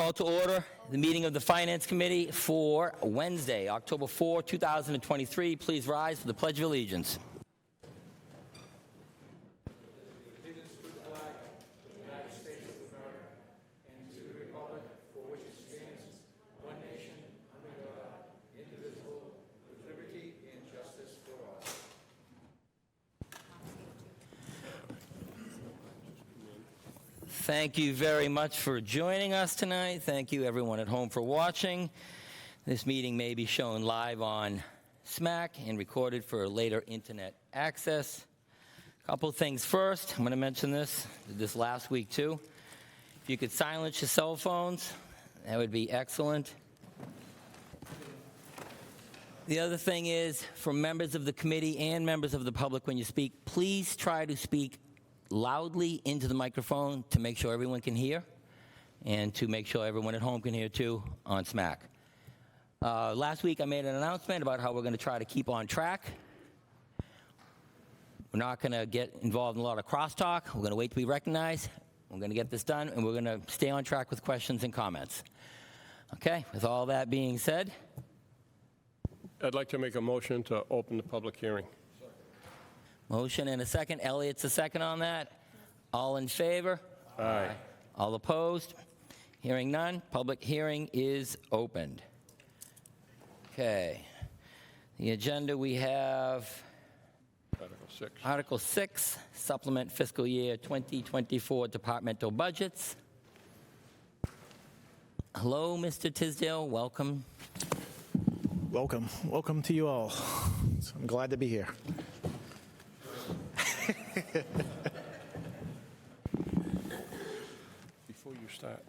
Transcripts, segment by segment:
Call to order the meeting of the Finance Committee for Wednesday, October 4, 2023. Please rise for the Pledge of Allegiance. Thank you very much for joining us tonight. Thank you, everyone at home, for watching. This meeting may be shown live on SMAC and recorded for later internet access. A couple of things first. I'm going to mention this last week, too. If you could silence your cell phones, that would be excellent. The other thing is, for members of the committee and members of the public, when you speak, please try to speak loudly into the microphone to make sure everyone can hear and to make sure everyone at home can hear too on SMAC. Last week I made an announcement about how we're going to try to keep on track. We're not going to get involved in a lot of crosstalk. We're going to wait to be recognized. We're going to get this done, and we're going to stay on track with questions and comments. Okay, with all that being said. I'd like to make a motion to open the public hearing. Motion and a second. Elliot's a second on that. All in favor? Aye. All opposed? Hearing none. Public hearing is opened. Okay. The agenda, we have Article 6. Article 6, Supplement Fiscal Year 2024 Departmental Budgets. Hello, Mr. Tisdale. Welcome. Welcome. Welcome to you all. I'm glad to be here. Before you start.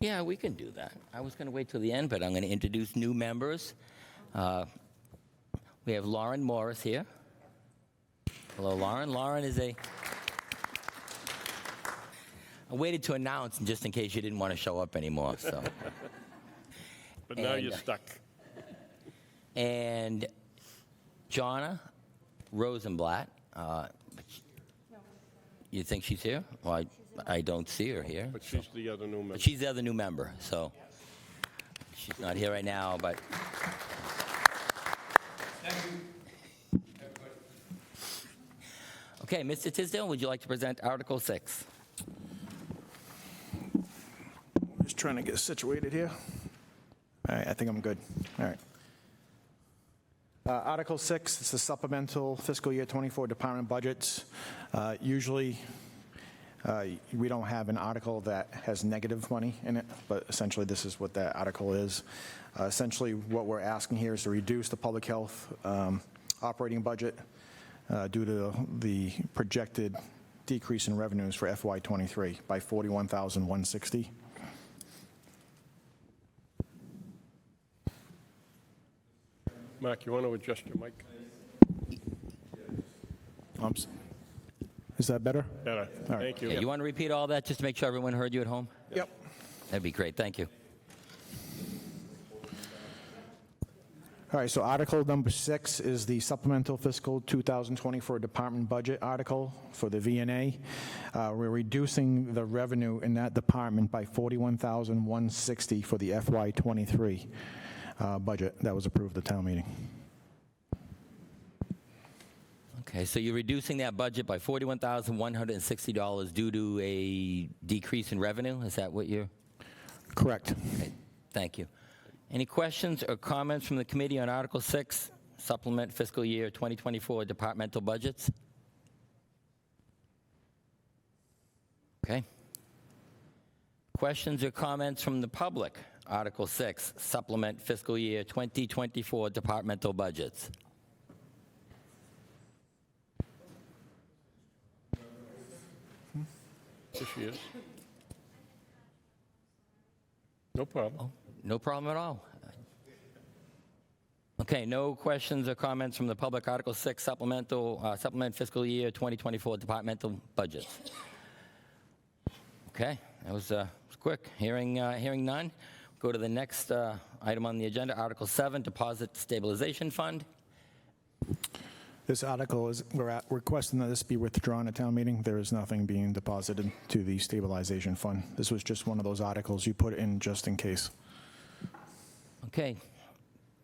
Yeah, we can do that. I was going to wait till the end, but I'm going to introduce new members. We have Lauren Morris here. Hello, Lauren. Lauren is I waited to announce just in case you didn't want to show up anymore. So. But now you're stuck. And Jonna Rosenblatt. You think she's here? Well, I don't see her here. But she's the other new member. But she's the other new member, so she's not here right now, but. Thank you. Okay, Mr. Tisdale, would you like to present Article 6? Just trying to get situated here. All right, I think I'm good. All right. Article 6 is the supplemental fiscal year 24 department budgets. Usually, we don't have an article that has negative money in it, but essentially this is what that article is. Essentially, what we're asking here is to reduce the public health operating budget due to the projected decrease in revenues for FY23 by $41,160. Mark, you want to adjust your mic? Is that better? Better. All right. Thank you. Yeah, you want to repeat all that just to make sure everyone heard you at home? Yep. That'd be great. Thank you. All right, so article number 6 is the supplemental fiscal 2024 department budget article for the VNA. We're reducing the revenue in that department by $41,160 for the FY23 budget that was approved at town meeting. Okay, so you're reducing that budget by $41,160 due to a decrease in revenue? Is that what you're? Correct. Okay, thank you. Any questions or comments from the committee on Article 6, Supplement Fiscal Year 2024 Departmental Budgets? Okay. Questions or comments from the public? Article 6, Supplement Fiscal Year 2024 Departmental Budgets. Here she is. No problem. Oh, no problem at all. Okay, no questions or comments from the public. Article 6, Supplement Fiscal Year 2024 Departmental Budgets. Okay, that was quick. Hearing none. Go to the next item on the agenda, Article 7, Deposit Stabilization Fund. This article is, we're requesting that this be withdrawn at town meeting. There is nothing being deposited to the stabilization fund. This was just one of those articles you put in just in case. Okay.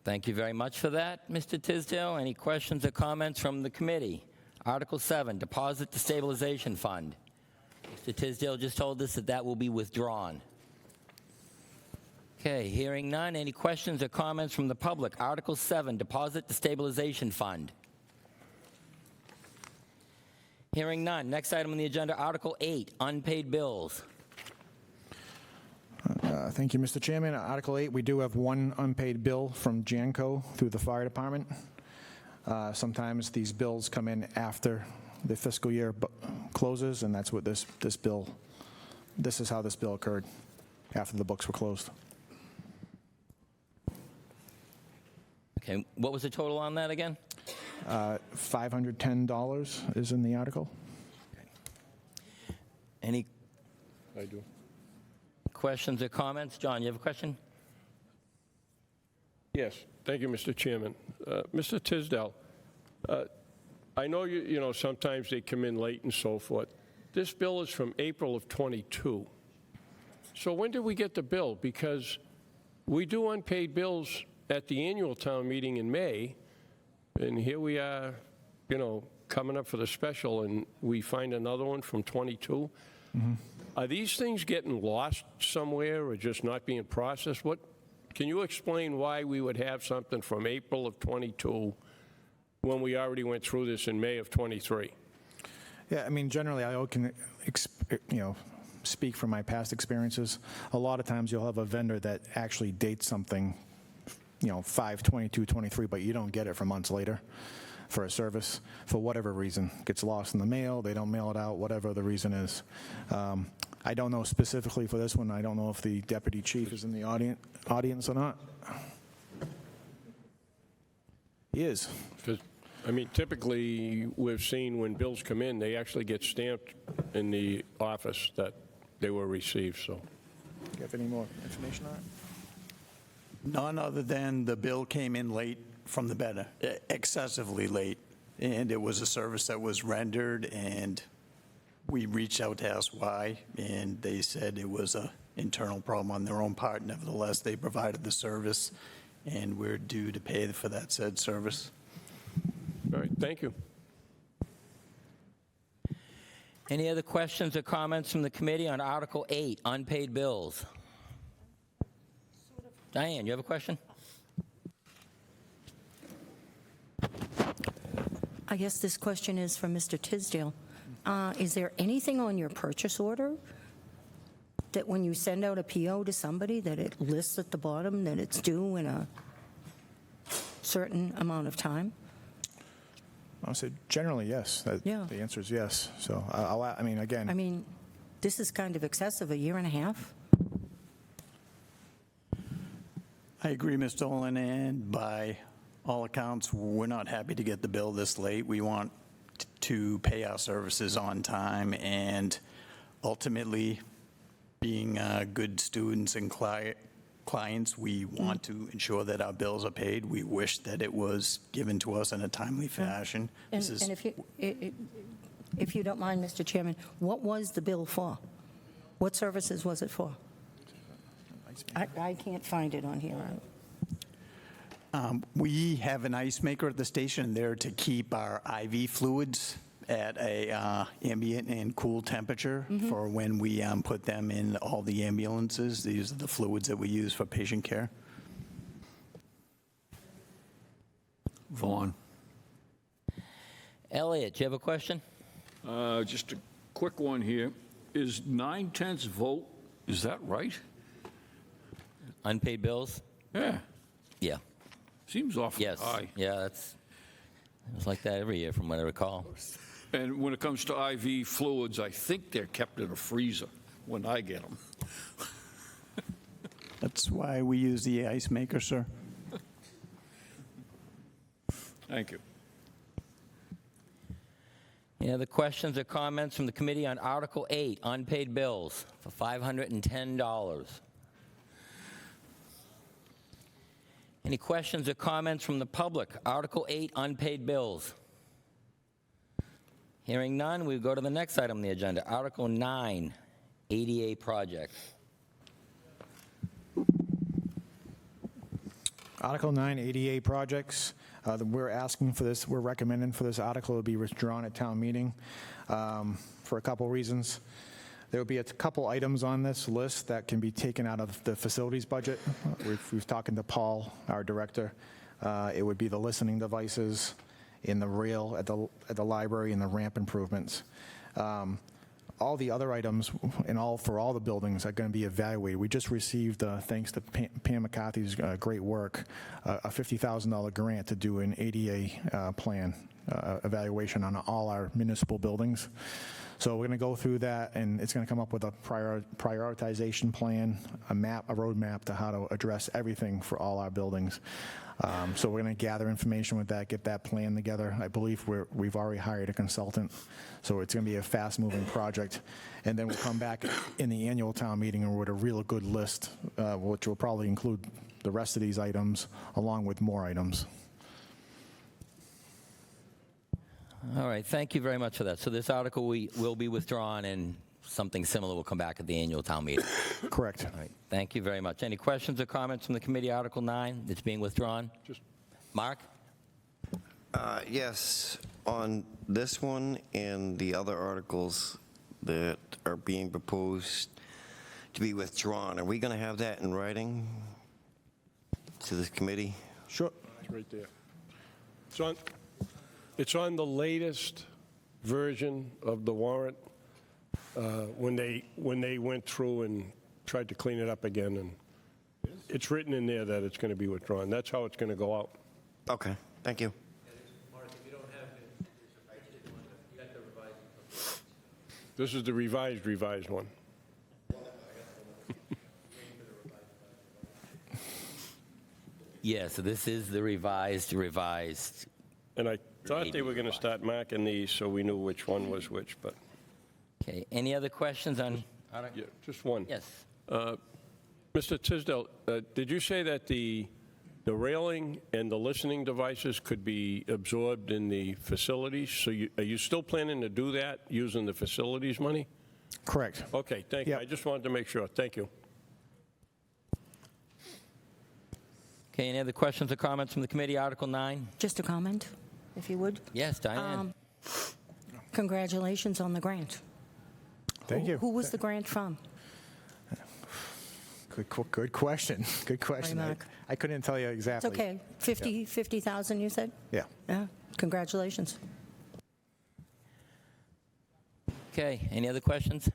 Thank you very much for that, Mr. Tisdale. Any questions or comments from the committee? Article 7, Deposit to Stabilization Fund. Mr. Tisdale just told us that that will be withdrawn. Okay, hearing none. Any questions or comments from the public? Article 7, Deposit to Stabilization Fund. Hearing none. Next item on the agenda, Article 8, Unpaid Bills. Thank you, Mr. Chairman. Article 8, we do have one unpaid bill from Janco through the fire department. Sometimes these bills come in after the fiscal year closes, and that's what this is how this bill occurred, after the books were closed. Okay, what was the total on that again? $510 is in the article. Any I do. questions or comments? John, you have a question? Yes, thank you, Mr. Chairman. Mr. Tisdale, I know you know sometimes they come in late and so forth. This bill is from April of '22. So when did we get the bill? Because we do unpaid bills at the annual town meeting in May, and here we are, coming up for the special, and we find another one from '22. Mm-hmm. Are these things getting lost somewhere or just not being processed? Can you explain why we would have something from April of '22 when we already went through this in May of '23? Yeah, I mean, generally, I can, speak from my past experiences. A lot of times you'll have a vendor that actually dates something, 5/22/23, but you don't get it for months later for a service for whatever reason. It gets lost in the mail, they don't mail it out, whatever the reason is. I don't know specifically for this one. I don't know if the deputy chief is in the audience or not. He is. Because, typically, we've seen when bills come in, they actually get stamped in the office that they were received, so. Do you have any more information on it? None other than the bill came in late from the better, excessively late, and it was a service that was rendered, and we reached out to ask why, and they said it was an internal problem on their own part. Nevertheless, they provided the service, and we're due to pay for that said service. All right, thank you. Any other questions or comments from the committee on Article 8, Unpaid Bills? Diane, you have a question? I guess this question is for Mr. Tisdale. Is there anything on your purchase order that when you send out a PO to somebody that it lists at the bottom that it's due in a certain amount of time? I'll say generally yes. Yeah. The answer is yes. So again. I mean, this is kind of excessive, a year and a half. I agree, Ms. Dolan, and by all accounts, we're not happy to get the bill this late. We want to pay our services on time, and ultimately, being good students and clients, we want to ensure that our bills are paid. We wish that it was given to us in a timely fashion. And if you don't mind, Mr. Chairman, what was the bill for? What services was it for? I can't find it on here. We have an ice maker at the station there to keep our IV fluids at a ambient and cool temperature for when we put them in all the ambulances. These are the fluids that we use for patient care. Vaughn. Elliot, do you have a question? Just a quick one here. Is 9/10 vote, is that right? Unpaid bills? Yeah. Yeah. Seems awfully Yes. high. Yeah, it's like that every year from what I recall. And when it comes to IV fluids, I think they're kept in a freezer when I get them. That's why we use the ice maker, sir. Thank you. Any other questions or comments from the committee on Article 8, Unpaid Bills for $510? Any questions or comments from the public? Article 8, unpaid bills. Hearing none, we go to the next item on the agenda, Article 9, ADA project. Article 9, ADA projects. We're asking for this, we're recommending for this article to be withdrawn at town meeting for a couple reasons. There will be a couple items on this list that can be taken out of the facilities budget. We've talked to Paul, our director. It would be the listening devices in the rail at the library and the ramp improvements. All the other items for all the buildings are going to be evaluated. We just received, thanks to Pam McCarthy's great work, a $50,000 grant to do an ADA plan evaluation on all our municipal buildings. So we're going to go through that, and it's going to come up with a prioritization plan, a roadmap to how to address everything for all our buildings. So we're going to gather information with that, get that plan together. I believe we've already hired a consultant, so it's going to be a fast-moving project. And then we'll come back in the annual town meeting with a real good list, which will probably include the rest of these items, along with more items. All right, thank you very much for that. So this article will be withdrawn, and something similar will come back at the annual town meeting. Correct. All right, thank you very much. Any questions or comments from the committee, Article 9, that's being withdrawn? Mark? Yes, on this one and the other articles that are being proposed to be withdrawn, are we going to have that in writing to this committee? Sure. It's right there. It's on the latest version of the warrant when they went through and tried to clean it up again, and it's written in there that it's going to be withdrawn. That's how it's going to go out. Okay, thank you. This is the revised one. Yeah, so this is the revised. And I thought they were going to start marking these so we knew which one was which, but Okay, any other questions on? yeah, just one. Yes. Mr. Tisdale, did you say that the railing and the listening devices could be absorbed in the facilities? So are you still planning to do that using the facilities money? Correct. Okay, thank you. Yep. I just wanted to make sure. Thank you. Okay, any other questions or comments from the committee, Article 9? Just a comment, if you would. Yes, Diane. Congratulations on the grant. Thank you. Who was the grant from? Good question. Good question. Mark. I couldn't tell you It's exactly. okay. 50,000, you said? Yeah. Yeah, congratulations. Okay, any other questions?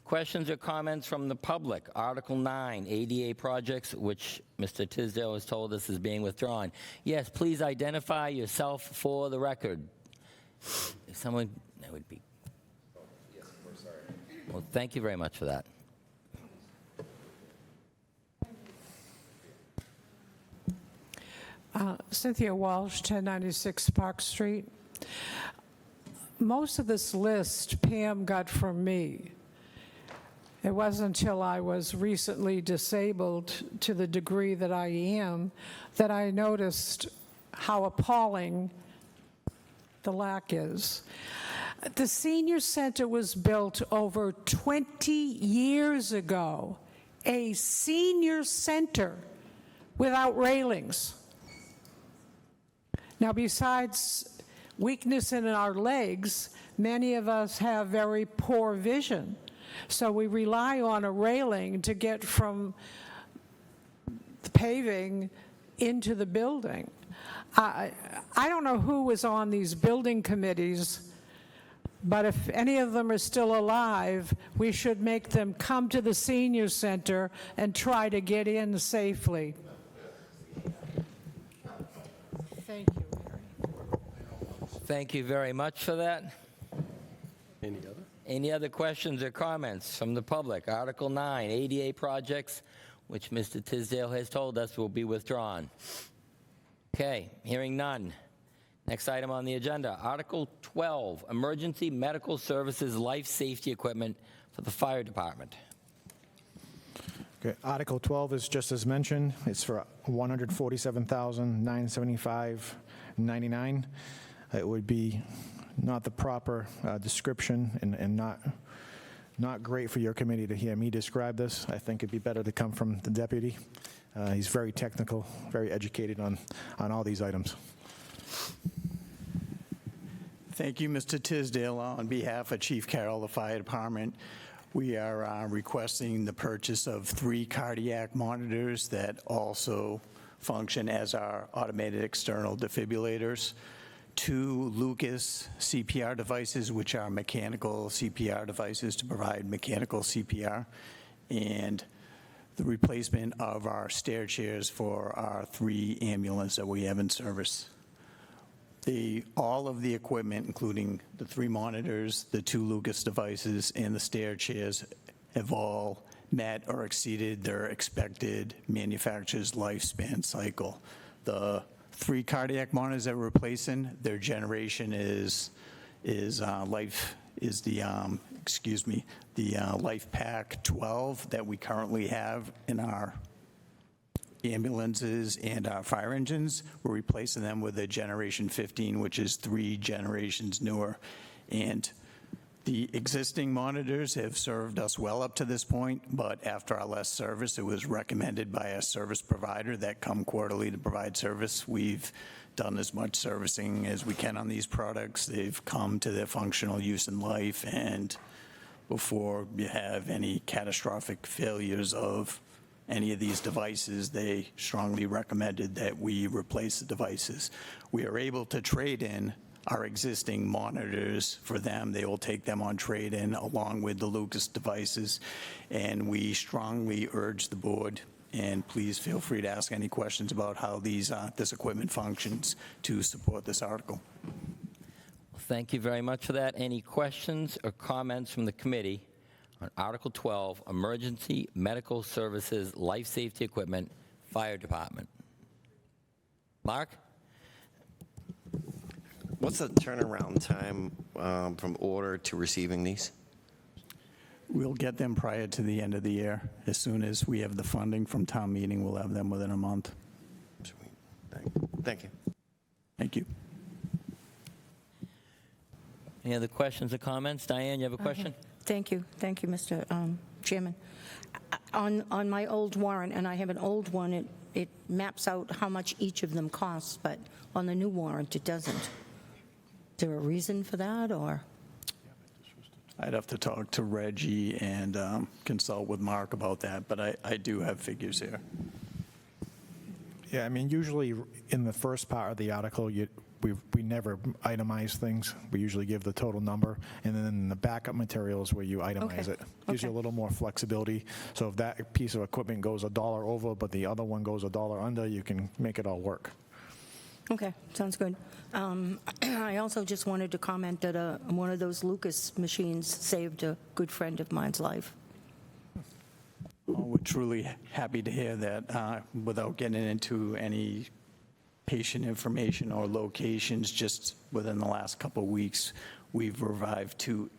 Questions or comments from the public? Article 9, ADA projects, which Mr. Tisdale has told us is being withdrawn. Yes, please identify yourself for the record. If someone, that would be. Yes, we're sorry. Well, thank you very much for that. Cynthia Walsh, 1096 Park Street. Most of this list Pam got from me. It wasn't until I was recently disabled to the degree that I am that I noticed how appalling the lack is. The senior center was built over 20 years ago, a senior center without railings. Now, besides weakness in our legs, many of us have very poor vision. So we rely on a railing to get from the paving into the building. I don't know who was on these building committees, but if any of them are still alive, we should make them come to the senior center and try to get in safely. Thank you, Mary. Thank you very much for that. Any other? Any other questions or comments from the public? Article 9, ADA projects, which Mr. Tisdale has told us will be withdrawn. Okay, hearing none. Next item on the agenda, Article 12, emergency medical services life safety equipment for the fire department. Okay, Article 12 is just as mentioned. It's for $147,975.99. It would be not the proper description and not great for your committee to hear me describe this. I think it'd be better to come from the deputy. He's very technical, very educated on all these items. Thank you, Mr. Tisdale. On behalf of Chief Carroll, the Fire Department, we are requesting the purchase of 3 cardiac monitors that also function as our automated external defibrillators, 2 Lucas CPR devices, which are mechanical CPR devices to provide mechanical CPR, and the replacement of our stair chairs for our 3 ambulances that we have in service. All of the equipment, including the 3 monitors, the 2 Lucas devices, and the stair chairs, have all met or exceeded their expected manufacturer's lifespan cycle. The 3 cardiac monitors that we're replacing, their generation is Life Pack 12 that we currently have in our ambulances and our fire engines. We're replacing them with a Generation 15, which is 3 generations newer. And the existing monitors have served us well up to this point, but after our last service, it was recommended by a service provider that come quarterly to provide service. We've done as much servicing as we can on these products. They've come to their functional use in life, and before you have any catastrophic failures of any of these devices, they strongly recommended that we replace the devices. We are able to trade in our existing monitors for them. They will take them on trade-in along with the Lucas devices, and we strongly urge the board, and please feel free to ask any questions about how this equipment functions to support this article. Thank you very much for that. Any questions or comments from the committee on Article 12, Emergency Medical Services Life Safety Equipment, Fire Department? Mark? What's the turnaround time from order to receiving these? We'll get them prior to the end of the year. As soon as we have the funding from town meeting, we'll have them within a month. Sweet. Thank you. Thank you. Any other questions or comments? Diane, you have a question? Thank you, Mr. Chairman. On my old warrant, and I have an old one, it maps out how much each of them costs, but on the new warrant, it doesn't. Is there a reason for that, or? I'd have to talk to Reggie and consult with Mark about that, but I do have figures here. Yeah, I mean, usually in the first part of the article, we never itemize things. We usually give the total number, and then in the backup materials where you itemize Okay. it. Gives you a little more flexibility. So if that piece of equipment goes $1 over, but the other one goes $1 under, you can make it all work. Okay, sounds good. I also just wanted to comment that one of those Lucas machines saved a good friend of mine's life. Oh, we're truly happy to hear that. Without getting into any patient information or locations, just within the last couple of weeks, we've revived two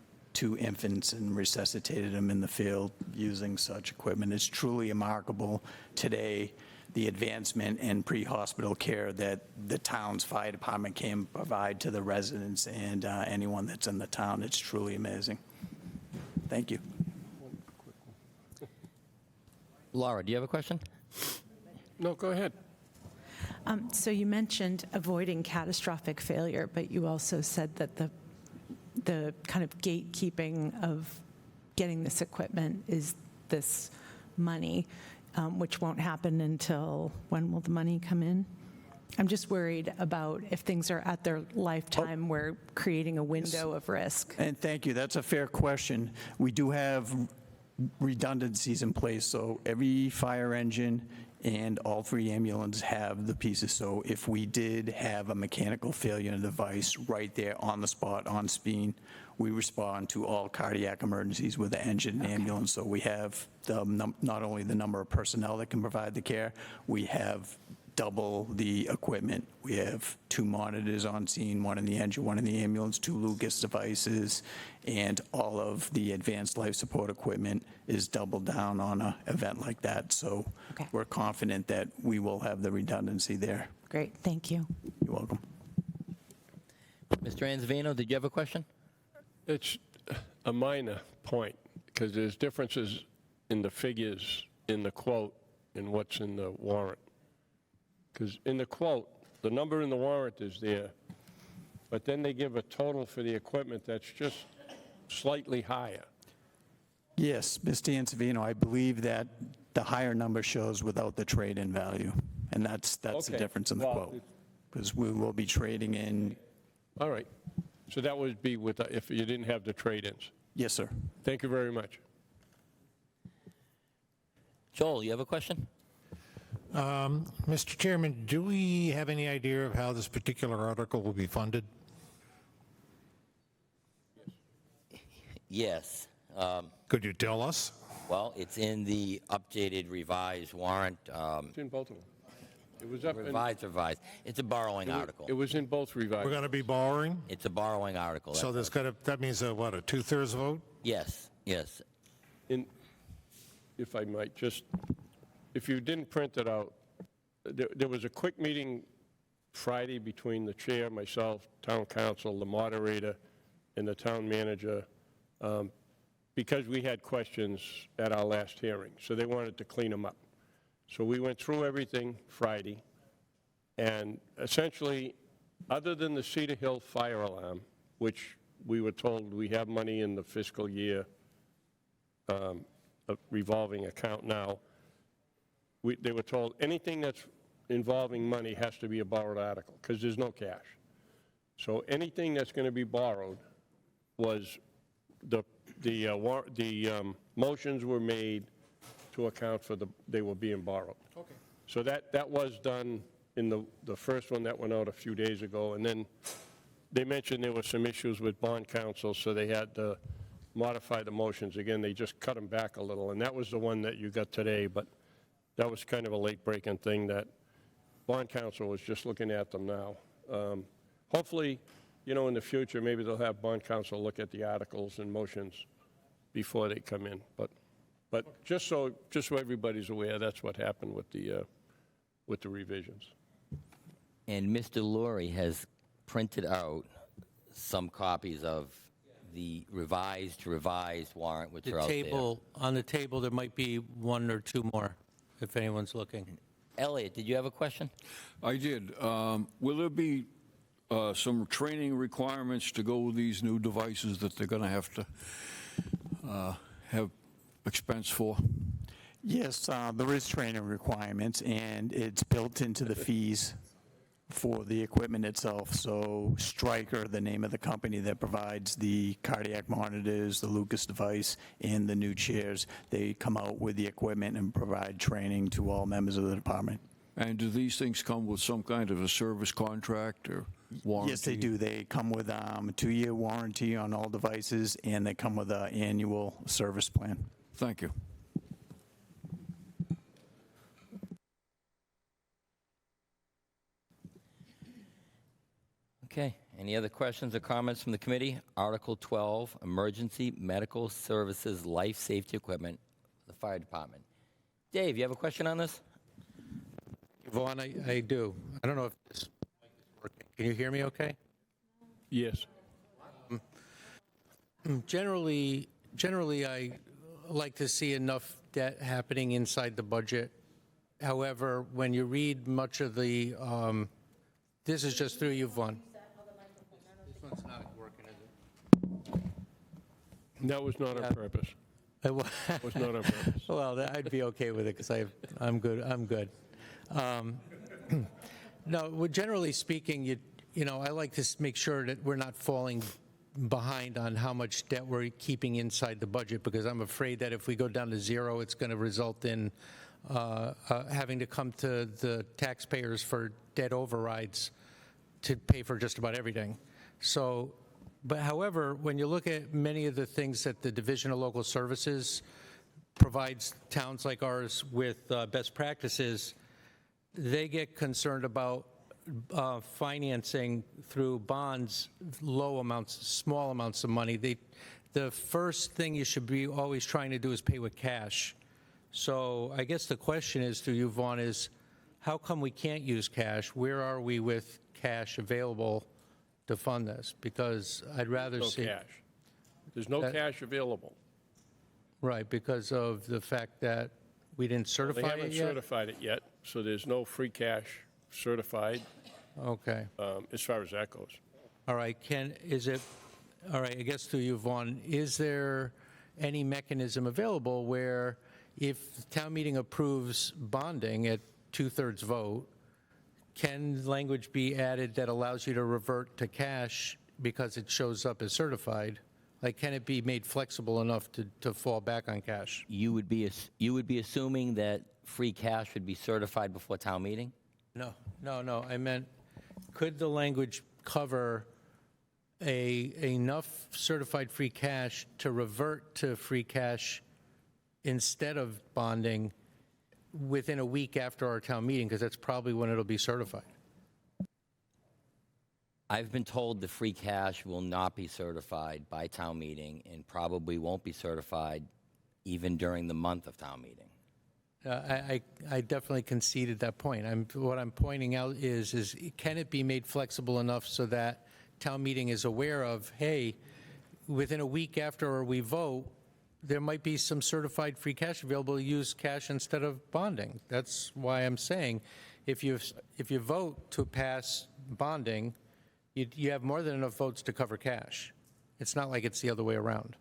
infants and resuscitated them in the field using such equipment. It's truly remarkable today, the advancement in pre-hospital care that the town's fire department can provide to the residents and anyone that's in the town. It's truly amazing. Thank you. Laura, do you have a question? No, go ahead. So you mentioned avoiding catastrophic failure, but you also said that the kind of gatekeeping of getting this equipment is this money, which won't happen until, when will the money come in? I'm just worried about if things are at their lifetime, we're creating a window of risk. And thank you. That's a fair question. We do have redundancies in place, so every fire engine and all 3 ambulances have the pieces. So if we did have a mechanical failure in a device right there on the spot, on scene, we respond to all cardiac emergencies with the engine and ambulance. So we have not only the number of personnel that can provide the care, we have double the equipment. We have 2 monitors on scene, 1 in the engine, 1 in the ambulance, 2 Lucas devices, and all of the advanced life support equipment is doubled down on an event like that. So Okay. we're confident that we will have the redundancy there. Great, thank you. You're welcome. Mr. Anzavino, did you have a question? It's a minor point, because there's differences in the figures in the quote and what's in the warrant. Because in the quote, the number in the warrant is there, but then they give a total for the equipment that's just slightly higher. Yes, Mr. Ansavino, I believe that the higher number shows without the trade-in value, and that's the Okay. difference in the Well, quote. Because we will be trading in, All right. So that would be with, if you didn't have the trade-ins. yes, sir. Thank you very much. Joel, you have a question? Mr. Chairman, do we have any idea of how this particular article will be funded? Yes. Could you tell us? Well, it's in the updated revised warrant, It's in both of them. It was up in, revised. It's a borrowing article. it was in both revised. We're going to be borrowing? It's a borrowing article. So there's got to, that means what, a 2/3 vote? Yes, yes. In, if I might, just, if you didn't print it out, there was a quick meeting Friday between the chair, myself, town council, the moderator, and the town manager, because we had questions at our last hearing, so they wanted to clean them up. So we went through everything Friday, and essentially, other than the Cedar Hill fire alarm, which we were told we have money in the fiscal year a revolving account now, they were told anything that's involving money has to be a borrowed article, because there's no cash. So anything that's going to be borrowed was, the motions were made to account for they were being borrowed. Okay. So that was done in the first one that went out a few days ago, and then they mentioned there were some issues with bond counsel, so they had to modify the motions. Again, they just cut them back a little, and that was the one that you got today, but that was kind of a late-breaking thing that bond counsel was just looking at them now. Hopefully, in the future, maybe they'll have bond counsel look at the articles and motions before they come in. But just so everybody's aware, that's what happened with the revisions. And Mr. Laurie has printed out some copies of the revised warrant, which are out there. On the table, there might be 1 or 2 more, if anyone's looking. Elliot, did you have a question? I did. Will there be some training requirements to go with these new devices that they're going to have expense for? Yes, there is training requirements, and it's built into the fees for the equipment itself. So Stryker, the name of the company that provides the cardiac monitors, the Lucas device, and the new chairs, they come out with the equipment and provide training to all members of the department. And do these things come with some kind of a service contract or warranty? Yes, they do. They come with a 2-year warranty on all devices, and they come with an annual service plan. Thank you. Okay. Any other questions or comments from the committee? Article 12, Emergency Medical Services Life Safety Equipment, the Fire Department. Dave, you have a question on this? Vaughn, I do. I don't know if this mic is working. Can you hear me okay? Yes. Generally, I like to see enough debt happening inside the budget. However, when you read much of the, this is just through you, Vaughn. This one's not working, is it? That was not on purpose. It wa- That was not on purpose. Well, I'd be okay with it because I'm good. No, well, generally speaking, I like to make sure that we're not falling behind on how much debt we're keeping inside the budget, because I'm afraid that if we go down to zero, it's going to result in having to come to the taxpayers for debt overrides to pay for just about everything. So, but however, when you look at many of the things that the Division of Local Services provides towns like ours with best practices, they get concerned about financing through bonds, small amounts of money. The first thing you should be always trying to do is pay with cash. So I guess the question is to you, Vaughn, is how come we can't use cash? Where are we with cash available to fund this? Because I'd rather No see... cash. There's no That- cash available. Right, because of the fact that we didn't They certify it haven't yet? certified it yet, so there's no free cash certified Okay. as far as that goes. All right, all right, I guess to you, Vaughn, is there any mechanism available where if the town meeting approves bonding at 2/3 vote, can language be added that allows you to revert to cash because it shows up as certified? Like, can it be made flexible enough to fall back on cash? You would be assuming that free cash would be certified before town meeting? No, I meant, could the language cover enough certified free cash to revert to free cash instead of bonding within a week after our town meeting, because that's probably when it'll be certified? I've been told the free cash will not be certified by town meeting and probably won't be certified even during the month of town meeting. I definitely conceded that point. What I'm pointing out is can it be made flexible enough so that town meeting is aware of, hey, within a week after we vote, there might be some certified free cash available to use cash instead of bonding. That's why I'm saying if you vote to pass bonding, you have more than enough votes to cover cash. It's not like it's the other way around.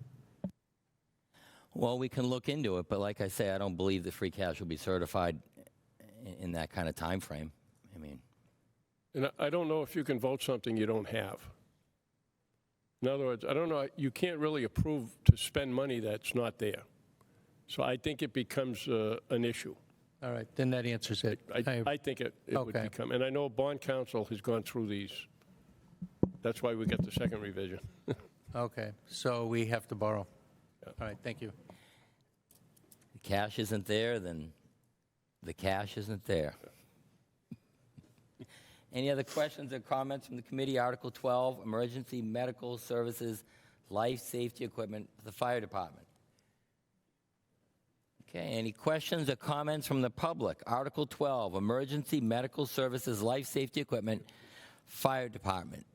Well, we can look into it, but like I say, I don't believe the free cash will be certified in that kind of time frame. I mean, And I don't know if you can vote something you don't have. In other words, I don't know, you can't really approve to spend money that's not there. So I think it becomes an issue. All right, then that answers it. I think it would Okay. become, and I know bond council has gone through these. That's why we get the second revision. Okay, so we have to borrow. Yeah. All right, thank you. the cash isn't there, then the cash isn't there. Any other questions or comments from the committee? Article 12, Emergency Medical Services Life Safety Equipment for the Fire Department. Okay, any questions or comments from the public? Article 12, Emergency Medical Services Life Safety Equipment, Fire Department.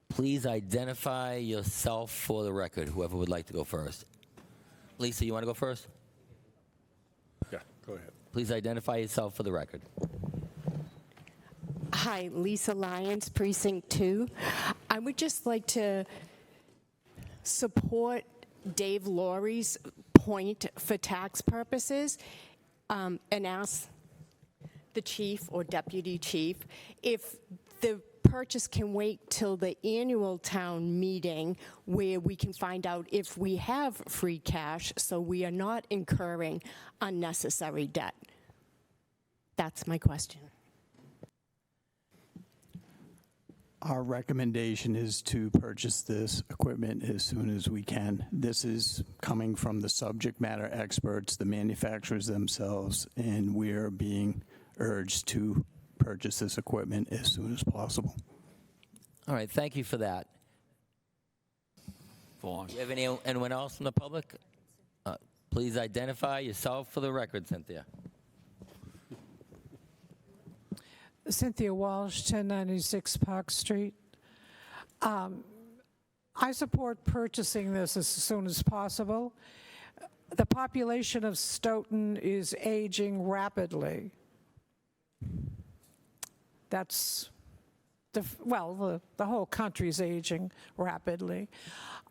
Please identify yourself for the record, whoever would like to go first. Lisa, you want to go first? Yeah, go ahead. Please identify yourself for the record. Hi, Lisa Lyons, Precinct 2. I would just like to support Dave Laurie's point for tax purposes and ask the chief or deputy chief if the purchase can wait till the annual town meeting where we can find out if we have free cash so we are not incurring unnecessary debt. That's my question. Our recommendation is to purchase this equipment as soon as we can. This is coming from the subject matter experts, the manufacturers themselves, and we're being urged to purchase this equipment as soon as possible. All right, thank you for that. Vaughn. Do you have anyone else from the public? Please identify yourself for the record, Cynthia. Cynthia Walsh, 1096 Park Street. I support purchasing this as soon as possible. The population of Stoughton is aging rapidly. That's, the whole country's aging rapidly.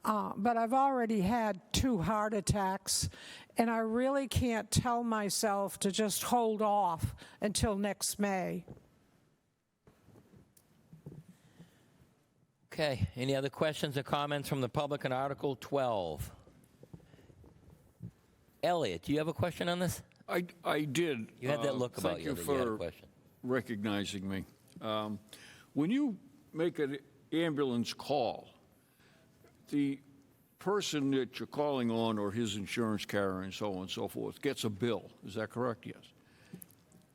But I've already had 2 heart attacks, and I really can't tell myself to just hold off until next May. Okay, any other questions or comments from the public on Article 12? Elliot, do you have a question on this? I did. You had that look about you Thank that you you had a for question. recognizing me. When you make an ambulance call, the person that you're calling on or his insurance carrier and so on and so forth gets a bill. Is that correct? Yes.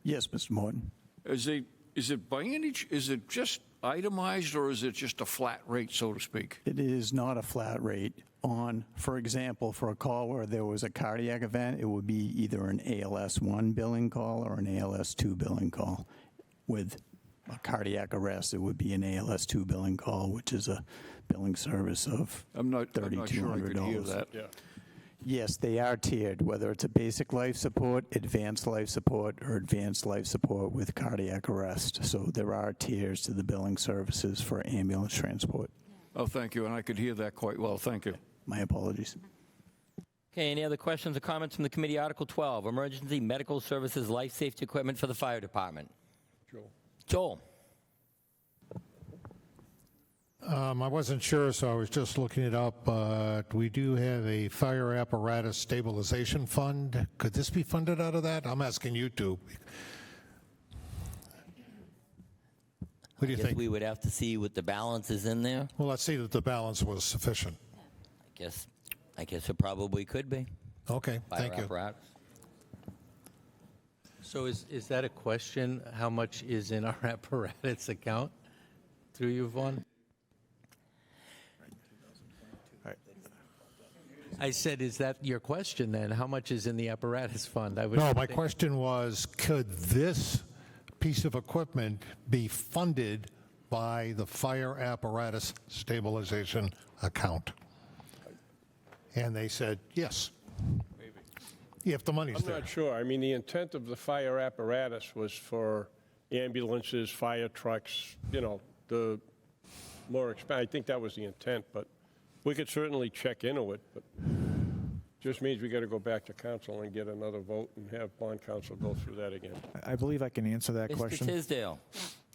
Yes, Mr. Morton. Is it by any, is it just itemized, or is it just a flat rate, so to speak? It is not a flat rate. For example, for a call where there was a cardiac event, it would be either an ALS-1 billing call or an ALS-2 billing call. With a cardiac arrest, it would be an ALS-2 billing call, which is a billing service of I'm not sure I $3,200. could hear that. Yeah. Yes, they are tiered, whether it's a basic life support, advanced life support, or advanced life support with cardiac arrest. So there are tiers to the billing services for ambulance transport. Oh, thank you, and I could hear that quite well. Thank you. My apologies. Okay, any other questions or comments from the committee? Article 12, Emergency Medical Services Life Safety Equipment for the Fire Department. Joel. I wasn't sure, so I was just looking it up, but we do have a fire apparatus stabilization fund. Could this be funded out of that? I'm asking you to. What do you I guess think? we would have to see what the balance is in there. Well, let's see that the balance was sufficient. I guess it probably could be. Okay, Fire thank you. apparatus. So is that a question, how much is in our apparatus account, through you, Vaughn? I said, is that your question then? How much is in the apparatus fund? No, my question was, could this piece of equipment be funded by the fire apparatus stabilization account? And they said, yes. If the money's I'm there. not sure. I mean, the intent of the fire apparatus was for ambulances, fire trucks, you know, the more I think that was the intent, but we could certainly check into it, but just means we got to go back to council and get another vote and have bond council go through that again. I believe I can answer that Mr. question. Tisdale.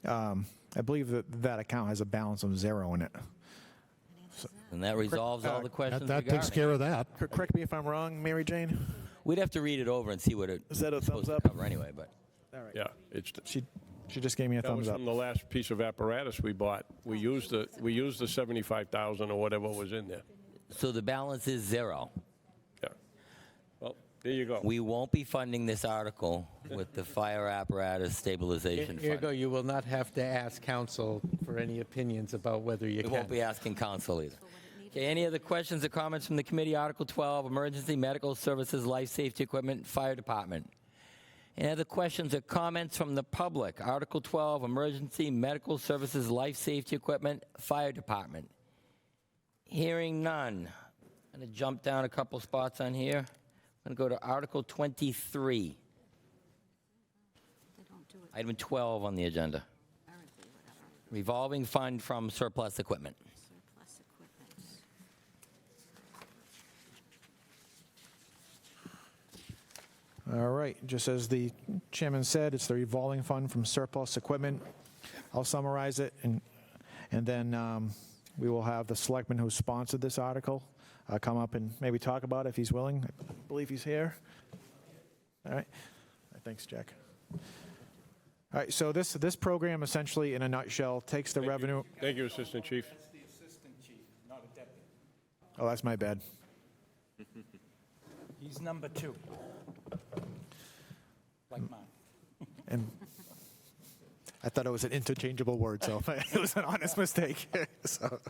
I believe that account has a balance of 0 in it. And that resolves all the questions That takes regarding care of that. Correct me if I'm wrong, Mary Jane? We'd have to read it over and see what it's Is that a supposed thumbs to up? cover anyway, but Yeah, it's, She just gave me a that was thumbs up. from the last piece of apparatus we bought. We used the 75,000 or whatever was in there. so the balance is 0. Yeah. Well, there you go. We won't be funding this article with the fire apparatus stabilization Here you go, fund. you will not have to ask council for any opinions about whether you We can. won't be asking council either. Okay, any other questions or comments from the committee? Article 12, Emergency Medical Services Life Safety Equipment, Fire Department. Any other questions or comments from the public? Article 12, Emergency Medical Services Life Safety Equipment, Fire Department. Hearing none. I'm going to jump down a couple spots on here. I'm going to go to Article 23. Item 12 on the agenda. Revolving fund from surplus equipment. All right, just as the chairman said, it's the revolving fund from surplus equipment. I'll summarize it, and then we will have the selectman who sponsored this article come up and maybe talk about it if he's willing. I believe he's here. All right. Thanks, Jack. All right, so this program essentially, in a nutshell, takes the revenue. Thank you, Assistant Chief. Oh, that's my bad. He's number 2. Like mine. And I thought it was an interchangeable word, so it was an honest mistake. So,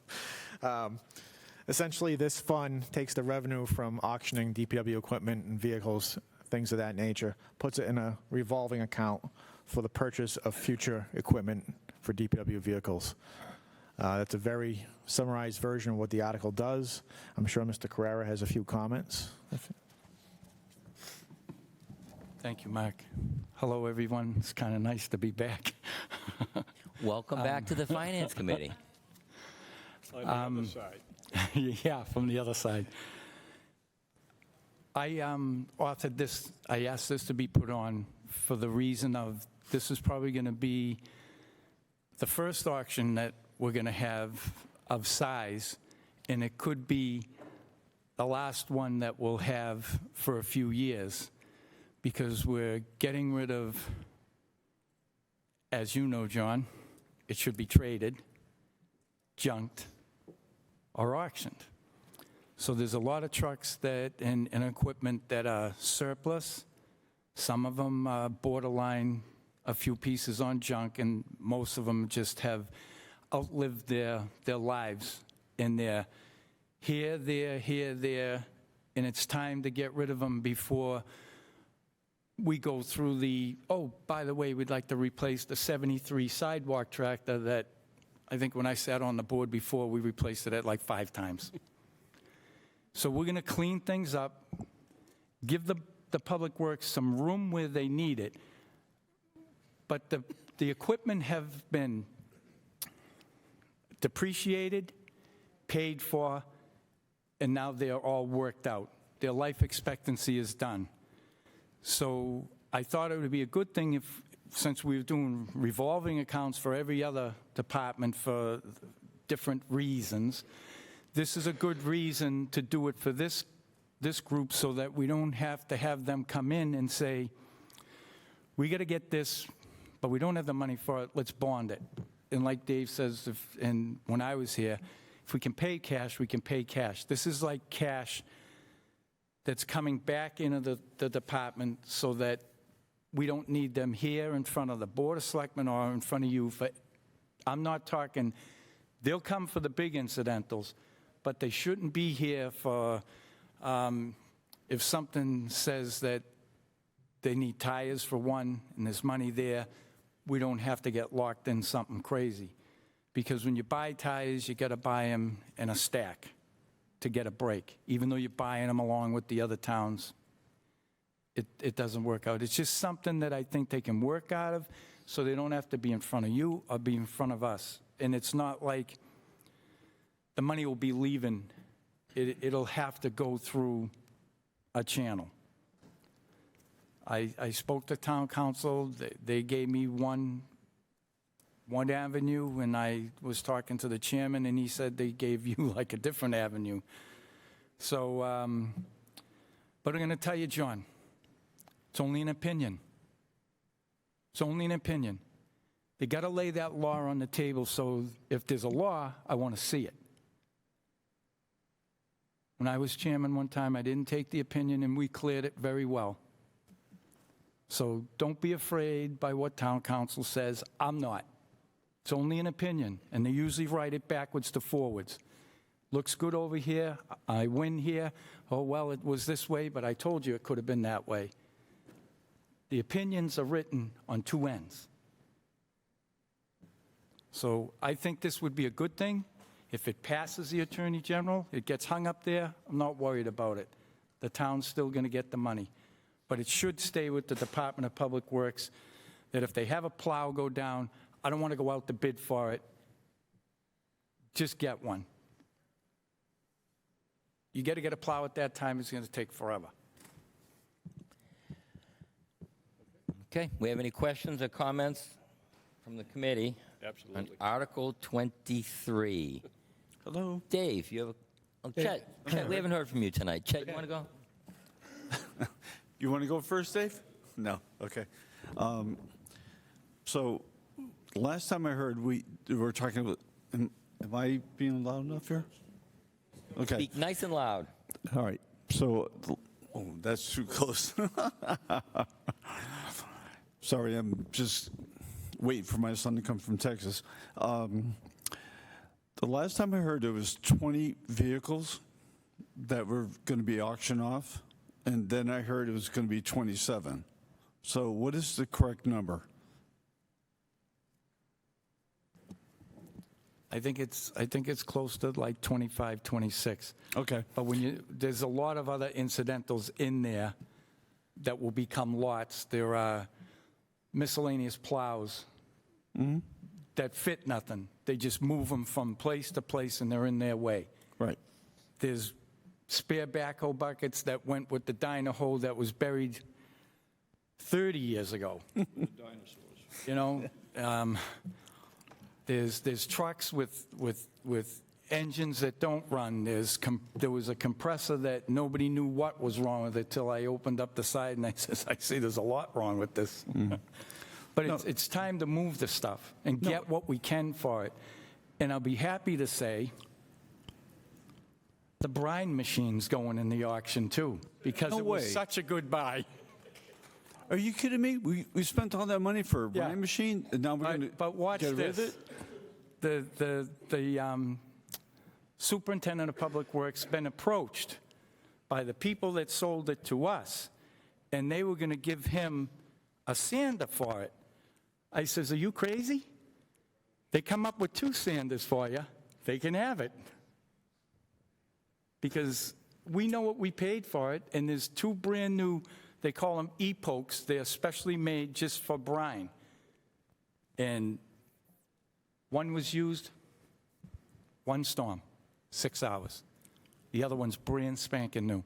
essentially, this fund takes the revenue from auctioning DPW equipment and vehicles, things of that nature, puts it in a revolving account for the purchase of future equipment for DPW vehicles. That's a very summarized version of what the article does. I'm sure Mr. Carrera has a few comments. Thank you, Mark. Hello, everyone. It's kind of nice to be back. Welcome back to the Finance Committee. On the other side. Yeah, from the other side. I authored this, I asked this to be put on for the reason of this is probably going to be the first auction that we're going to have of size, and it could be the last one that we'll have for a few years, because we're getting rid of, as you know, John, it should be traded, junked, or auctioned. So there's a lot of trucks that and equipment that are surplus. Some of them are borderline a few pieces on junk, and most of them just have outlived their lives, and they're here, there, and it's time to get rid of them before we go through the, oh, by the way, we'd like to replace the 73 sidewalk tractor that I think when I sat on the board before, we replaced it at like 5 times. So we're going to clean things up, give the Public Works some room where they need it, but the equipment have been depreciated, paid for, and now they're all worked out. Their life expectancy is done. So I thought it would be a good thing if, since we were doing revolving accounts for every other department for different reasons, this is a good reason to do it for this group so that we don't have to have them come in and say, we got to get this, but we don't have the money for it, let's bond it. And like Dave says, and when I was here, if we can pay cash, we can pay cash. This is like cash that's coming back into the department so that we don't need them here in front of the Board of Selectmen or in front of you. I'm not talking, they'll come for the big incidentals, but they shouldn't be here for, if something says that they need tires for one and there's money there, we don't have to get locked in something crazy. Because when you buy tires, you got to buy them in a stack to get a break. Even though you're buying them along with the other towns, it doesn't work out. It's just something that I think they can work out of so they don't have to be in front of you or be in front of us. And it's not like the money will be leaving. It'll have to go through a channel. I spoke to town council. They gave me one avenue, and I was talking to the chairman, and he said they gave you like a different avenue. So, but I'm going to tell you, John, it's only an opinion. It's only an opinion. They got to lay that law on the table, so if there's a law, I want to see it. When I was chairman one time, I didn't take the opinion, and we cleared it very well. So don't be afraid by what town council says. I'm not. It's only an opinion, and they usually write it backwards to forwards. Looks good over here, I win here. Oh, well, it was this way, but I told you it could have been that way. The opinions are written on 2 ends. So I think this would be a good thing. If it passes the Attorney General, it gets hung up there, I'm not worried about it. The town's still going to get the money. But it should stay with the Department of Public Works, that if they have a plow go down, I don't want to go out to bid for it. Just get one. You got to get a plow at that time, it's going to take forever. Okay, we have any questions or comments from the committee? Absolutely. On Article 23. Hello. Dave, you have a... Oh, Chet, we haven't heard from you tonight. Chet, you want to go? You want to go first, Dave? No. Okay. So last time I heard, we were talking about, am I being loud enough here? Okay. Speak nice and loud. All right. So, oh, that's too close. Sorry, I'm just waiting for my son to come from Texas. The last time I heard, there was 20 vehicles that were going to be auctioned off, and then I heard it was going to be 27. So what is the correct number? I think it's close to like 25, 26. Okay. But there's a lot of other incidentals in there that will become lots. There are miscellaneous plows that fit nothing. They just move them from place to place, and they're in their way. Right. There's spare backhoe buckets that went with the Dynaho that was buried 30 years ago. Dinosaurs. You know, there's trucks with engines that don't run. There was a compressor that nobody knew what was wrong with it till I opened up the side and I see there's a lot wrong with this. But it's time to move the stuff and get what we can for it. And I'll be happy to say the brine machine's going in the auction too, because it was such a good buy. Are you kidding me? We spent all that money for a Yeah. running machine, and now we're going to But watch get rid of this. it? The superintendent of public works been approached by the people that sold it to us, and they were going to give him a sander for it. I says, are you crazy? They come up with 2 sanders for you. They can have it. Because we know what we paid for it, and there's 2 brand new, they call them e-pokes. They're specially made just for brine. And one was used, 1 storm, 6 hours. The other one's brand spanking new.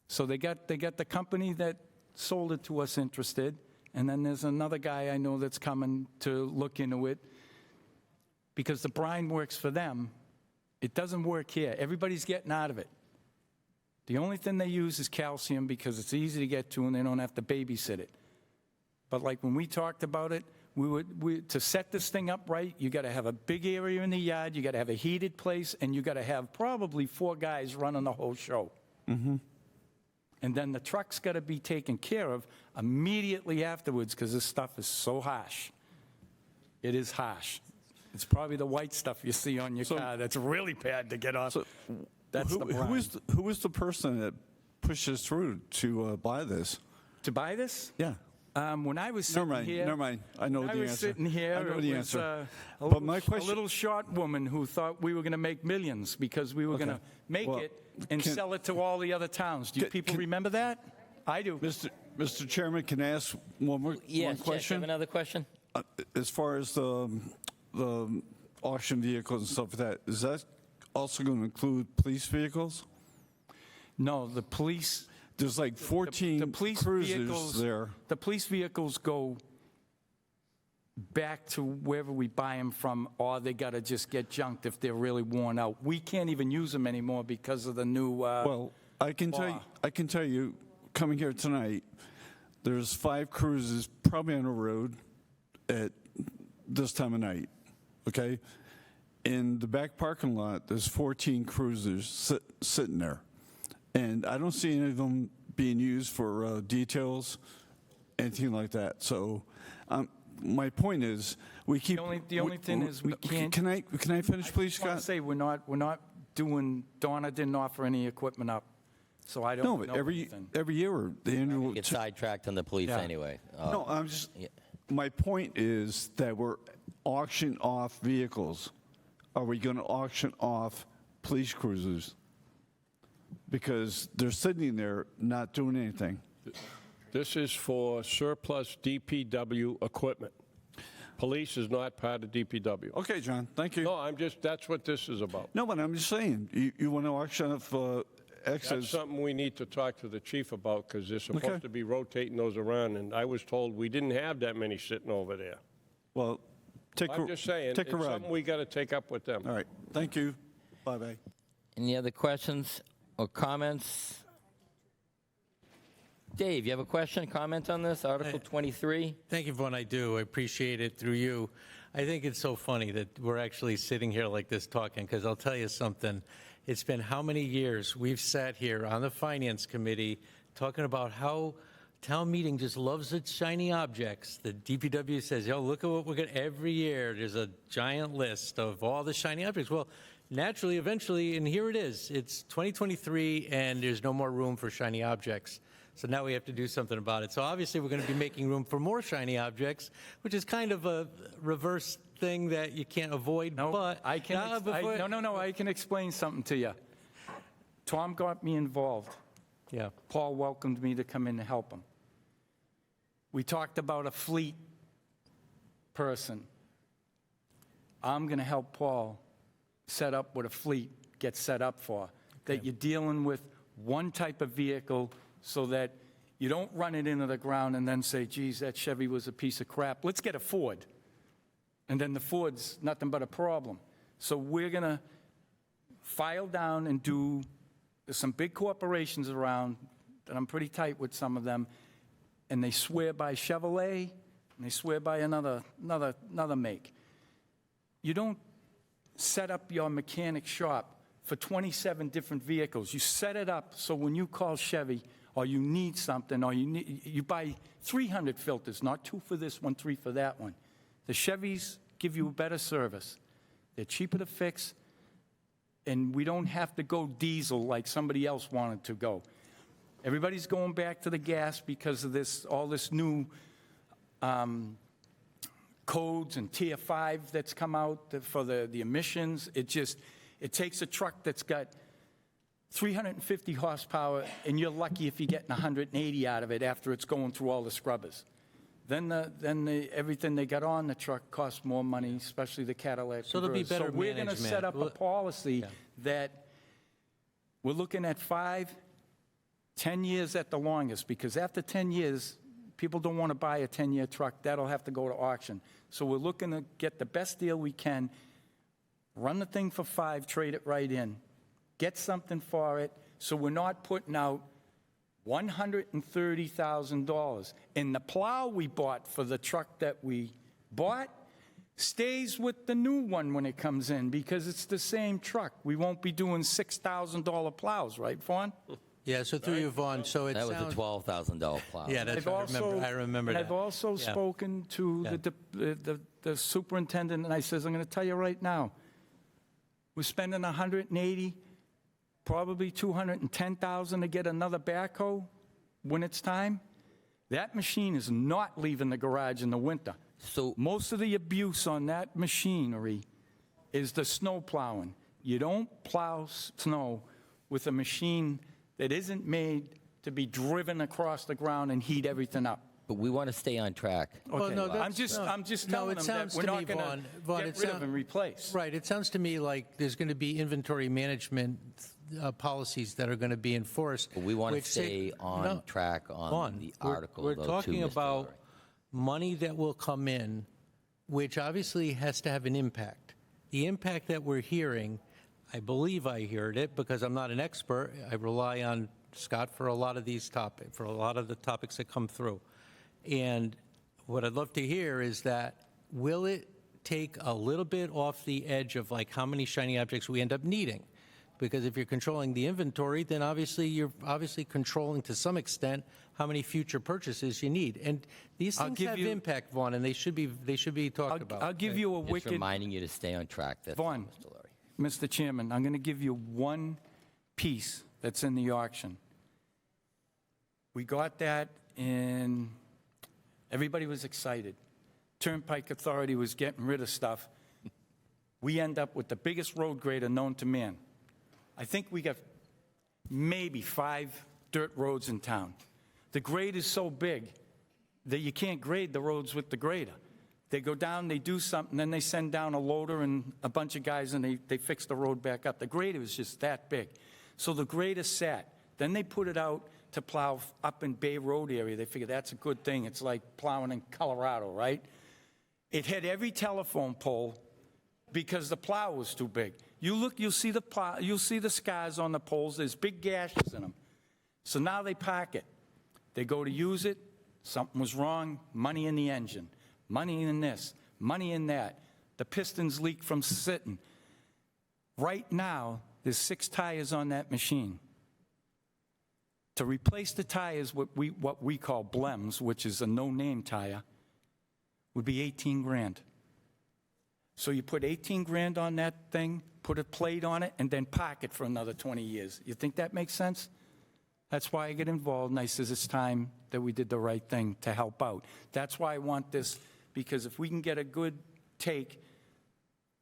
So they got the company that sold it to us interested, and then there's another guy I know that's coming to look into it, because the brine works for them. It doesn't work here. Everybody's getting out of it. The only thing they use is calcium because it's easy to get to and they don't have to babysit it. But like when we talked about it, to set this thing up right, you got to have a big area in the yard, you got to have a heated place, and you got to have probably 4 guys running the whole show. Mm-hmm. And then the truck's got to be taken care of immediately afterwards because this stuff is so harsh. It is harsh. It's probably the white stuff you see on your car that's really bad to get off. So That's the brine. who is the person that pushes through to buy this? To buy this? Yeah. When I was sitting here, Never mind. I know the answer. I was sitting here, I know it the was answer. a My little, question- a little short woman who thought we were going to make millions because we were going to make Well, it and can- sell it to all the other towns. Do you people remember that? I do. Mr. Chairman, can I ask one Yes, Jeff, question? you have another question? As far as the auction vehicles and stuff like that, is that also going to include police vehicles? No, the police. There's like 14 the police cruisers vehicles, there. The police vehicles go back to wherever we buy them from, or they got to just get junked if they're really worn out. We can't even use them anymore because of the new. Well, I can tell you, coming here tonight, there's 5 cruisers probably on the road at this time of night. Okay, in the back parking lot, there's 14 cruisers sitting there, and I don't see any of them being used for details, anything like that. So, my point is, we keep. The only thing is we can't. Can I finish, please, I want Scott? to say we're not doing. Donna didn't offer any equipment up, so I don't No, know but every anything. year the annual. Get sidetracked on the police Yeah. anyway. No, I'm just. Yeah. My point is that we're auctioning off vehicles. Are we going to auction off police cruisers? Because they're sitting there not doing anything. This is for surplus DPW equipment. Police is not part of DPW. Okay, John, thank you. No, that's what this is about. No, but I'm just saying, you want to auction off That's excess. something we need to talk to the chief about, because they're supposed Okay. to be rotating those around, and I was told we didn't have that many sitting over there. Well, I'm just saying, take it's a ride. something we got to take up with them. All right, thank you. Bye-bye. Any other questions or comments? Dave, you have a question, comment on this, Article 23? Thank you for what I do. I appreciate it through you. I think it's so funny that we're actually sitting here like this talking, because I'll tell you something. It's been how many years we've sat here on the Finance Committee talking about how town meeting just loves its shiny objects. The DPW says, yo, look at what we're getting every year. There's a giant list of all the shiny objects. Well, naturally, eventually, and here it is. It's 2023, and there's no more room for shiny objects. So now we have to do something about it. So obviously, we're going to be making room for more shiny objects, which is kind of a reverse thing that you can't avoid. No, but I can. No. I can explain something to you. Tom got me involved. Yeah. Paul welcomed me to come in and help him. We talked about a fleet person. I'm going to help Paul set up what a fleet gets set up for. That you're dealing with one type of vehicle so that you don't run it into the ground and then say, geez, that Chevy was a piece of crap. Let's get a Ford. And then the Ford's nothing but a problem. So we're going to file down and do, there's some big corporations around, and I'm pretty tight with some of them, and they swear by Chevrolet, and they swear by another make. You don't set up your mechanic shop for 27 different vehicles. You set it up so when you call Chevy or you need something, or you buy 300 filters, not 2 for this one, 3 for that one. The Chevys give you a better service. They're cheaper to fix, and we don't have to go diesel like somebody else wanted to go. Everybody's going back to the gas because of all this new codes and Tier 5 that's come out for the emissions. It takes a truck that's got 350 horsepower, and you're lucky if you're getting 180 out of it after it's going through all the scrubbers. Then everything they got on the truck costs more money, especially the Cadillac. So there'll be converters. better So we're going to management. set up a policy that we're looking at 5, 10 years at the longest, because after 10 years, people don't want to buy a 10-year truck. That'll have to go to auction. So we're looking to get the best deal we can, run the thing for 5, trade it right in, get something for it, so we're not putting out $130,000. And the plow we bought for the truck that we bought stays with the new one when it comes in, because it's the same truck. We won't be doing $6,000 plows, right, Vaughn? Yeah, so through you, Vaughn, so it That was sounds... a $12,000 plow. Yeah, that's what I remember and that. I've also Yeah. spoken to the superintendent, and I says, I'm going to tell you right now, we're spending 180, probably 210,000 to get another backhoe when it's time. That machine is not leaving the garage in the winter. So Most of the abuse on that machinery is the snow plowing. You don't plow snow with a machine that isn't made to be driven across the ground and heat everything up. but we want to stay on track. Okay, no, I'm that's- just no. telling it them that sounds we're to not me, going Vaughn, to get rid of and replace. Right, it sounds to me like there's going to be inventory management policies that are going to be enforced. But we want to which say- stay on No, track on Vaughn, the we're- article, We're though, too, talking Mr. about Laurie. money that will come in, which obviously has to have an impact. The impact that we're hearing, I believe I heard it because I'm not an expert. I rely on Scott for a lot of these topics, for a lot of the topics that come through. And what I'd love to hear is that, will it take a little bit off the edge of like how many shiny objects we end up needing? Because if you're controlling the inventory, then obviously you're controlling to some extent how many future purchases you need. And these I'll things give have you- impact, Vaughn, and they should be talked about. I'll give you a Just wicked, reminding you to stay on track. That's all, Vaughn, Mr. Laurie. Mr. Chairman, I'm going to give you one piece that's in the auction. We got that, and everybody was excited. Turnpike Authority was getting rid of stuff. We end up with the biggest road grader known to man. I think we got maybe 5 dirt roads in town. The grade is so big that you can't grade the roads with the grader. They go down, they do something, then they send down a loader and a bunch of guys, and they fix the road back up. The grader is just that big. So the grader sat. Then they put it out to plow up in Bay Road area. They figured that's a good thing. It's like plowing in Colorado, right? It hit every telephone pole because the plow was too big. You look, you'll see the plow, you'll see the scars on the poles. There's big gashes in them. So now they park it. They go to use it. Something was wrong. Money in the engine. Money in this. Money in that. The pistons leak from sitting. Right now, there's 6 tires on that machine. To replace the tires, what we call blems, which is a no-name tire, would be 18 grand. So you put 18 grand on that thing, put a plate on it, and then park it for another 20 years. You think that makes sense? That's why I get involved, and I says it's time that we did the right thing to help out. That's why I want this, because if we can get a good take,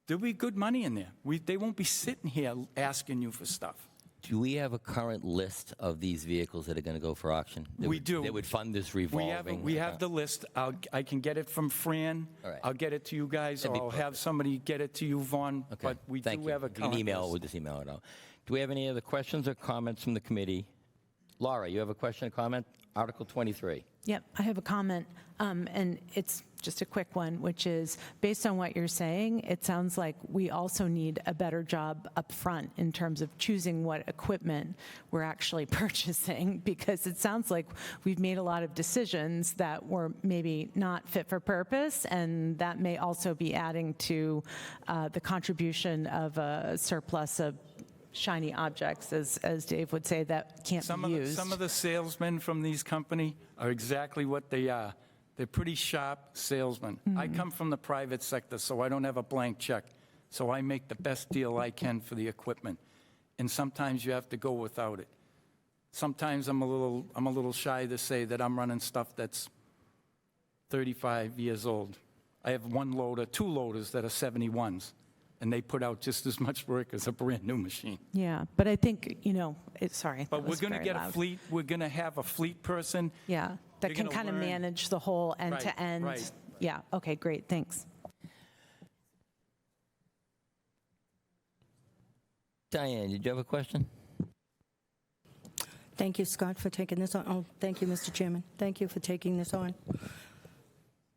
there'll be good money in there. They won't be sitting here asking you for stuff. Do we have a current list of these vehicles that are going to go for auction? We do. That would fund this revolving? We have the list. I can get it from Fran. All right. I'll get it to you guys, That'd or be I'll have somebody get it to you, Vaughn. Okay. But we Thank do you. have a You can current email. list. We'll just email it out. Do we have any other questions or comments from the committee? Laura, you have a question or comment? Article 23. Yep, I have a comment, and it's just a quick one, which is, based on what you're saying, it sounds like we also need a better job up front in terms of choosing what equipment we're actually purchasing, because it sounds like we've made a lot of decisions that were maybe not fit for purpose, and that may also be adding to the contribution of a surplus of shiny objects, as Dave would say, that can't be used. Some of the salesmen from these company are exactly what they are. They're pretty sharp salesmen. I come from the private sector, so I don't have a blank check. So I make the best deal I can for the equipment. And sometimes you have to go without it. Sometimes I'm a little shy to say that I'm running stuff that's 35 years old. I have two loaders that are 71s, and they put out just as much work as a brand-new machine. Yeah, but I think, sorry. But we're going to get a fleet, we're going to have a fleet person. Yeah, that They're can gonna kind of learn. manage the whole end-to-end. right. Yeah, okay, great, thanks. Diane, did you have a question? Thank you, Scott, for taking this on. Oh, thank you, Mr. Chairman. Thank you for taking this on.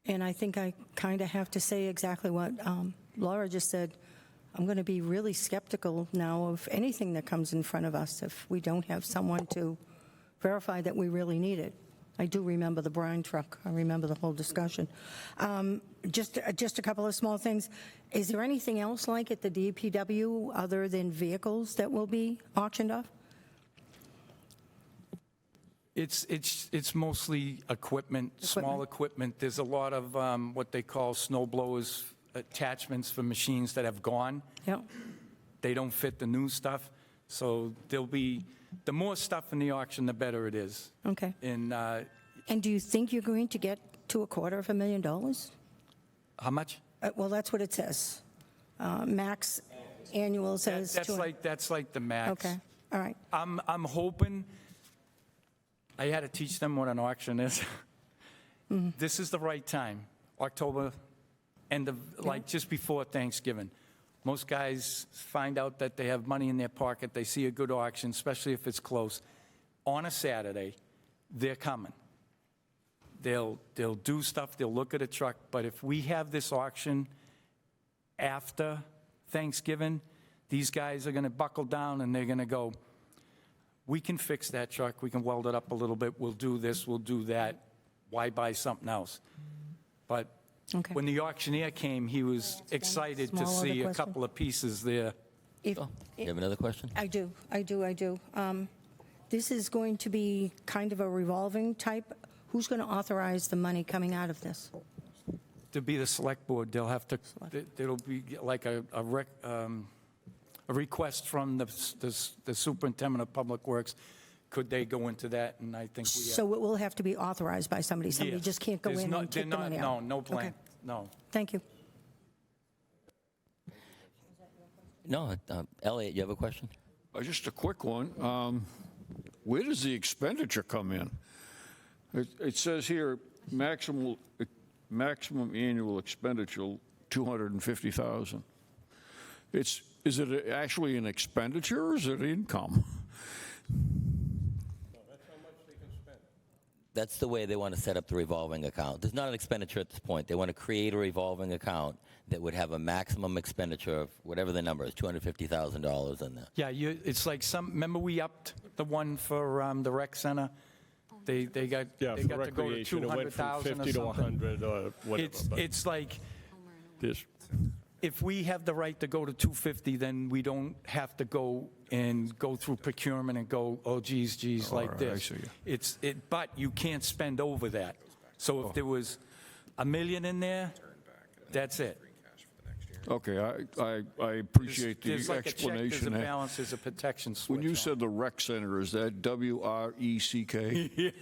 And I think I kind of have to say exactly what Laura just said. I'm going to be really skeptical now of anything that comes in front of us if we don't have someone to verify that we really need it. I do remember the brine truck. I remember the whole discussion. Just a couple of small things. Is there anything else like at the DPW other than vehicles that will be auctioned off? It's mostly equipment, small equipment. There's a lot of what they call snow blowers attachments for machines that have gone. Yep. They don't fit the new stuff. So there'll be, the more stuff in the auction, the better it is. Okay. And And do you think you're going to get to $250,000? how much? Well, that's what it says. Max annual says. That's like the max. Okay, all right. I'm hoping, I had to teach them what an auction is. This is the right time, October, end of, like just before Thanksgiving. Most guys find out that they have money in their pocket, they see a good auction, especially if it's close. On a Saturday, they're coming. They'll do stuff, they'll look at a truck, but if we have this auction after Thanksgiving, these guys are going to buckle down and they're going to go, we can fix that truck, we can weld it up a little bit, we'll do this, we'll do that. Why buy something else? But when the auctioneer came, he was excited to small other see a question. couple of pieces there. If, You have another question? I do. This is going to be kind of a revolving type. Who's going to authorize the money coming out of this? To be the select board, they'll have to, there'll be like a request from the superintendent of public works. Could they go into that? And I think we have. So it will have to be authorized by somebody. Somebody Yes. just can't go There's in no- and they're take the money out. No plan, Okay. no. Thank you. No, Elliot, you have a question? Just a quick one. Where does the expenditure come in? It says here, maximum annual expenditure, $250,000. Is it actually an expenditure or is it income? That's the way they want to set up the revolving account. There's not an expenditure at this point. They want to create a revolving account that would have a maximum expenditure of whatever the number is, $250,000 in there. Yeah, it's like remember we upped the one for the rec center? They got Yeah, they for got to go to recreation, it went from 200,000 or 50 to something. 100 or whatever. but It's like, this- if we have the right to go to 250, then we don't have to go and go through procurement and go, oh, geez, like right, I this. see. But you can't spend over that. So if there was $1 million in there, that's it. Okay, I appreciate the There's like a check, there's explanation a there. balance, there's a protection switch. When you on. said the rec center, is that WRECK?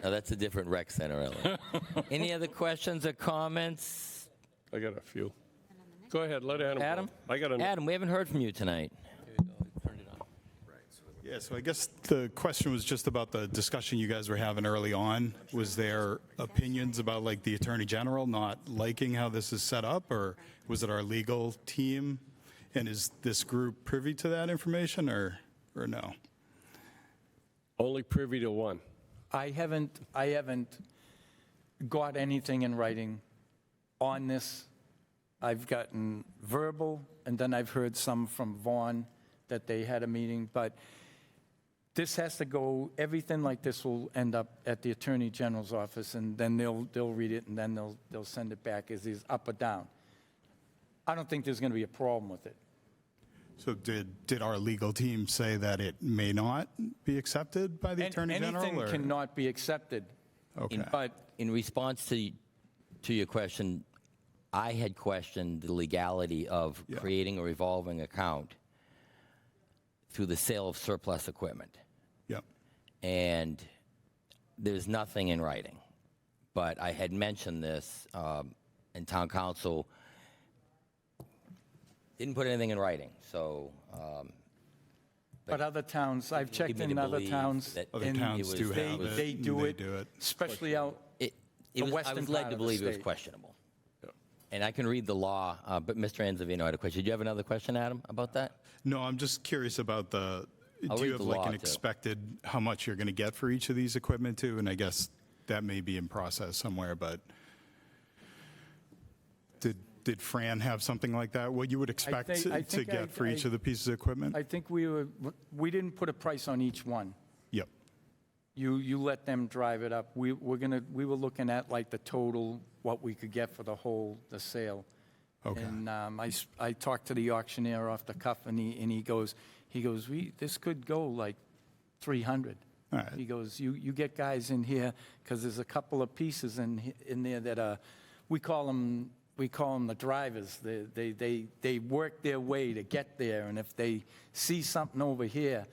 Now, that's a different rec center, Elliot. Any other questions or comments? I got a few. Go ahead, let Adam. Adam? Go. I got a. Adam, we haven't heard from you tonight. Yeah, so I guess the question was just about the discussion you guys were having early on. Was there opinions about like the Attorney General not liking how this is set up, or was it our legal team? And is this group privy to that information or no? Only privy to one. I haven't got anything in writing on this. I've gotten verbal, and then I've heard some from Vaughn that they had a meeting, but this has to go, everything like this will end up at the Attorney General's office, and then they'll read it, and then they'll send it back as is up or down. I don't think there's going to be a problem with it. So did our legal team say that it may not be accepted by the Attorney General? Anything or- cannot be accepted. Okay. But In response to your question, I had questioned the legality of creating a revolving account through the sale of surplus equipment. Yep. And there's nothing in writing. But I had mentioned this, and town council didn't put anything in writing, so. But other towns, I've checked lead me in to other believe towns. that Other and towns do they- have it, They and do they it, do it. especially out I the was western led part to of the believe it was state. questionable. And I can read the law, but Mr. Anzavino had a question. Did you have another question, Adam, about that? No, I'm just curious about I'll do read you have the like law, an too. expected, how much you're going to get for each of these equipment too? And I guess that may be in process somewhere, but did Fran have something like that? What you would expect I to think get for each I- of the pieces of equipment? I think we didn't put a price on each one. Yep. You let them drive it up. We were looking at like the total, what we could get for the sale. Okay. And I talked to the auctioneer off the cuff, and he goes, this could go like 300. All right. He goes, you get guys in here, because there's a couple of pieces in there that we call them the drivers. They work their way to get there, and if they see something over here,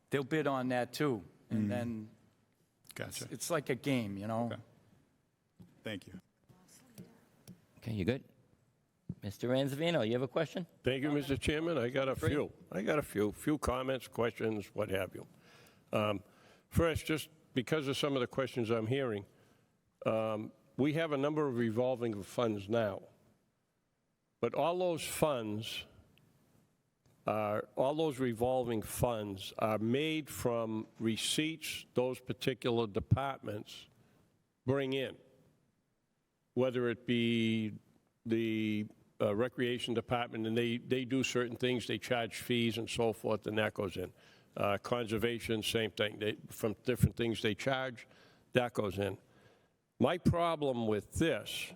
they'll bid on that too. And then Gotcha. it's like a game, you know? Okay. Thank you. Okay, you good? Mr. Anzavino, you have a question? Thank you, Mr. Chairman. I got a few comments, questions, what have you. First, just because of some of the questions I'm hearing, we have a number of revolving funds now. But all those revolving funds are made from receipts those particular departments bring in, whether it be the Recreation Department, and they do certain things, they charge fees and so forth, and that goes in. Conservation, same thing. From different things they charge, that goes in. My problem with this,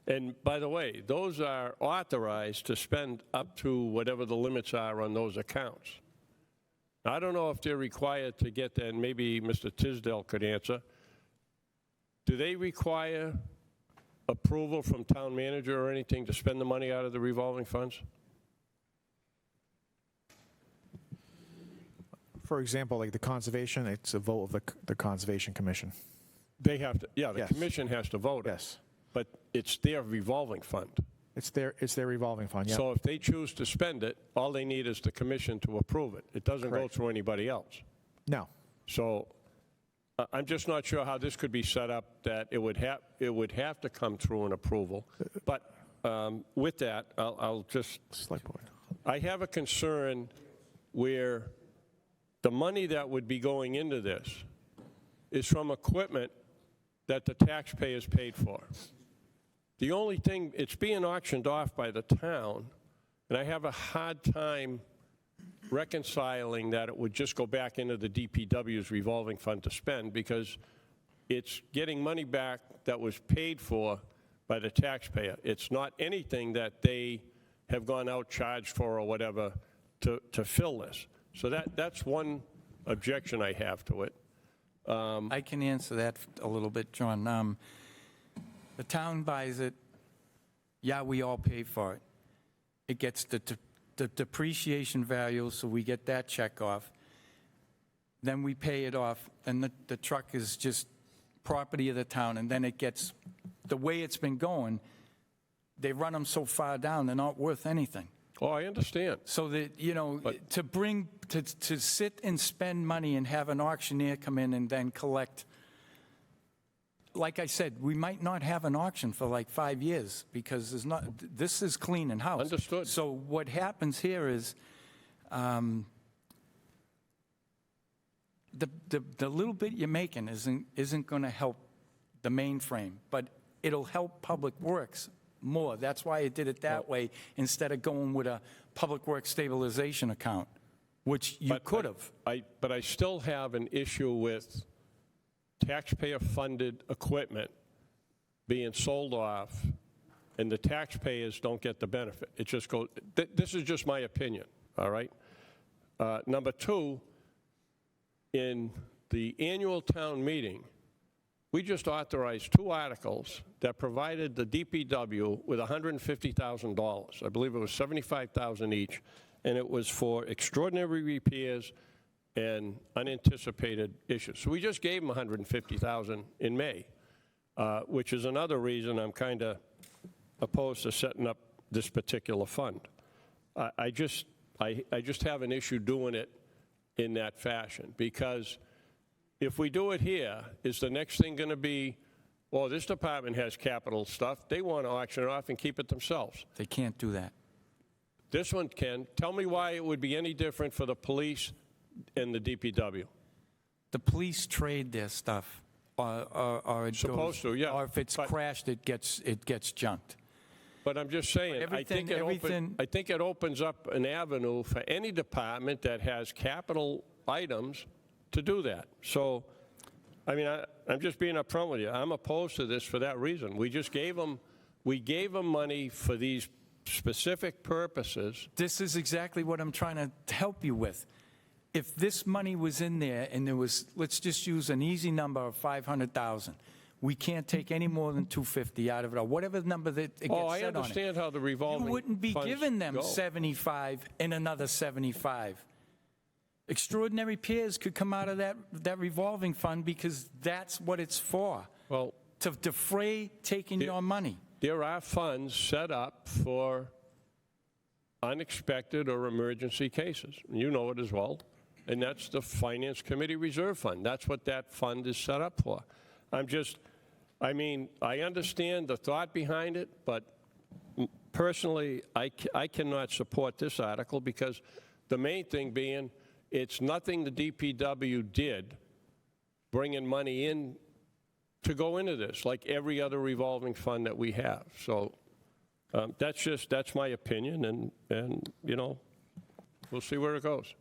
and by the way, those are authorized to spend up to whatever the limits are on those accounts. I don't know if they're required to get that, and maybe Mr. Tisdale could answer. Do they require approval from town manager or anything to spend the money out of the revolving funds? For example, like the conservation, it's a vote of the Conservation Commission. They have to, yeah, the Yes. commission has to vote it. Yes. But it's their revolving fund. It's their revolving fund, yeah. So if they choose to spend it, all they need is the commission to approve it. It doesn't go Correct. through anybody else. No. So I'm just not sure how this could be set up that it would have to come through an approval. But with that, I'll just, Select board. I have a concern where the money that would be going into this is from equipment that the taxpayers paid for. The only thing, it's being auctioned off by the town, and I have a hard time reconciling that it would just go back into the DPW's revolving fund to spend, because it's getting money back that was paid for by the taxpayer. It's not anything that they have gone out charged for or whatever to fill this. So that's one objection I have to it. I can answer that a little bit, John. The town buys it. Yeah, we all pay for it. It gets the depreciation value, so we get that check off. Then we pay it off, and the truck is just property of the town, and then it gets, the way it's been going, they run them so far down, they're not worth anything. Oh, I understand. So that, to sit and spend money and have an auctioneer come in and then collect, like I said, we might not have an auction for like 5 years, because this is clean in house. Understood. So what happens here is, the little bit you're making isn't going to help the mainframe, but it'll help Public Works more. That's why I did it that way instead of going with a Public Works stabilization account, which you could have. But I still have an issue with taxpayer-funded equipment being sold off, and the taxpayers don't get the benefit. It just goes, this is just my opinion, all right? Number two, in the annual town meeting, we just authorized 2 articles that provided the DPW with $150,000. I believe it was $75,000 each, and it was for extraordinary repairs and unanticipated issues. So we just gave them $150,000 in May, which is another reason I'm kind of opposed to setting up this particular fund. I just have an issue doing it in that fashion, because if we do it here, is the next thing going to be, well, this department has capital stuff, they want to auction it off and keep it themselves. They can't do that. This one can. Tell me why it would be any different for the police and the DPW. The police trade their stuff, or it Supposed to, yeah. or if it's crashed, it gets junked. But I'm just saying, I think it opens up an avenue for any department that has capital items to do that. So, I mean, I'm just being upfront with you. I'm opposed to this for that reason. We gave them money for these specific purposes. This is exactly what I'm trying to help you with. If this money was in there and there was, let's just use an easy number of 500,000. We can't take any more than 250 out of it, or whatever number that it gets set on it. I understand how the revolving You wouldn't be funds giving them go. 75 and another 75. Extraordinary repairs could come out of that revolving fund, because that's what it's for. Well, to defray taking your money. There are funds set up for unexpected or emergency cases. You know it as well. And that's the Finance Committee Reserve Fund. That's what that fund is set up for. I mean, I understand the thought behind it, but personally, I cannot support this article, because the main thing being, it's nothing the DPW did bringing money in to go into this, like every other revolving fund that we have. So that's my opinion, and you know, we'll see where it goes.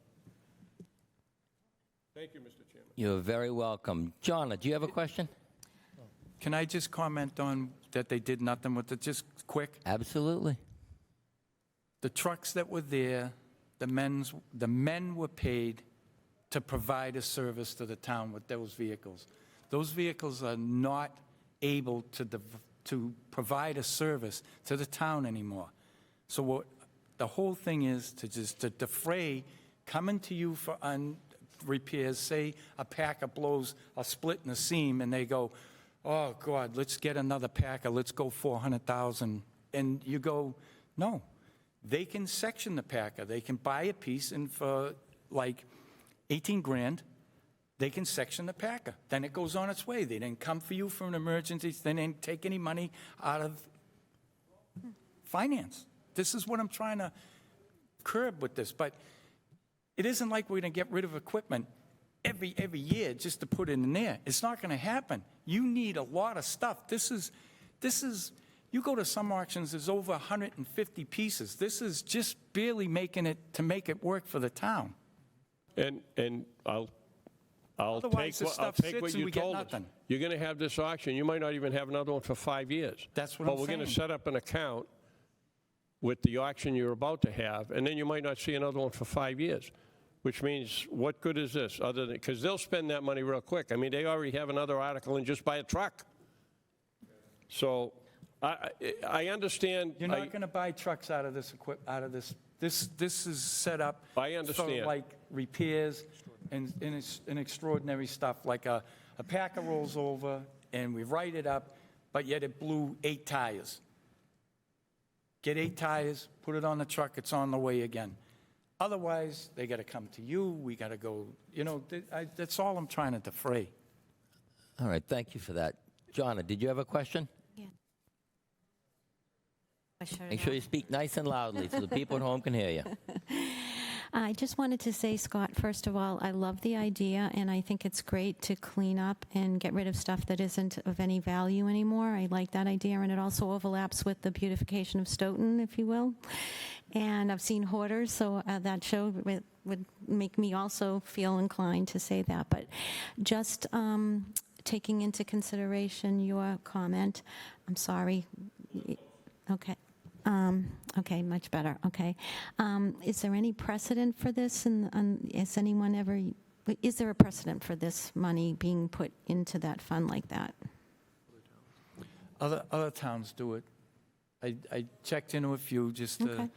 Thank you, Mr. Chairman. You're very welcome. Jonna, do you have a question? Can I just comment on that they did nothing with it, just quick? Absolutely. The trucks that were there, the men were paid to provide a service to the town with those vehicles. Those vehicles are not able to provide a service to the town anymore. So what the whole thing is to defray coming to you for repairs. Say a packer blows a split in the seam, and they go, "Oh God, let's get another packer. Let's go 400,000." And you go, no. They can section the packer. They can buy a piece, and for like 18 grand, they can section the packer. Then it goes on its way. They didn't come for you for an emergency. They didn't take any money out of finance. This is what I'm trying to curb with this. But it isn't like we're going to get rid of equipment every year just to put it in there. It's not going to happen. You need a lot of stuff. This is. You go to some auctions, there's over 150 pieces. This is just barely making it to make it work for the town. And I'll Otherwise, take this stuff what sits and you we get told us. nothing. You're going to have this auction. You might not even have another one for 5 years. That's what but I'm we're going to saying. set up an account with the auction you're about to have, and then you might not see another one for 5 years, which means what good is this? Other than because they'll spend that money real quick. I mean, they already have another article and just buy a truck. So I understand. You're not going to buy trucks out of this This is set up. I understand. For like repairs and extraordinary stuff. Like a packer rolls over and we write it up, but yet it blew 8 tires. Get 8 tires, put it on the truck, it's on the way again. Otherwise, they got to come to you. We got to go. You know, that's all I'm trying to defray. All right, thank you for that. Jonna, did you have a question? Make sure you speak nice and loudly so the people at home can hear you. I just wanted to say, Scott, first of all, I love the idea, and I think it's great to clean up and get rid of stuff that isn't of any value anymore. I like that idea, and it also overlaps with the beautification of Stoughton, if you will. And I've seen hoarders, so that show would make me also feel inclined to say that. But just taking into consideration your comment, I'm sorry. Okay. Okay, much better, okay. Is there any precedent for this, and has anyone ever, is there a precedent for this money being put into that fund like that? Other towns do it. I checked into a few just to Okay.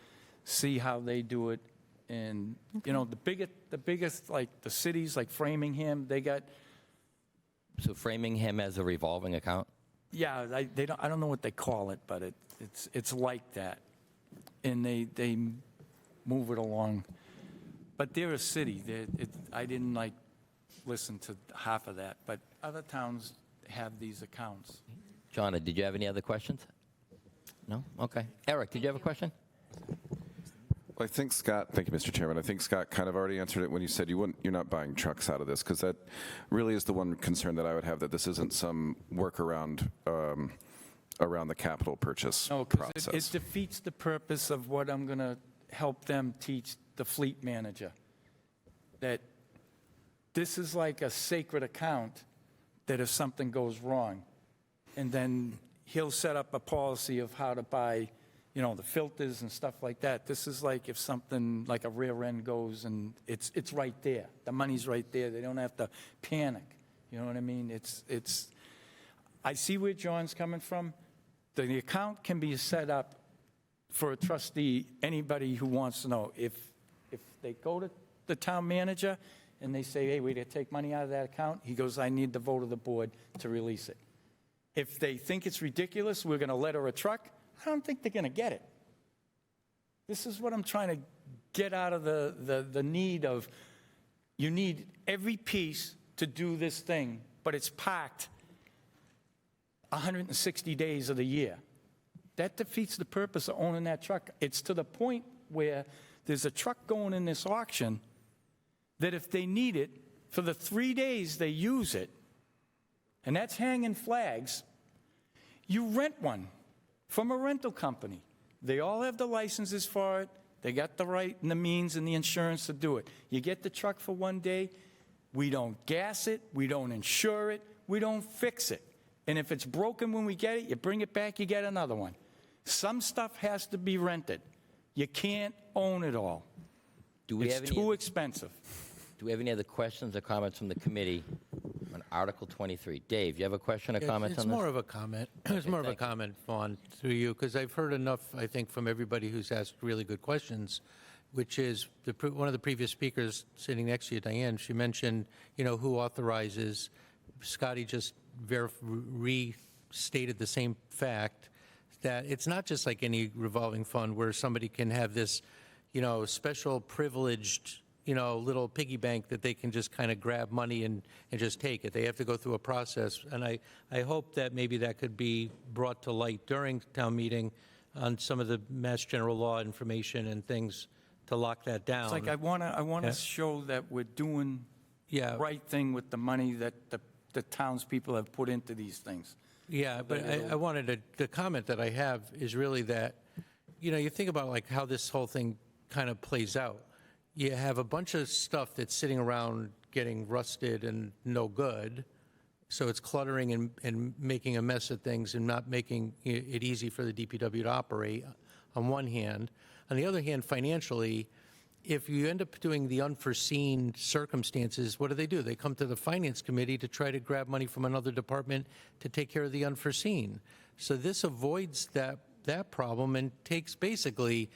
see how they do it. And, you know, the biggest, like, the cities like Framingham, they got, So Framingham has a revolving account? yeah, I don't know what they call it, but it's like that. And they move it along. But they're a city. I didn't, like, listen to half of that. But other towns have these accounts. John, did you have any other questions? No? Okay. Eric, did you have a question? Well, I think Scott, thank you, Mr. Chairman. I think Scott kind of already answered it when you said you're not buying trucks out of this, because that really is the one concern that I would have, that this isn't some workaround around the capital purchase No, because process. it defeats the purpose of what I'm going to help them teach the fleet manager. That this is like a sacred account, that if something goes wrong, and then he'll set up a policy of how to buy, you know, the filters and stuff like that. This is like if something like a rear end goes, and it's right there. The money's right there. They don't have to panic. You know what I mean? I see where John's coming from. The account can be set up for a trustee, anybody who wants to know. If they go to the town manager and they say, hey, we got to take money out of that account, he goes, I need the vote of the board to release it. If they think it's ridiculous, we're going to let her a truck, I don't think they're going to get it. This is what I'm trying to get out of the need of, you need every piece to do this thing, but it's packed 160 days of the year. That defeats the purpose of owning that truck. It's to the point where there's a truck going in this auction that if they need it, for the 3 days they use it, and that's hanging flags, you rent one from a rental company. They all have the licenses for it. They got the right and the means and the insurance to do it. You get the truck for 1 day. We don't gas it. We don't insure it. We don't fix it. And if it's broken when we get it, you bring it back, you get another one. Some stuff has to be rented. You can't own it all. It's too expensive. Do we have any other questions or comments from the committee on Article 23? Dave, you have a question or comment on this? It's more of a comment. It's more of a comment, Fawn, through you, because I've heard enough, I think, from everybody who's asked really good questions, which is one of the previous speakers sitting next to you, Diane, she mentioned, you know, who authorizes. Scotty just restated the same fact, that it's not just like any revolving fund where somebody can have this, you know, special privileged, you know, little piggy bank that they can just kind of grab money and just take it. They have to go through a process. And I hope that maybe that could be brought to light during town meeting on some of the Mass General Law information and things to lock that down. It's like I want to show that we're doing the right thing with the money that the townspeople have put into these things. Yeah, but I wanted the comment that I have is really that, you know, you think about like how this whole thing kind of plays out. You have a bunch of stuff that's sitting around getting rusted and no good, so it's cluttering and making a mess of things and not making it easy for the DPW to operate on one hand. On the other hand, financially, if you end up doing the unforeseen circumstances, what do? They come to the Finance Committee to try to grab money from another department to take care of the unforeseen. So this avoids that problem and takes basically,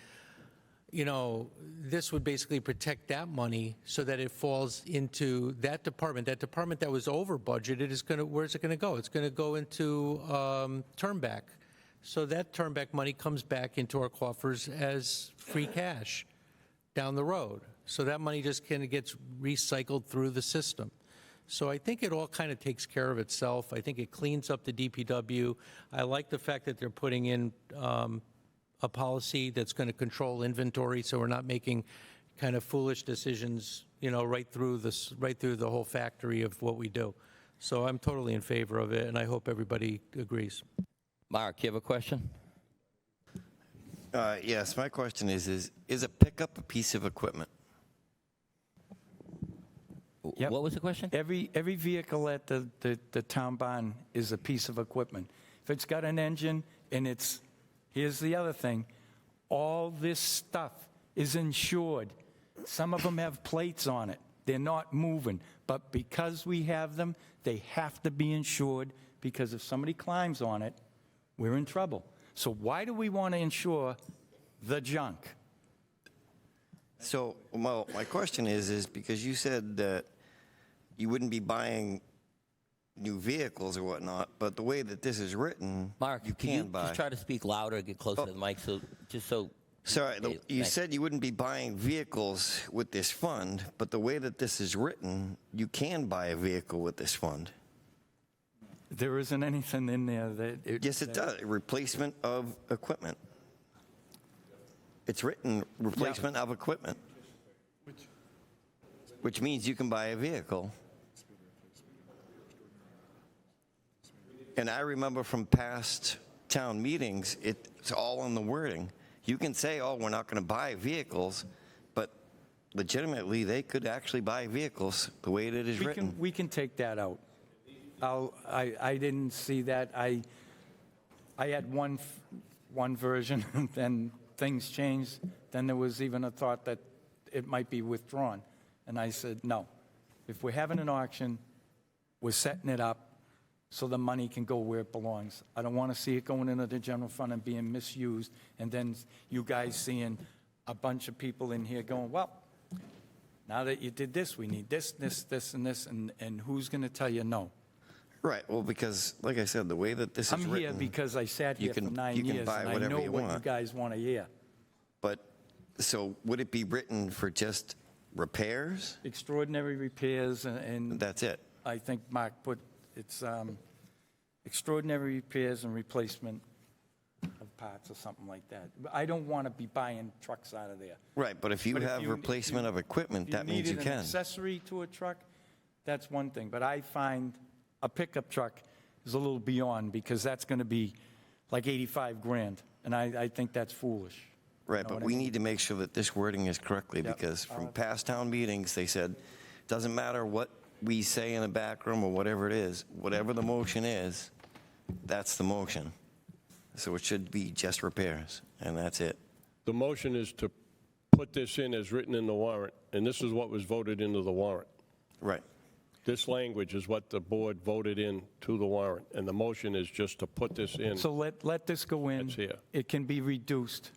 you know, this would basically protect that money so that it falls into that department that was over budgeted is going to, where's it going to go? It's going to go into turnback. So that turnback money comes back into our coffers as free cash down the road. So that money just kind of gets recycled through the system. So I think it all kind of takes care of itself. I think it cleans up the DPW. I like the fact that they're putting in a policy that's going to control inventory, so we're not making kind of foolish decisions, you know, right through the whole factory of what we do. So I'm totally in favor of it, and I hope everybody agrees. Mark, you have a question? Yes, my question is a pickup a piece of equipment? Yep. What was the question? Every vehicle at the town barn is a piece of equipment. If it's got an engine and here's the other thing, all this stuff is insured. Some of them have plates on it. They're not moving. But because we have them, they have to be insured, because if somebody climbs on it, we're in trouble. So why do we want to insure the junk? So, well, my question is because you said that you wouldn't be buying new vehicles or whatnot, but the way that this is written, Mark, you can can you buy. just try to speak louder, get closer to the mic, so. Sorry, Okay, you thanks. said you wouldn't be buying vehicles with this fund, but the way that this is written, you can buy a vehicle with this fund. There isn't anything in there that... Yes, it does. Replacement of equipment. It's written replacement of equipment, which means you can buy a vehicle. And I remember from past town meetings, it's all in the wording. You can say, oh, we're not going to buy vehicles, but legitimately, they could actually buy vehicles the way that it is written. We can take that out. I didn't see that. I had one version, and then things changed. Then there was even a thought that it might be withdrawn. And I said, no. If we're having an auction, we're setting it up so the money can go where it belongs. I don't want to see it going into the general fund and being misused, and then you guys seeing a bunch of people in here going, well, now that you did this, we need this, and this, and who's going to tell you no? Right. Well, because, like I said, the way that this is I'm written, here because I sat you here for can- 9 you can years, buy and I whatever know you what you want. guys want to hear. But, so would it be written for just repairs? Extraordinary repairs, and That's it. I think Mark put, it's extraordinary repairs and replacement of parts or something like that. I don't want to be buying trucks out of there. Right, but if you But if have you- replacement of equipment, that means you needed an can. accessory to a truck, that's one thing. But I find a pickup truck is a little beyond, because that's going to be like 85 grand, and I think that's foolish. Right, know but what I we mean? need to make sure that this wording is correctly, Yep. because from past town meetings, they said, doesn't matter what we say in the back room or whatever it is, whatever the motion is, that's the motion. So it should be just repairs, and that's it. The motion is to put this in as written in the warrant, and this is what was voted into the warrant. Right. This language is what the board voted in to the warrant, and the motion is just to put this in. So let this go in. That's here. It can be reduced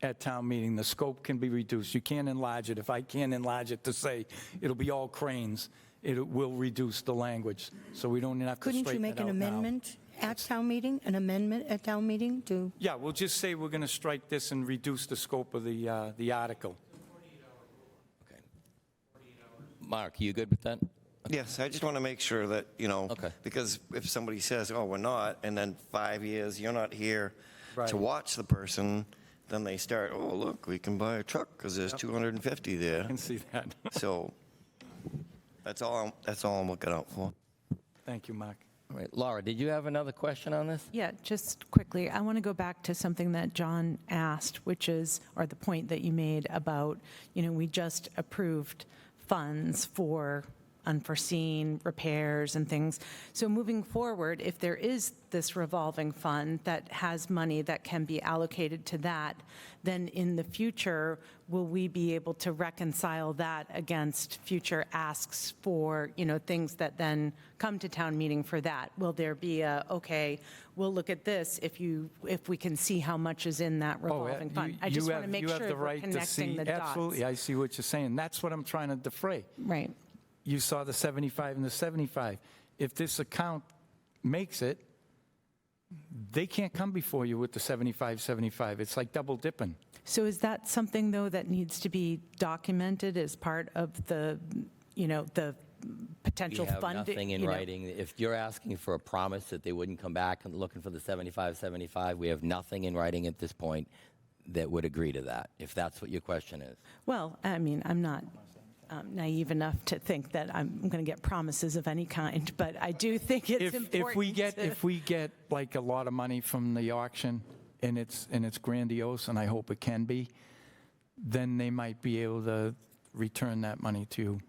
at town meeting. The scope can be reduced. You can't enlarge it. If I can't enlarge it to say it'll be all cranes, it will reduce the language, so we don't have to Couldn't you straighten make it an out now. amendment at town meeting, an amendment at town meeting to? Yeah, we'll just say we're going to strike this and reduce the scope of the article. Mark, you good with that? Yes, I just want to make sure that, Okay. because if somebody says, oh, we're not, and then 5 years, you're not here Right. to watch the person, then they start, oh, look, we can buy a truck because there's 250 there. I can see that. So that's all I'm looking out for. Thank you, Mark. All right, Laura, did you have another question on this? Yeah, just quickly, I want to go back to something that John asked, which is, or the point that you made about, we just approved funds for unforeseen repairs and things. So moving forward, if there is this revolving fund that has money that can be allocated to that, then in the future, will we be able to reconcile that against future asks for, things that then come to town meeting for that? Will there be okay, we'll look at this if we can see how much is in that revolving fund? I just want to make sure we're connecting the dots. Absolutely, I see what you're saying. That's what I'm trying to defray. Right. You saw the 75 and the 75. If this account makes it, they can't come before you with the 75. It's like double dipping. So is that something, though, that needs to be documented as part of the, the potential We have funding? nothing in writing. If you're asking for a promise that they wouldn't come back and looking for the 75, we have nothing in writing at this point that would agree to that, if that's what your question is. Well, I mean, I'm not naive enough to think that I'm going to get promises of any kind, but I do think it's important. If we get like a lot of money from the auction, and it's grandiose, and I hope it can be, then they might be able to return that money to you,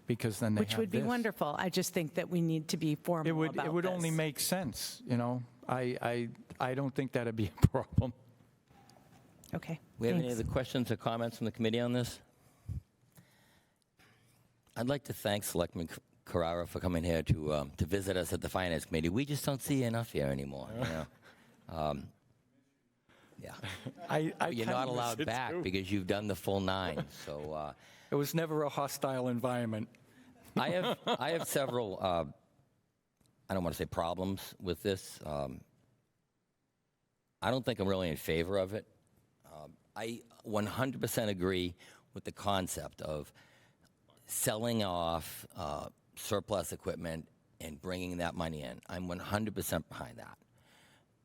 because then they Which have would be this. wonderful. I just think that we need to be formal about It would only this. make sense, I don't think that'd be a problem. Okay. We have any thanks. other questions or comments from the committee on this? I'd like to thank Selectman Carrara for coming here to visit us at the Finance Committee. We just don't see you enough here anymore, you know? Yeah. You're kinda not miss allowed it, back too. because you've done the full 9, so... It was never a hostile environment. I have several, I don't want to say problems with this. I don't think I'm really in favor of it. I 100% agree with the concept of selling off surplus equipment and bringing that money in. I'm 100% behind that.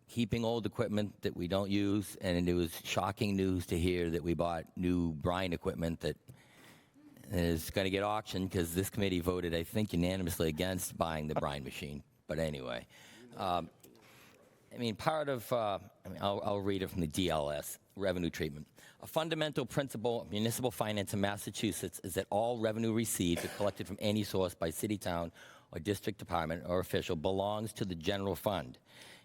Keeping old equipment that we don't use, and it was shocking news to hear that we bought new brine equipment that is going to get auctioned because this committee voted, I think, unanimously against buying the brine machine. But anyway, I mean, part of, I'll read it from the DLS, revenue treatment. A fundamental principle of municipal finance in Massachusetts is that all revenue received or collected from any source by city, town, or district department or official belongs to the general fund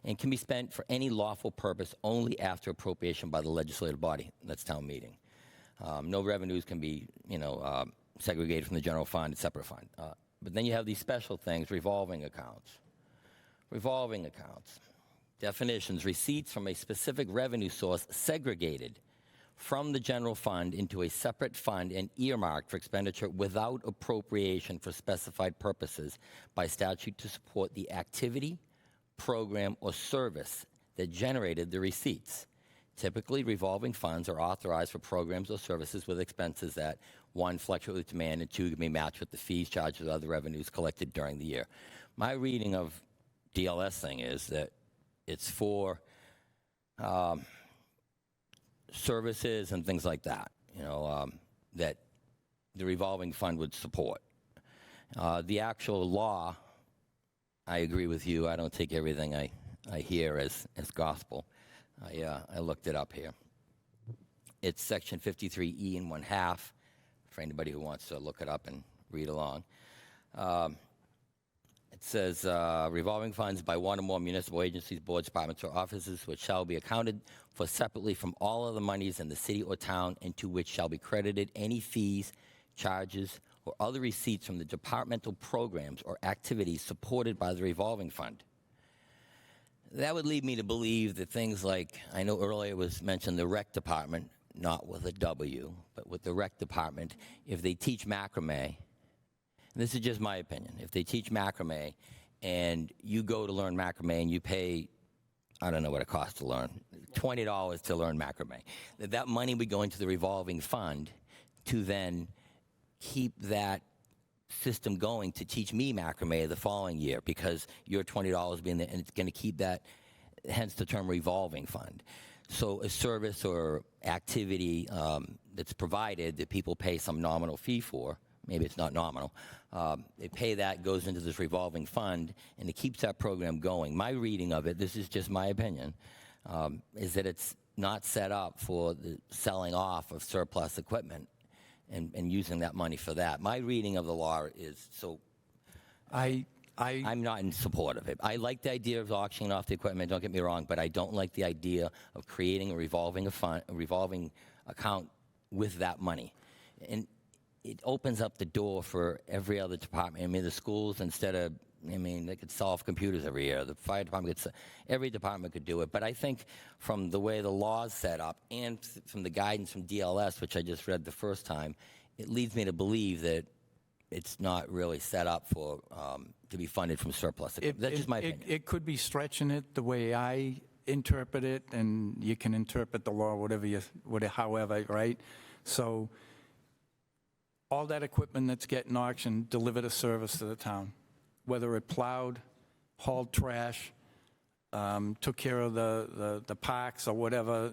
and can be spent for any lawful purpose only after appropriation by the legislative body. That's town meeting. No revenues can be, segregated from the general fund, a separate fund. But then you have these special things, revolving accounts. Revolving accounts. Definitions, receipts from a specific revenue source segregated from the general fund into a separate fund and earmarked for expenditure without appropriation for specified purposes by statute to support the activity, program, or service that generated the receipts. Typically, revolving funds are authorized for programs or services with expenses that, 1, fluctuate with demand, and 2, can be matched with the fees, charges, or other revenues collected during the year. My reading of DLS thing is that it's for services and things like that, that the revolving fund would support. The actual law, I agree with you. I don't take everything I hear as gospel. I looked it up here. It's section 53E in 1/2, for anybody who wants to look it up and read along. It says revolving funds by one or more municipal agencies, boards, departments, or offices, which shall be accounted for separately from all other monies in the city or town, and to which shall be credited any fees, charges, or other receipts from the departmental programs or activities supported by the revolving fund. That would lead me to believe that things like, I know earlier was mentioned the rec department, not with a W, but with the rec department, if they teach macrame, and this is just my opinion, if they teach macrame and you go to learn macrame and you pay, I don't know what it costs to learn, $20 to learn macrame, that money would go into the revolving fund to then keep that system going to teach me macrame the following year because your $20 being there, and it's going to keep that, hence the term revolving fund. So a service or activity that's provided that people pay some nominal fee for, maybe it's not nominal, they pay that, goes into this revolving fund, and it keeps that program going. My reading of it, this is just my opinion, is that it's not set up for the selling off of surplus equipment and using that money for that. My reading of the law is, so I'm not in support of it. I like the idea of auctioning off the equipment, don't get me wrong, but I don't like the idea of creating a revolving account with that money. And it opens up the door for every other department. I mean, the schools, instead of, they could solve computers every year. The fire department every department could do it. But I think from the way the law's set up and from the guidance from DLS, which I just read the first time, it leads me to believe that it's not really set up for to be funded from surplus. That's just my opinion. It could be stretching it the way I interpret it, and you can interpret the law however, right? So all that equipment that's getting auctioned delivered a service to the town, whether it plowed, hauled trash, took care of the parks or whatever.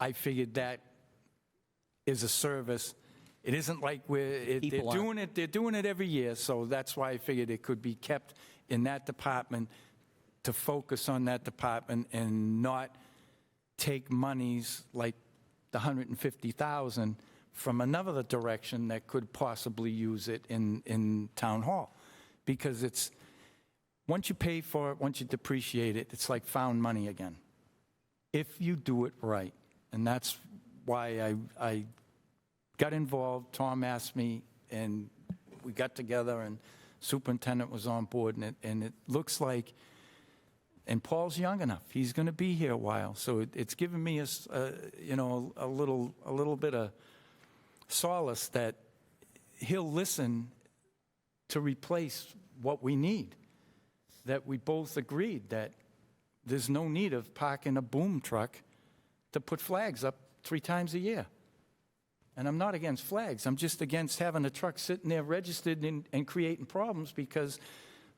I figured that is a service. It isn't like they're doing it every year, so that's why I figured it could be kept in that department to focus on that department and not take monies like the $150,000 from another direction that could possibly use it in town hall. Because it's, once you pay for it, once you depreciate it, it's like found money again. If you do it right. And that's why I got involved. Tom asked me, and we got together, and superintendent was on board, and it looks like, and Paul's young enough, he's going to be here a while, so it's given me a little bit of solace that he'll listen to replace what we need, that we both agreed that there's no need of parking a boom truck to put flags up 3 times a year. And I'm not against flags. I'm just against having a truck sitting there registered and creating problems, because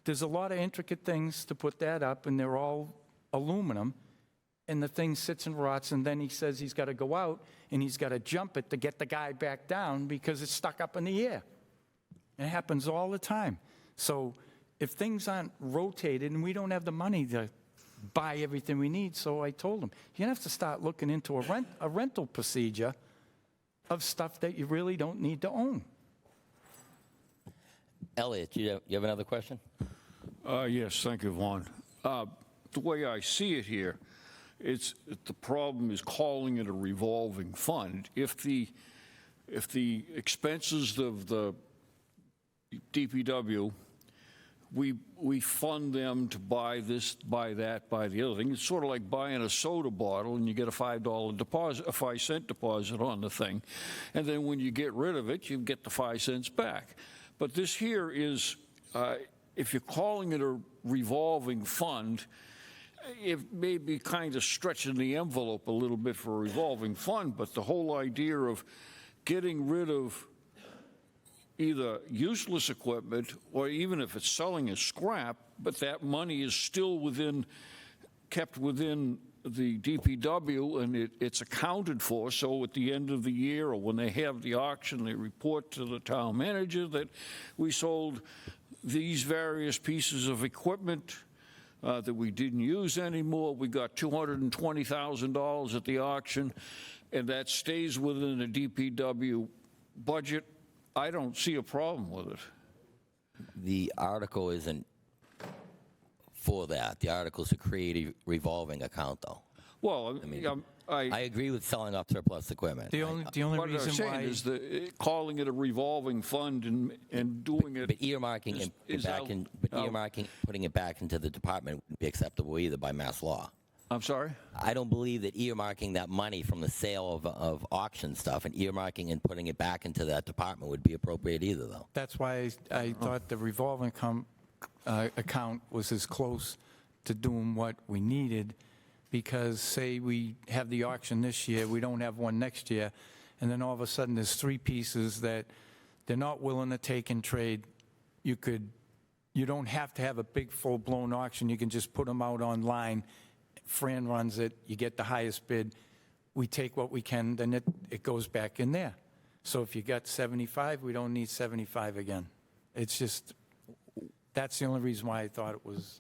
there's a lot of intricate things to put that up, and they're all aluminum, and the thing sits and rots, and then he says he's got to go out and he's got to jump it to get the guy back down because it's stuck up in the air. It happens all the time. So if things aren't rotated, and we don't have the money to buy everything we need, so I told him, you're going to have to start looking into a rental procedure of stuff that you really don't need to own. Elliot, you have another question? Yes, thank you, Vaughn. The way I see it here, the problem is calling it a revolving fund. If the expenses of the DPW, we fund them to buy this, buy that, buy the other thing. It's sort of like buying a soda bottle, and you get a $5 deposit, a 5-cent deposit on the thing, and then when you get rid of it, you get the 5 cents back. But this here is, if you're calling it a revolving fund, it may be kind of stretching the envelope a little bit for a revolving fund, but the whole idea of getting rid of either useless equipment, or even if it's selling as scrap, but that money is still kept within the DPW, and it's accounted for, so at the end of the year, or when they have the auction, they report to the town manager that we sold these various pieces of equipment that we didn't use anymore. We got $220,000 at the auction, and that stays within the DPW budget. I don't see a problem with it. The article isn't for that. The article is to create a revolving account, though. Well, I agree with selling off surplus equipment. The only what I'm saying why is that calling it a revolving fund and doing it. But earmarking putting it back into the department would be acceptable either by mass law. I'm sorry? I don't believe that earmarking that money from the sale of auction stuff and earmarking and putting it back into that department would be appropriate either, though. That's why I thought the revolving account was as close to doing what we needed, because say we have the auction this year, we don't have one next year, and then all of a sudden there's 3 pieces that they're not willing to take in trade. You don't have to have a big full-blown auction. You can just put them out online. Fran runs it, you get the highest bid, we take what we can, then it goes back in there. So if you got 75, we don't need 75 again. It's just, that's the only reason why I thought it was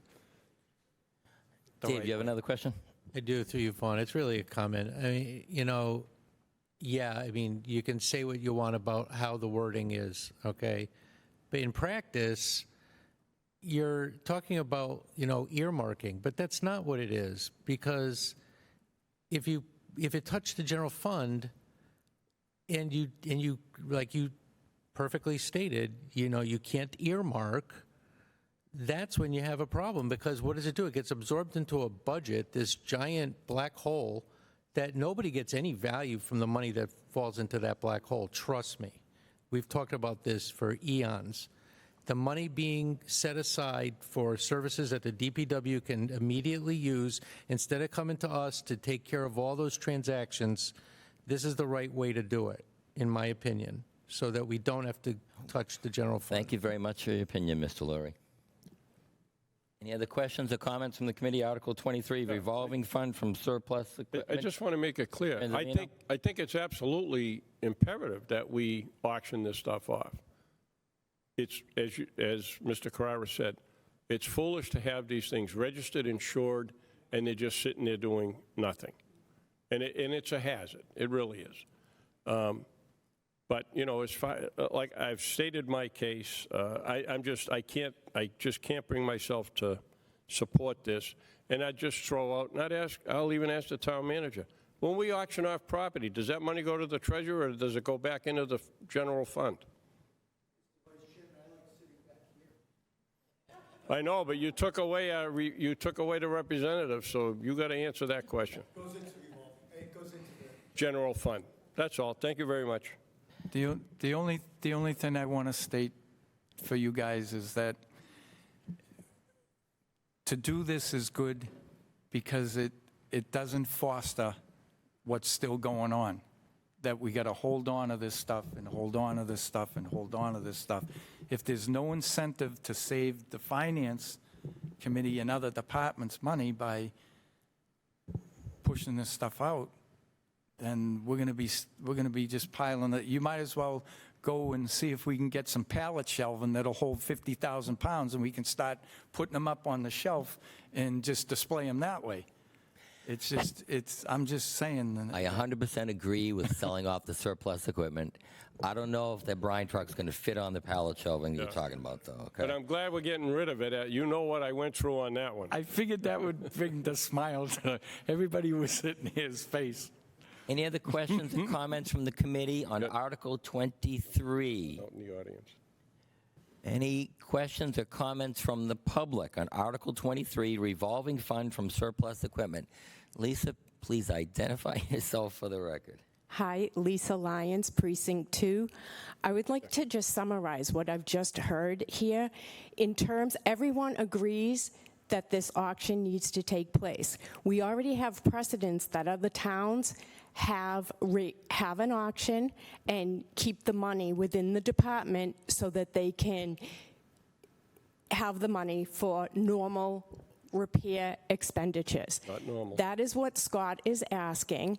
the Dave, right you have way. another question? I do, through you, Vaughn. It's really a comment. I mean, yeah, I mean, you can say what you want about how the wording is, okay? But in practice, you're talking about, earmarking, but that's not what it is, because if it touched the general fund, and you like you perfectly stated, you can't earmark, that's when you have a problem, because what does it do? It gets absorbed into a budget, this giant black hole, that nobody gets any value from the money that falls into that black hole. Trust me. We've talked about this for eons. The money being set aside for services that the DPW can immediately use, instead of coming to us to take care of all those transactions, this is the right way to do it, in my opinion, so that we don't have to touch the general fund. Thank you very much for your opinion, Mr. Lurie. Any other questions or comments from the committee? Article 23, revolving fund from surplus equipment. I just want to make it clear. Mr. I think it's absolutely imperative that we auction this stuff off. It's, as Mr. Carrara said, it's foolish to have these things registered, insured, and they're just sitting there doing nothing. And it's a hazard. It really is. But, as far, like I've stated my case, I just can't bring myself to support this. And I'd just throw out, I'll even ask the town manager, When we auction off property, does that money go to the treasurer or does it go back into the general fund? I know, but you took away the representative, so you got to answer that question. It goes into the general fund. That's all. Thank you very much. The only thing I want to state for you guys is that to do this is good because it doesn't foster what's still going on. That we got to hold on to this stuff and hold on to this stuff and hold on to this stuff. If there's no incentive to save the finance committee and other departments money by pushing this stuff out, then we're going to be just piling it. You might as well go and see if we can get some pallet shelving that'll hold 50,000 pounds, and we can start putting them up on the shelf and just display them that way. I'm just saying. I 100% agree with selling off the surplus equipment. I don't know if that brine truck's going to fit on the pallet shelving you're talking about, though. Okay. But I'm glad we're getting rid of it. You know what I went through on that one. I figured that would bring the smile to everybody who was sitting his face. Any other questions or comments from the committee on Article 23? Out in the audience. Any questions or comments from the public on Article 23, revolving fund from surplus equipment? Lisa, please identify yourself for the record. Hi, Lisa Lyons, Precinct 2. I would like to just summarize what I've just heard here. In terms, everyone agrees that this auction needs to take place. We already have precedents that other towns have an auction and keep the money within the department so that they can have the money for normal repair expenditures. Not normal. That is what Scott is asking.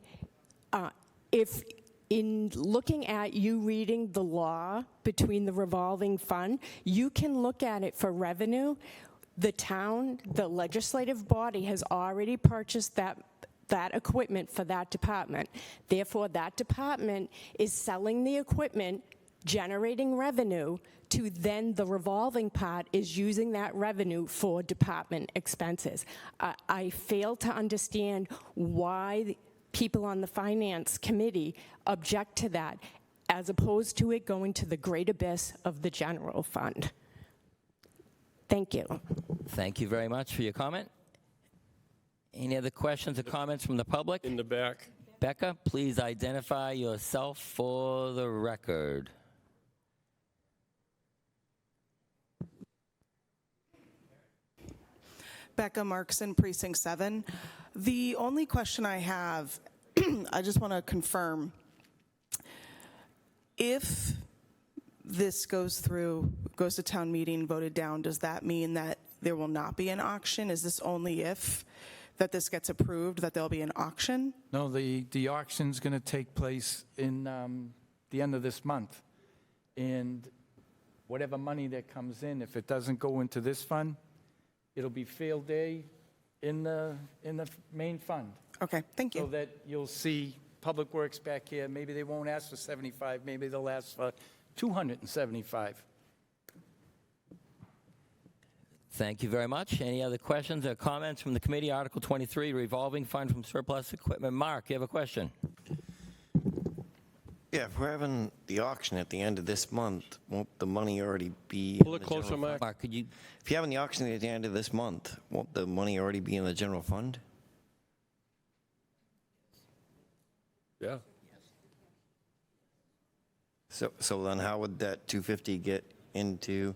If in looking at you reading the law between the revolving fund, you can look at it for revenue. The town, the legislative body has already purchased that equipment for that department. Therefore, that department is selling the equipment, generating revenue, to then the revolving part is using that revenue for department expenses. I fail to understand why people on the finance committee object to that, as opposed to it going to the great abyss of the general fund. Thank you. Thank you very much for your comment. Any other questions or comments from the public? In the back. Becca, please identify yourself for the record. Becca Markson, Precinct 7. The only question I have, I just want to confirm, if this goes to town meeting, voted down, does that mean that there will not be an auction? Is this only if that this gets approved, that there'll be an auction? No, the auction's going to take place in the end of this month. And whatever money that comes in, if it doesn't go into this fund, it'll be field day in the main fund. Okay, thank you. So that you'll see Public Works back here. Maybe they won't ask for 75, maybe they'll ask for 275. Thank you very much. Any other questions or comments from the committee? Article 23, revolving fund from surplus equipment. Mark, you have a question? Yeah, if we're having the auction at the end of this month, won't the money already be Pull it closer, Mark. Mark, could you? If you're having the auction at the end of this month, won't the money already be in the general fund? Yeah. So then how would that 250 get into?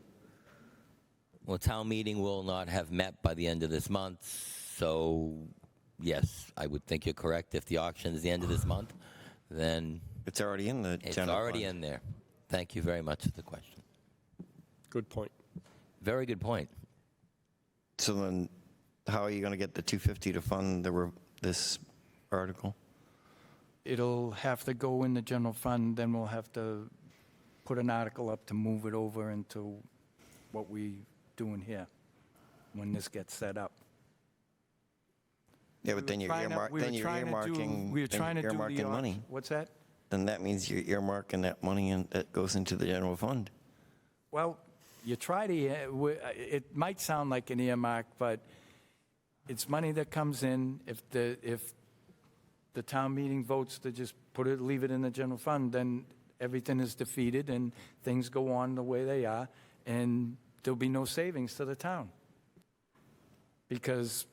Well, town meeting will not have met by the end of this month, so yes, I would think you're correct. If the auction is the end of this month, then it's already in the it's general already fund. in there. Thank you very much for the question. Good point. Very good point. So then how are you going to get the 250 to fund this article? It'll have to go in the general fund, then we'll have to put an article up to move it over into what we doing here when this gets set up. Yeah, but then you're earmarking money. What's that? Then that means you're earmarking that money and that goes into the general fund. Well, you try to, it might sound like an earmark, but it's money that comes in. If the town meeting votes to just leave it in the general fund, then everything is defeated and things go on the way they are, and there'll be no savings to the town. Because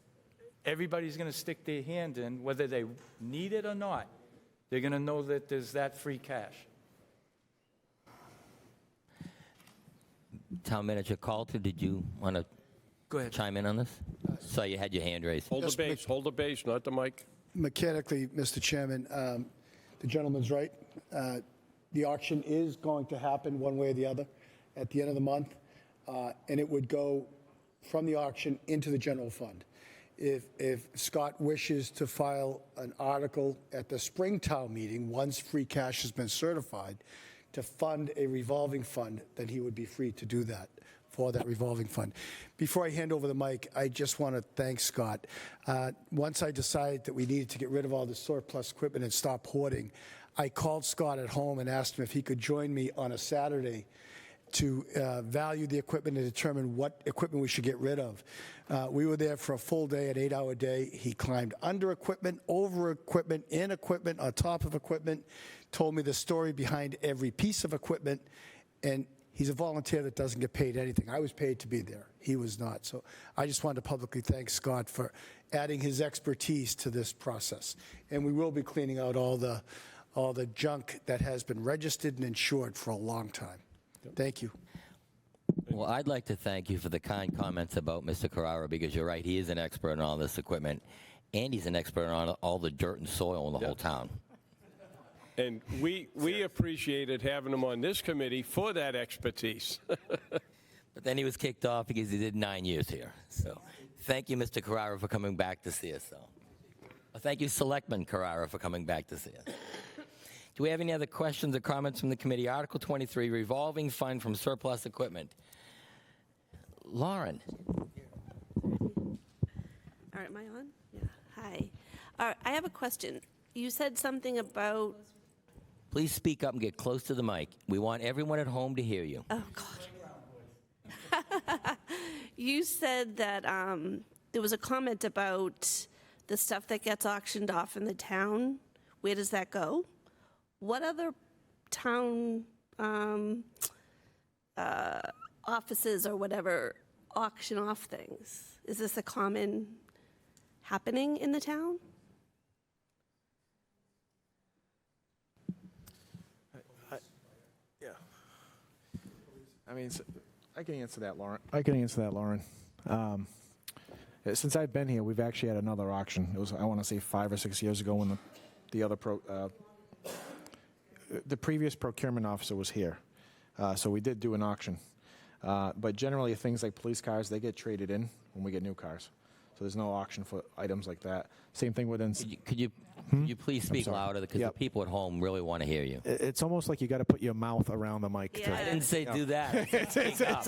everybody's going to stick their hand in, whether they need it or not. They're going to know that there's that free cash. Town Manager Coulter, did you want to Go ahead. chime in on this? Saw you had your hand raised. Hold the base, not the mic. Mechanically, Mr. Chairman, the gentleman's right. The auction is going to happen one way or the other at the end of the month, and it would go from the auction into the general fund. If Scott wishes to file an article at the Springtown meeting, once free cash has been certified, to fund a revolving fund, then he would be free to do that for that revolving fund. Before I hand over the mic, I just want to thank Scott. Once I decided that we needed to get rid of all the surplus equipment and stop hoarding, I called Scott at home and asked him if he could join me on a Saturday to value the equipment and determine what equipment we should get rid of. We were there for a full day, an 8-hour day. He climbed under equipment, over equipment, in equipment, on top of equipment, told me the story behind every piece of equipment, and he's a volunteer that doesn't get paid anything. I was paid to be there. He was not. So I just wanted to publicly thank Scott for adding his expertise to this process. And we will be cleaning out all the junk that has been registered and insured for a long time. Thank you. Well, I'd like to thank you for the kind comments about Mr. Carrara, because you're right, he is an expert in all this equipment, and he's an expert on all the dirt and soil in the whole town. And we appreciated having him on this committee for that expertise. But then he was kicked off because he did 9 years here. So thank you, Mr. Carrara, for coming back to see us, though. Thank you, Selectman Carrara, for coming back to see us. Do we have any other questions or comments from the committee? Article 23, revolving fund from surplus equipment. Lauren. All right, am I on? Yeah. Hi. All right, I have a question. You said something about... Please speak up and get close to the mic. We want everyone at home to hear you. Oh, God. You said that there was a comment about the stuff that gets auctioned off in the town. Where does that go? What other town offices or whatever auction off things? Is this a common happening in the town? Yeah. I mean, I can answer that, Lauren. Since I've been here, we've actually had another auction. It was, I want to say, 5 or 6 years ago when the previous procurement officer was here. So we did do an auction. But generally, things like police cars, they get traded in when we get new cars. So there's no auction for items like that. Same thing within... Could you please speak louder, because the people at home really want to hear you. It's almost like you got to put your mouth around the mic. I didn't say do that. Speak up.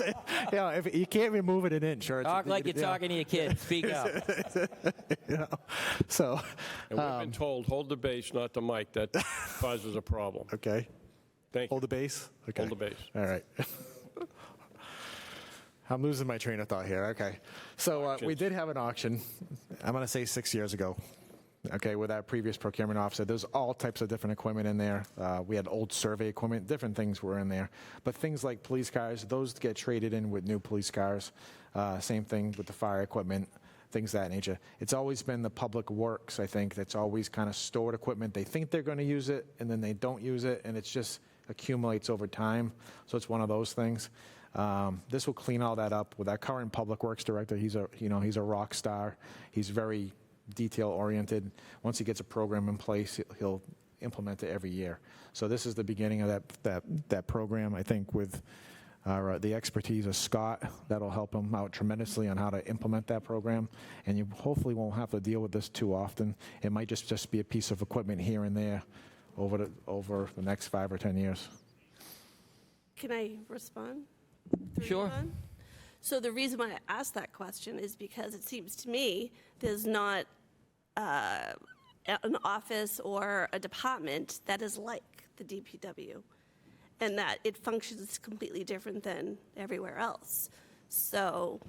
If you can't remove it an inch. Talk like you're talking to your kids. Speak up. So, And we've been told, hold the base, not the mic. That causes a problem. Okay. Thank you. Hold the base? Okay. Hold the base. All right. I'm losing my train of thought here. Okay. So we did have an auction, I'm going to say 6 years ago, okay, with our previous procurement officer. There's all types of different equipment in there. We had old survey equipment, different things were in there. But things like police cars, those get traded in with new police cars. Same thing with the fire equipment, things of that nature. It's always been the public works, I think, that's always kind of stored equipment. They think they're going to use it, and then they don't use it, and it's just accumulates over time. So it's one of those things. This will clean all that up with our current public works director. He's a rock star. He's very detail oriented. Once he gets a program in place, he'll implement it every year. So this is the beginning of that program. I think with the expertise of Scott, that'll help him out tremendously on how to implement that program. And you hopefully won't have to deal with this too often. It might just be a piece of equipment here and there over the next 5 or 10 years. Can I respond? Sure. So the reason why I asked that question is because it seems to me there's not an office or a department that is like the DPW, and that it functions completely different than everywhere else. So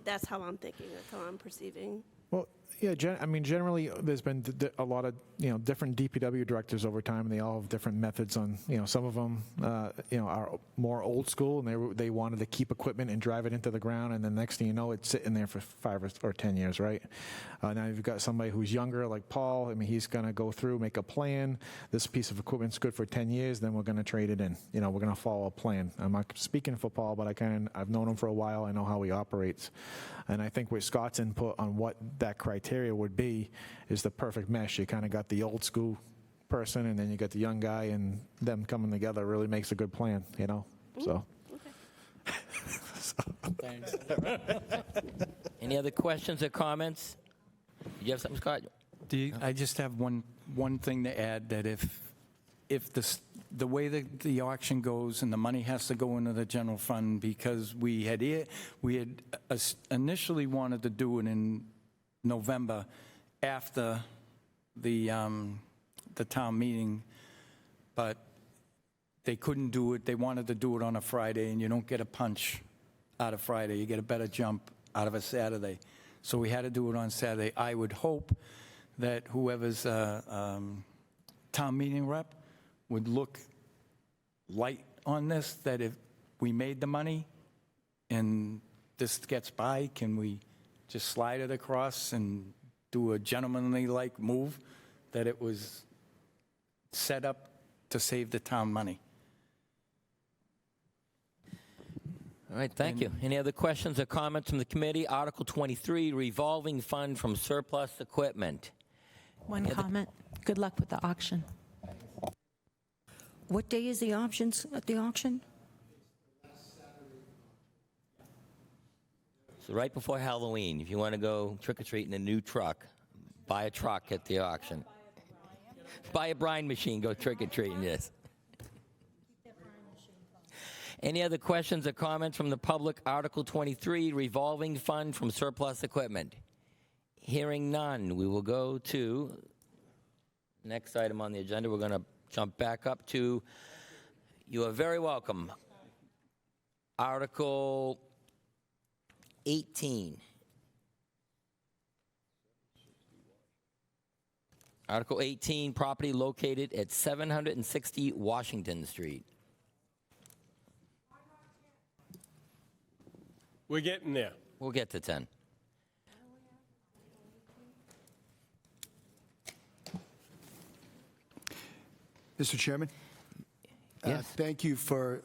that's how I'm thinking, that's how I'm perceiving. Well, Yeah, I mean, generally, there's been a lot of, different DPW directors over time, and they all have different methods on, some of them, are more old school, and they wanted to keep equipment and drive it into the ground, and the next thing you know, it's sitting there for 5 or 10 years, right? Now you've got somebody who's younger, like Paul. I mean, he's going to go through, make a plan. This piece of equipment's good for 10 years, then we're going to trade it in. We're going to follow a plan. I'm not speaking for Paul, but I've known him for a while. I know how he operates. And I think with Scott's input on what that criteria would be is the perfect mesh. You kind of got the old school person, and then you got the young guy, and them coming together really makes a good plan, So. Thanks. Any other questions or comments? Do you have something, Scott? I just have one thing to add, that if the way that the auction goes and the money has to go into the general fund, because we had initially wanted to do it in November after the town meeting, but they couldn't do it. They wanted to do it on a Friday, and you don't get a punch out of Friday. You get a better jump out of a Saturday. So we had to do it on Saturday. I would hope that whoever's town meeting rep would look light on this, that if we made the money and this gets by, can we just slide it across and do a gentlemanly-like move, that it was set up to save the town money? All right, thank you. Any other questions or comments from the committee? Article 23, revolving fund from surplus equipment. One comment. Good luck with the auction. What day is the options at the auction? So right before Halloween, if you want to go trick-or-treat in a new truck, buy a truck at the auction. Buy a brine machine, go trick-or-treating, yes. Any other questions or comments from the public? Article 23, revolving fund from surplus equipment. Hearing none, we will go to next item on the agenda. We're going to jump back up to, you are very welcome, Article 18. Article 18, property located at 760 Washington Street. We're getting there. We'll get to 10. Mr. Chairman? Yes. Thank you for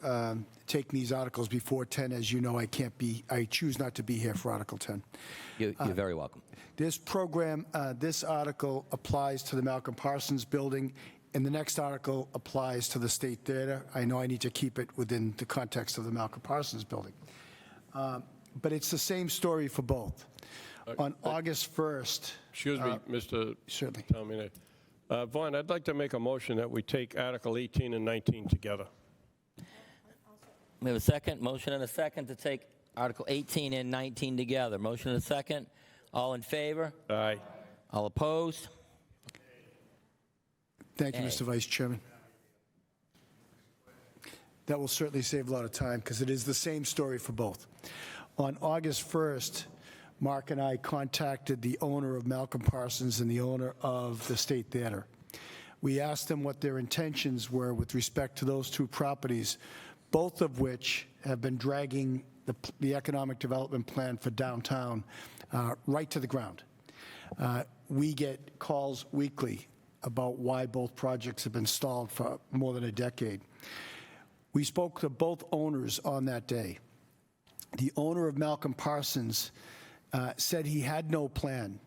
taking these articles before 10. As you know, I choose not to be here for Article 10. You're very welcome. This program, this article applies to the Malcolm Parsons building, and the next article applies to the State Theater. I know I need to keep it within the context of the Malcolm Parsons building. But it's the same story for both. On August 1st... Excuse me, Mr. Certainly. Tomine. Vaughn, I'd like to make a motion that we take Article 18 and 19 together. We have a second. Motion and a second to take Article 18 and 19 together. Motion and a second. All in favor? Aye. All opposed? Thank you, Mr. Vice Chairman. That will certainly save a lot of time because it is the same story for both. On August 1st, Mark and I contacted the owner of Malcolm Parsons and the owner of the State Theater. We asked them what their intentions were with respect to those two properties, both of which have been dragging the economic development plan for downtown right to the ground. We get calls weekly about why both projects have been stalled for more than a decade. We spoke to both owners on that day. The owner of Malcolm Parsons said he had no plan.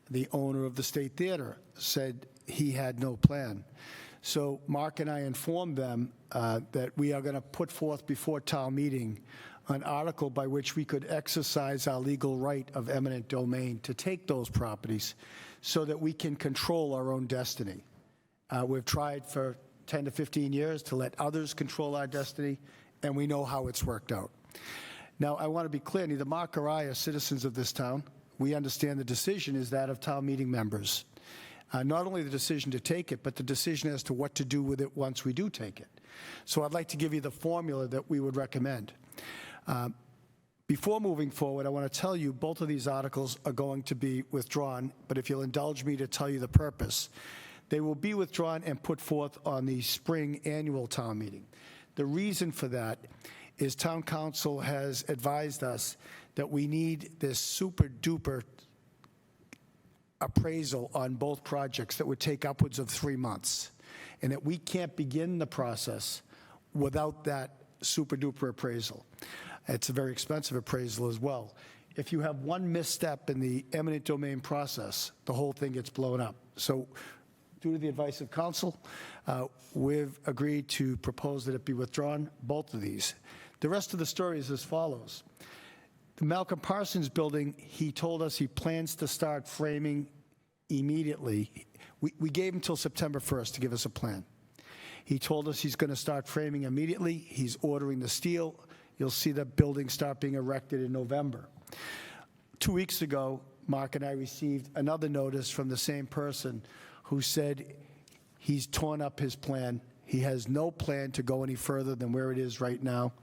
The owner of the State Theater said he had no plan. So Mark and I informed them that we are going to put forth before town meeting an article by which we could exercise our legal right of eminent domain to take those properties so that we can control our own destiny. We've tried for 10 to 15 years to let others control our destiny, and we know how it's worked out. Now, I want to be clear, neither Mark or I are citizens of this town. We understand the decision is that of town meeting members. Not only the decision to take it, but the decision as to what to do with it once we do take it. So I'd like to give you the formula that we would recommend. Before moving forward, I want to tell you both of these articles are going to be withdrawn, but if you'll indulge me to tell you the purpose, they will be withdrawn and put forth on the spring annual town meeting. The reason for that is town council has advised us that we need this super duper appraisal on both projects that would take upwards of 3 months, and that we can't begin the process without that super duper appraisal. It's a very expensive appraisal as well. If you have one misstep in the eminent domain process, the whole thing gets blown up. So due to the advice of council, we've agreed to propose that it be withdrawn, both of these. The rest of the story is as follows. The Malcolm Parsons building, he told us he plans to start framing immediately. We gave him till September 1st to give us a plan. He told us he's going to start framing immediately. He's ordering the steel. You'll see the building start being erected in November. 2 weeks ago, Mark and I received another notice from the same person who said he's torn up his plan. He has no plan to go any further than where it is right now.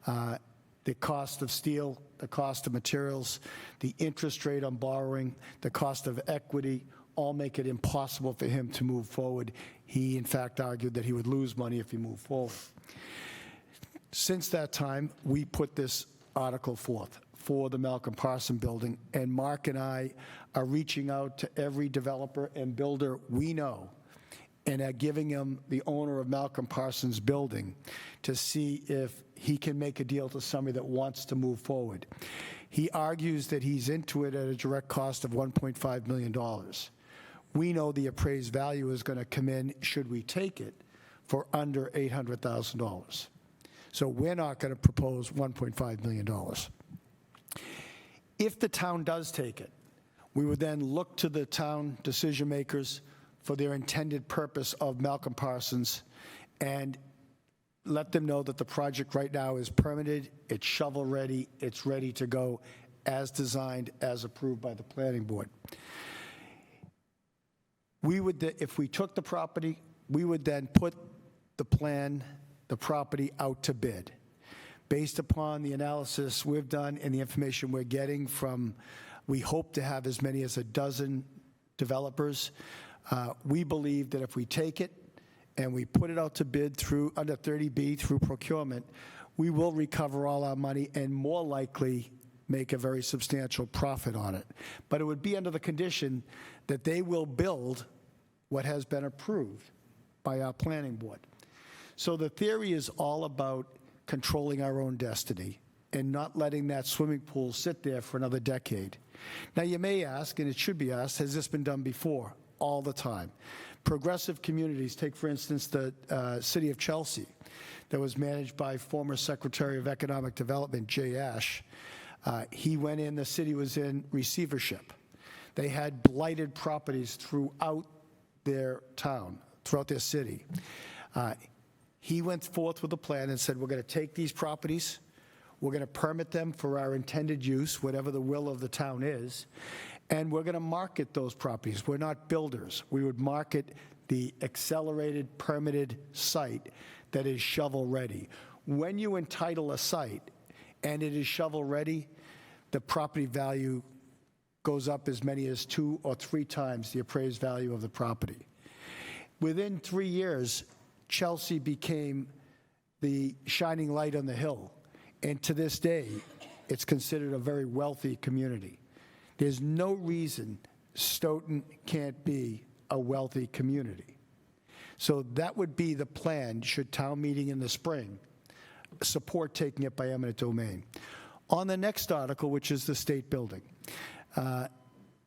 The cost of steel, the cost of materials, the interest rate on borrowing, the cost of equity, all make it impossible for him to move forward. He, in fact, argued that he would lose money if he moved forward. Since that time, we put this article forth for the Malcolm Parson building, and Mark and I are reaching out to every developer and builder we know and are giving him the owner of Malcolm Parsons building to see if he can make a deal to somebody that wants to move forward. He argues that he's into it at a direct cost of $1.5 million. We know the appraised value is going to come in, should we take it, for under $800,000. So we're not going to propose $1.5 million. If the town does take it, we would then look to the town decision makers for their intended purpose of Malcolm Parsons and let them know that the project right now is permitted, it's shovel ready, it's ready to go as designed, as approved by the planning board. We would, if we took the property, we would then put the plan, the property out to bid. Based upon the analysis we've done and the information we're getting from, we hope to have as many as a dozen developers. We believe that if we take it and we put it out to bid through under 30B through procurement, we will recover all our money and more likely make a very substantial profit on it. But it would be under the condition that they will build what has been approved by our planning board. So the theory is all about controlling our own destiny and not letting that swimming pool sit there for another decade. Now you may ask, and it should be asked, has this been done before? All the time. Progressive communities, take for instance the city of Chelsea that was managed by former Secretary of Economic Development, Jay Ash. He went in, the city was in receivership. They had blighted properties throughout their town, throughout their city. He went forth with a plan and said, we're going to take these properties, we're going to permit them for our intended use, whatever the will of the town is, and we're going to market those properties. We're not builders. We would market the accelerated permitted site that is shovel ready. When you entitle a site and it is shovel ready, the property value goes up as many as 2 or 3 times the appraised value of the property. Within 3 years, Chelsea became the shining light on the hill, and to this day, it's considered a very wealthy community. There's no reason Stoughton can't be a wealthy community. So that would be the plan, should town meeting in the spring support taking it by eminent domain. On the next article, which is the state building,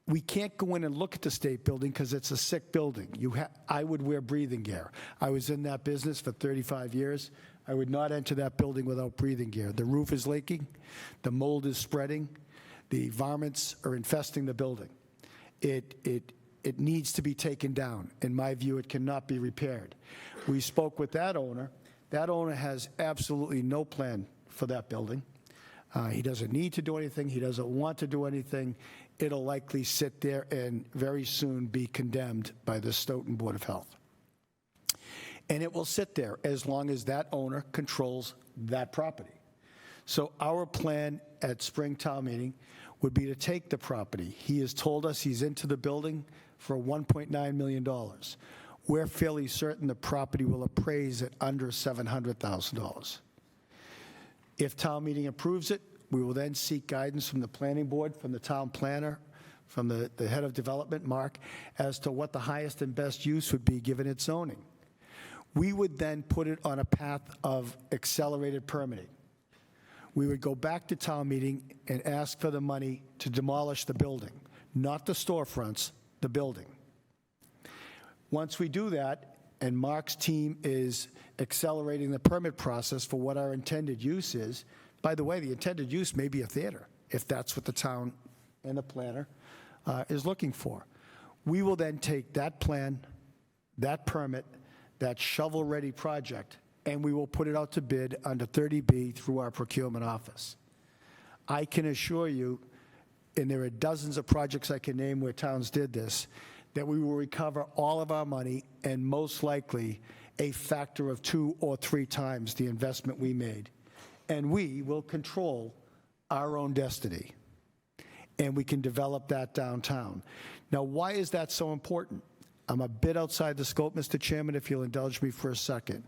we can't go in and look at the state building because it's a sick building. I would wear breathing gear. I was in that business for 35 years. I would not enter that building without breathing gear. The roof is leaking. The mold is spreading. The varmints are infesting the building. It needs to be taken down. In my view, it cannot be repaired. We spoke with that owner. That owner has absolutely no plan for that building. He doesn't need to do anything. He doesn't want to do anything. It'll likely sit there and very soon be condemned by the Stoughton Board of Health. And it will sit there as long as that owner controls that property. So our plan at spring town meeting would be to take the property. He has told us he's into the building for $1.9 million. We're fairly certain the property will appraise at under $700,000. If town meeting approves it, we will then seek guidance from the planning board, from the town planner, from the head of development, Mark, as to what the highest and best use would be given its zoning. We would then put it on a path of accelerated permitting. We would go back to town meeting and ask for the money to demolish the building, not the storefronts, the building. Once we do that, and Mark's team is accelerating the permit process for what our intended use is, by the way, the intended use may be a theater, if that's what the town and the planner is looking for. We will then take that plan, that permit, that shovel-ready project, and we will put it out to bid under 30B through our procurement office. I can assure you, and there are dozens of projects I can name where towns did this, that we will recover all of our money and most likely a factor of 2 or 3 times the investment we made. And we will control our own destiny. And we can develop that downtown. Now, why is that so important? I'm a bit outside the scope, Mr. Chairman, if you'll indulge me for a second.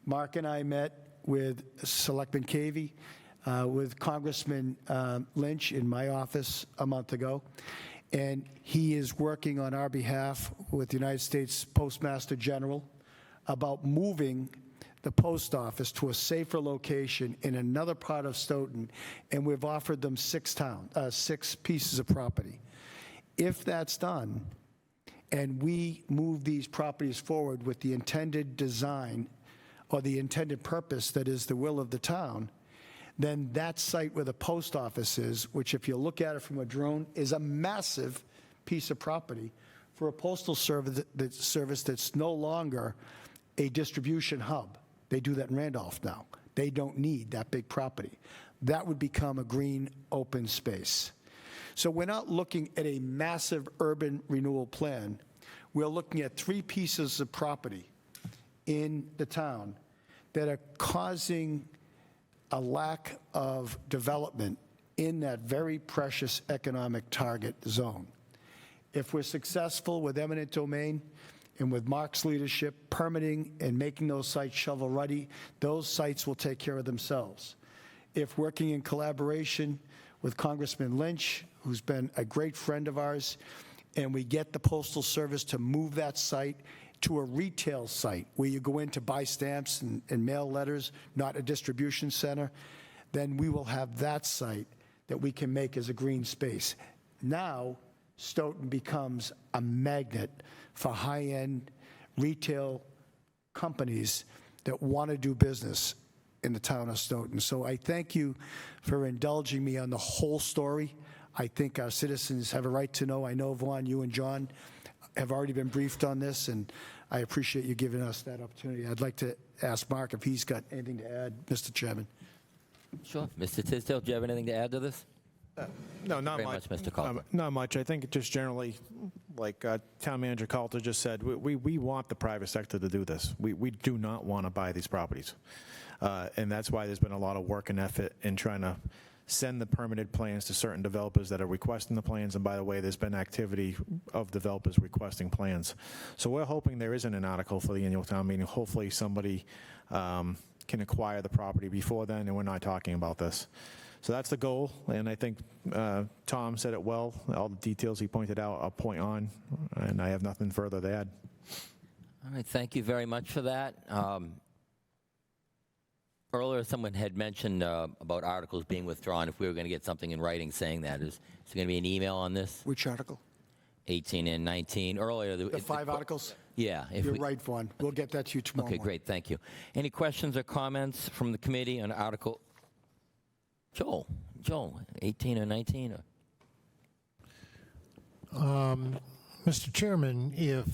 Mark and I met with Selectman Cavey, with Congressman Lynch in my office a month ago, and he is working on our behalf with the United States Postmaster General about moving the post office to a safer location in another part of Stoughton, and we've offered them 6 pieces of property. If that's done, and we move these properties forward with the intended design or the intended purpose that is the will of the town, then that site where the post office is, which if you look at it from a drone, is a massive piece of property for a postal service that's no longer a distribution hub. They do that in Randolph now. They don't need that big property. That would become a green open space. So we're not looking at a massive urban renewal plan. We're looking at 3 pieces of property in the town that are causing a lack of development in that very precious economic target zone. If we're successful with eminent domain and with Mark's leadership, permitting and making those sites shovel-ready, those sites will take care of themselves. If working in collaboration with Congressman Lynch, who's been a great friend of ours, and we get the Postal Service to move that site to a retail site where you go in to buy stamps and mail letters, not a distribution center, then we will have that site that we can make as a green space. Now, Stoughton becomes a magnet for high-end retail companies that want to do business in the town of Stoughton. So I thank you for indulging me on the whole story. I think our citizens have a right to know. I know, Vaughn, you and John have already been briefed on this, and I appreciate you giving us that opportunity. I'd like to ask Mark if he's got anything to add, Mr. Chairman. Sure. Mr. Tisdale, do you have anything to add to this? No, not Very much. much, Mr. Calder. Not much. I think just generally, like Town Manager Calder just said, we want the private sector to do this. We do not want to buy these properties. And that's why there's been a lot of work and effort in trying to send the permitted plans to certain developers that are requesting the plans. And by the way, there's been activity of developers requesting plans. So we're hoping there isn't an article for the annual town meeting. Hopefully somebody can acquire the property before then, and we're not talking about this. So that's the goal, and I think Tom said it well. All the details he pointed out, I'll point on, and I have nothing further to add. All right, thank you very much for that. Earlier, someone had mentioned about articles being withdrawn. If we were going to get something in writing saying that, is there going to be an email on this? Which article? 18 and 19. Earlier, The 5 articles? Yeah. You're right, Vaughn. We'll get that to you tomorrow Okay, morning. great. Thank you. Any questions or comments from the committee on Article? Joel, 18 or 19? Or? Mr. Chairman, if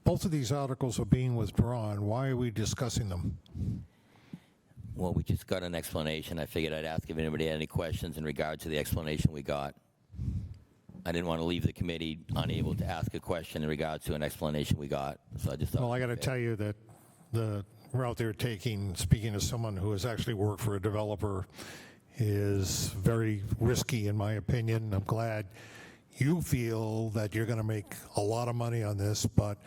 both of these articles are being withdrawn, why are we discussing them? Well, we just got an explanation. I figured I'd ask if anybody had any questions in regard to the explanation we got. I didn't want to leave the committee unable to ask a question in regard to an explanation we got. So I just thought. Well, I got to tell you that the route they're taking, speaking as someone who has actually worked for a developer is very risky, in my opinion. I'm glad you feel that you're going to make a lot of money on this, but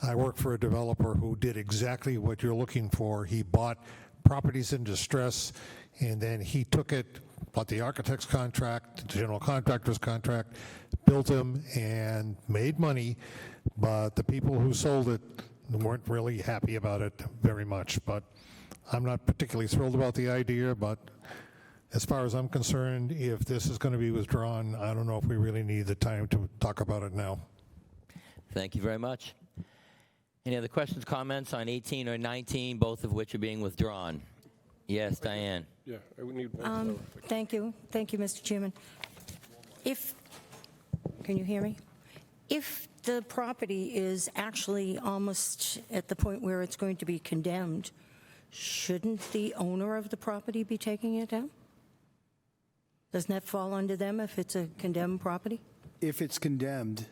I work for a developer who did exactly what you're looking for. He bought properties in distress, and then he took it, bought the architect's contract, the general contractor's contract, built them, and made money, but the people who sold it weren't really happy about it very much. But I'm not particularly thrilled about the idea, but as far as I'm concerned, if this is going to be withdrawn, I don't know if we really need the time to talk about it now. Thank you very much. Any other questions, comments on 18 or 19, both of which are being withdrawn? Yes, Diane. Yeah, I would need one. Thank you. Thank you, Mr. Chairman. Can you hear me? If the property is actually almost at the point where it's going to be condemned, shouldn't the owner of the property be taking it down? Doesn't that fall under them if it's a condemned property? If it's condemned,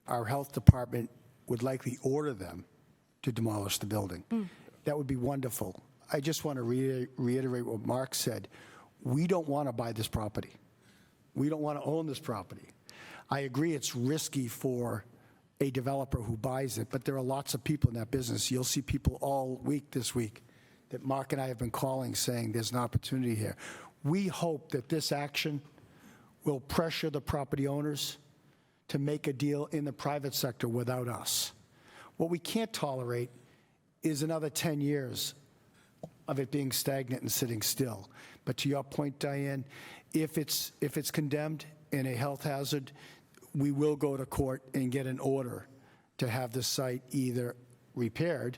our health department would likely order them to demolish the building. That would be wonderful. I just want to reiterate what Mark said. We don't want to buy this property. We don't want to own this property. I agree it's risky for a developer who buys it, but there are lots of people in that business. You'll see people all week this week that Mark and I have been calling saying there's an opportunity here. We hope that this action will pressure the property owners to make a deal in the private sector without us. What we can't tolerate is another 10 years of it being stagnant and sitting still. But to your point, Diane, if it's condemned in a health hazard, we will go to court and get an order to have the site either repaired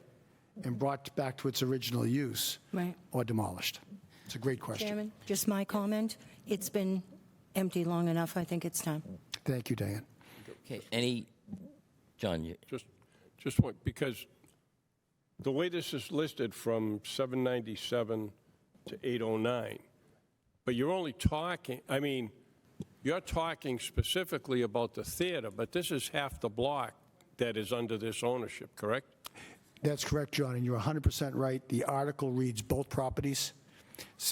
and brought back to its original use, right, or demolished. It's a great question. Chairman, just my comment. It's been empty long enough. I think it's time. Thank you, Diane. Okay, John, you... Just one, because the way this is listed from 797 to 809, but you're only talking, you're talking specifically about the theater, but this is half the block that is under this ownership, correct? That's correct, John, and you're 100% right. The article reads both properties.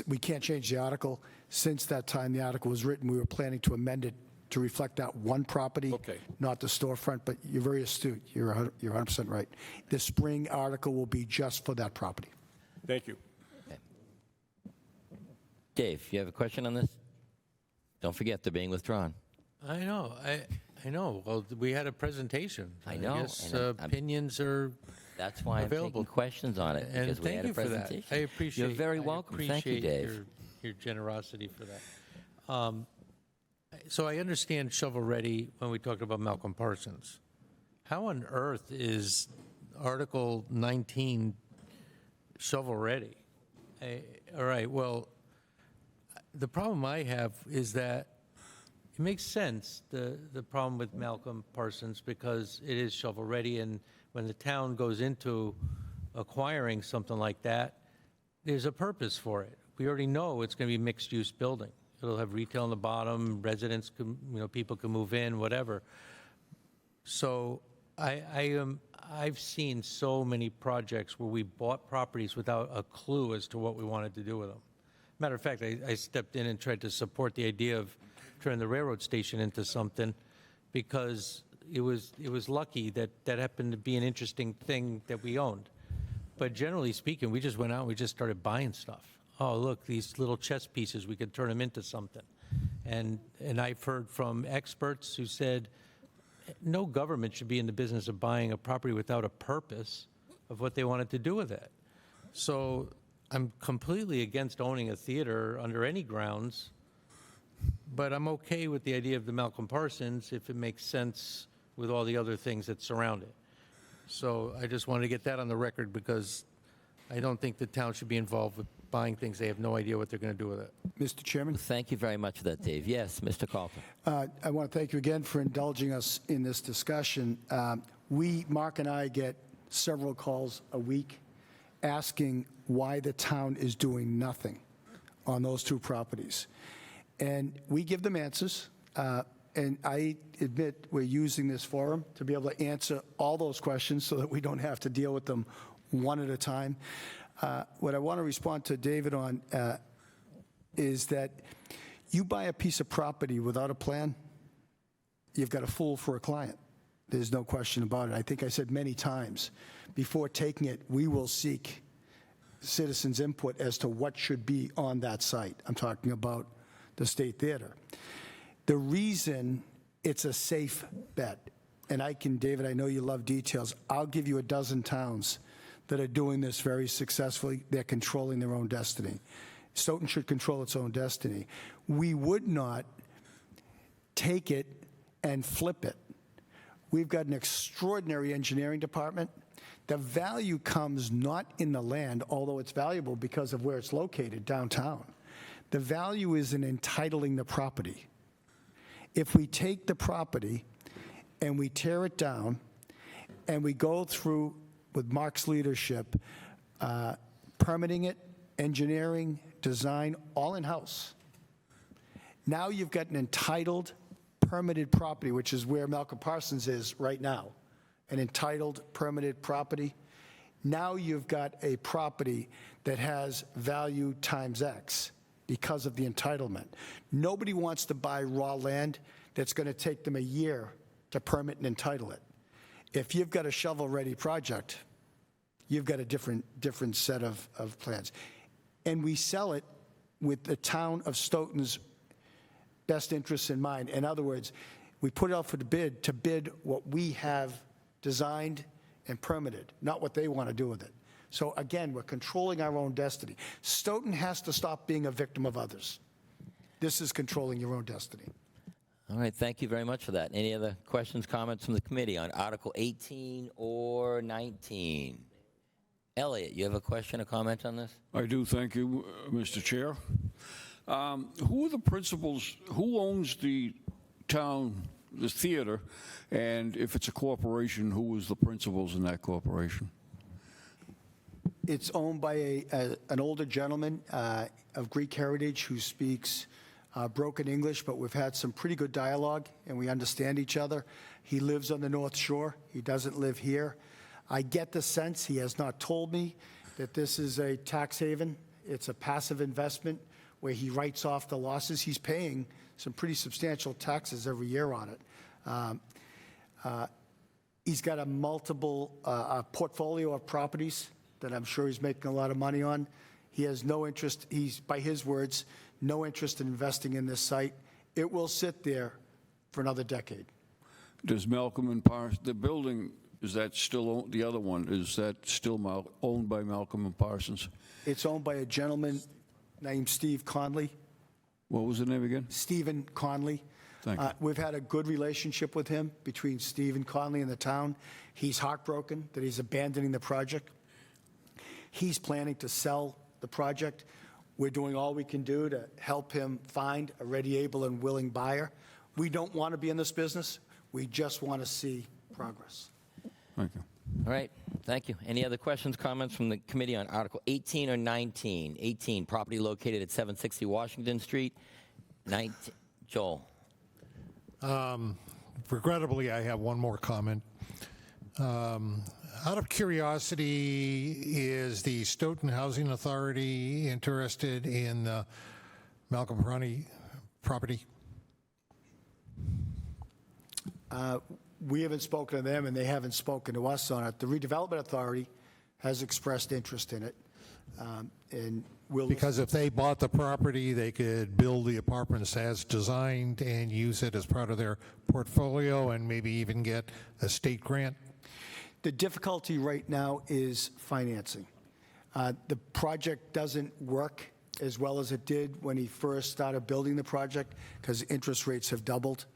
We can't change the article. Since that time the article was written, we were planning to amend it to reflect that one property, not the storefront, but you're very astute. You're 100% right. The spring article will be just for that property. Thank you. Okay. Dave, you have a question on this? Don't forget, they're being withdrawn. I know. I know. Well, we had a presentation. I know. I guess opinions are That's why available. I'm taking questions on it, And because we thank had a you for that. presentation. I appreciate. You're very welcome. Thank you, Dave. Your generosity for that. So I understand shovel-ready when we talked about Malcolm Parsons. How on earth is Article 19 shovel-ready? All right, well, the problem I have is that it makes sense, the problem with Malcolm Parsons, because it is shovel-ready, and when the town goes into acquiring something like that, there's a purpose for it. We already know it's going to be mixed-use building. It'll have retail on the bottom, residents, people can move in, whatever. So I've seen so many projects where we bought properties without a clue as to what we wanted to do with them. Matter of fact, I stepped in and tried to support the idea of turning the railroad station into something because it was lucky that happened to be an interesting thing that we owned. But generally speaking, we just went out and we just started buying stuff. Oh, look, these little chess pieces, we could turn them into something. And I've heard from experts who said no government should be in the business of buying a property without a purpose of what they wanted to do with it. So I'm completely against owning a theater under any grounds, but I'm okay with the idea of the Malcolm Parsons if it makes sense with all the other things that surround it. So I just wanted to get that on the record because I don't think the town should be involved with buying things they have no idea what they're going to do with it. Mr. Chairman? Thank you very much for that, Dave. Yes, Mr. Calton. I want to thank you again for indulging us in this discussion. Mark and I get several calls a week asking why the town is doing nothing on those two properties. And we give them answers. And I admit we're using this forum to be able to answer all those questions so that we don't have to deal with them one at a time. What I want to respond to David on, is that you buy a piece of property without a plan, you've got a fool for a client. There's no question about it. I think I said many times, before taking it, we will seek citizens' input as to what should be on that site. I'm talking about the State Theater. The reason it's a safe bet, and David, I know you love details. I'll give you a dozen towns that are doing this very successfully. They're controlling their own destiny. Stoughton should control its own destiny. We would not take it and flip it. We've got an extraordinary engineering department. The value comes not in the land, although it's valuable because of where it's located downtown. The value is in entitling the property. If we take the property and we tear it down and we go through, with Mark's leadership, permitting it, engineering, design, all in-house. Now you've got an entitled, permitted property, which is where Malcolm Parsons is right now, an entitled, permitted property. Now you've got a property that has value times X because of the entitlement. Nobody wants to buy raw land that's going to take them a year to permit and entitle it. If you've got a shovel-ready project, you've got a different set of plans. And we sell it with the town of Stoughton's best interests in mind. In other words, we put it out for the bid to bid what we have designed and permitted, not what they want to do with it. So again, we're controlling our own destiny. Stoughton has to stop being a victim of others. This is controlling your own destiny. All right, thank you very much for that. Any other questions, comments from the committee on Article 18 or 19? Elliot, you have a question or comment on this? I do, thank you, Mr. Chair. Who are the principals, who owns the town, the theater, and if it's a corporation, who is the principals in that corporation? It's owned by an older gentleman of Greek heritage who speaks broken English, but we've had some pretty good dialogue and we understand each other. He lives on the North Shore. He doesn't live here. I get the sense, he has not told me, that this is a tax haven. It's a passive investment where he writes off the losses. He's paying some pretty substantial taxes every year on it. He's got a portfolio of properties that I'm sure he's making a lot of money on. He has no interest, by his words, no interest in investing in this site. It will sit there for another decade. Does Malcolm and Parsons, the building, is that still, the other one, is that still owned by Malcolm and Parsons? It's owned by a gentleman named Steve Conley. What was the name again? Stephen Conley. Thank you. We've had a good relationship with him, between Stephen Conley and the town. He's heartbroken that he's abandoning the project. He's planning to sell the project. We're doing all we can do to help him find a ready, able, and willing buyer. We don't want to be in this business. We just want to see progress. Thank you. All right, thank you. Any other questions, comments from the committee on Article 18 or 19? 18, property located at 760 Washington Street. 19, Joel. Regrettably, I have one more comment. Out of curiosity, is the Stoughton Housing Authority interested in the Malcolm Parani property? We haven't spoken to them, and they haven't spoken to us on it. The Redevelopment Authority has expressed interest in it, and we'll... Because if they bought the property, they could build the apartments as designed and use it as part of their portfolio and maybe even get a state grant? The difficulty right now is financing. The project doesn't work as well as it did when he first started building the project because interest rates have doubled.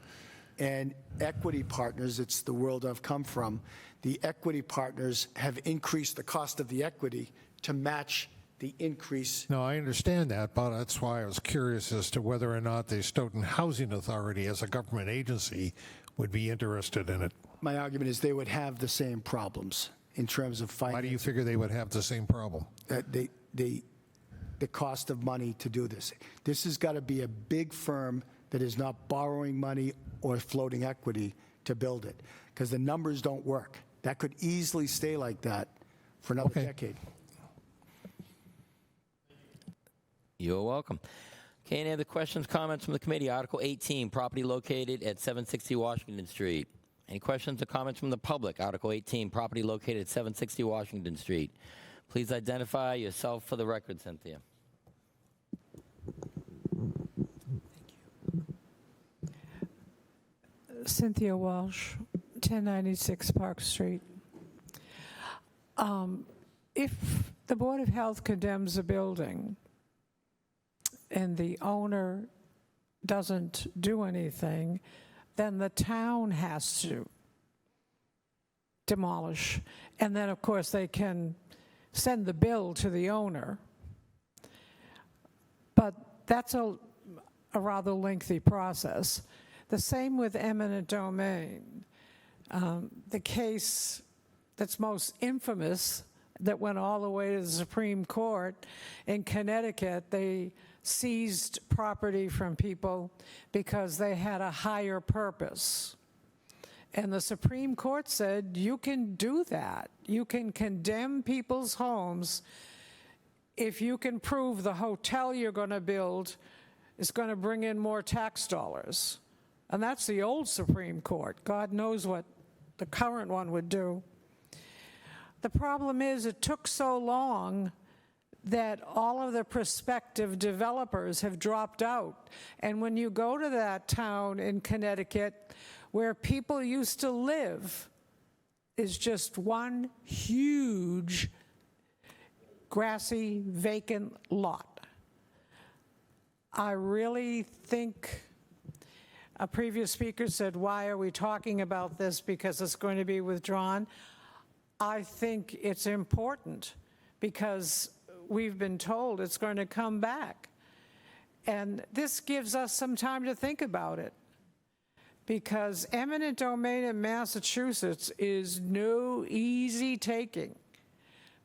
And equity partners, it's the world I've come from, the equity partners have increased the cost of the equity to match the increase. No, I understand that, but that's why I was curious as to whether or not the Stoughton Housing Authority as a government agency would be interested in it. My argument is they would have the same problems in terms of financing. Why do you figure they would have the same problem? The cost of money to do this. This has got to be a big firm that is not borrowing money or floating equity to build it, because the numbers don't work. That could easily stay like that for another decade. You're welcome. Okay, any other questions, comments from the committee? Article 18, property located at 760 Washington Street. Any questions or comments from the public? Article 18, property located at 760 Washington Street. Please identify yourself for the record, Cynthia. Cynthia Walsh, 1096 Park Street. If the Board of Health condemns a building and the owner doesn't do anything, then the town has to demolish. And then, of course, they can send the bill to the owner. But that's a rather lengthy process. The same with eminent domain. The case that's most infamous that went all the way to the Supreme Court in Connecticut, they seized property from people because they had a higher purpose. And the Supreme Court said, you can do that. You can condemn people's homes if you can prove the hotel you're going to build is going to bring in more tax dollars. And that's the old Supreme Court. God knows what the current one would do. The problem is it took so long that all of the prospective developers have dropped out. And when you go to that town in Connecticut where people used to live, is just one huge grassy vacant lot. I really think a previous speaker said, why are we talking about this? Because it's going to be withdrawn. I think it's important because we've been told it's going to come back. And this gives us some time to think about it, because eminent domain in Massachusetts is no easy taking.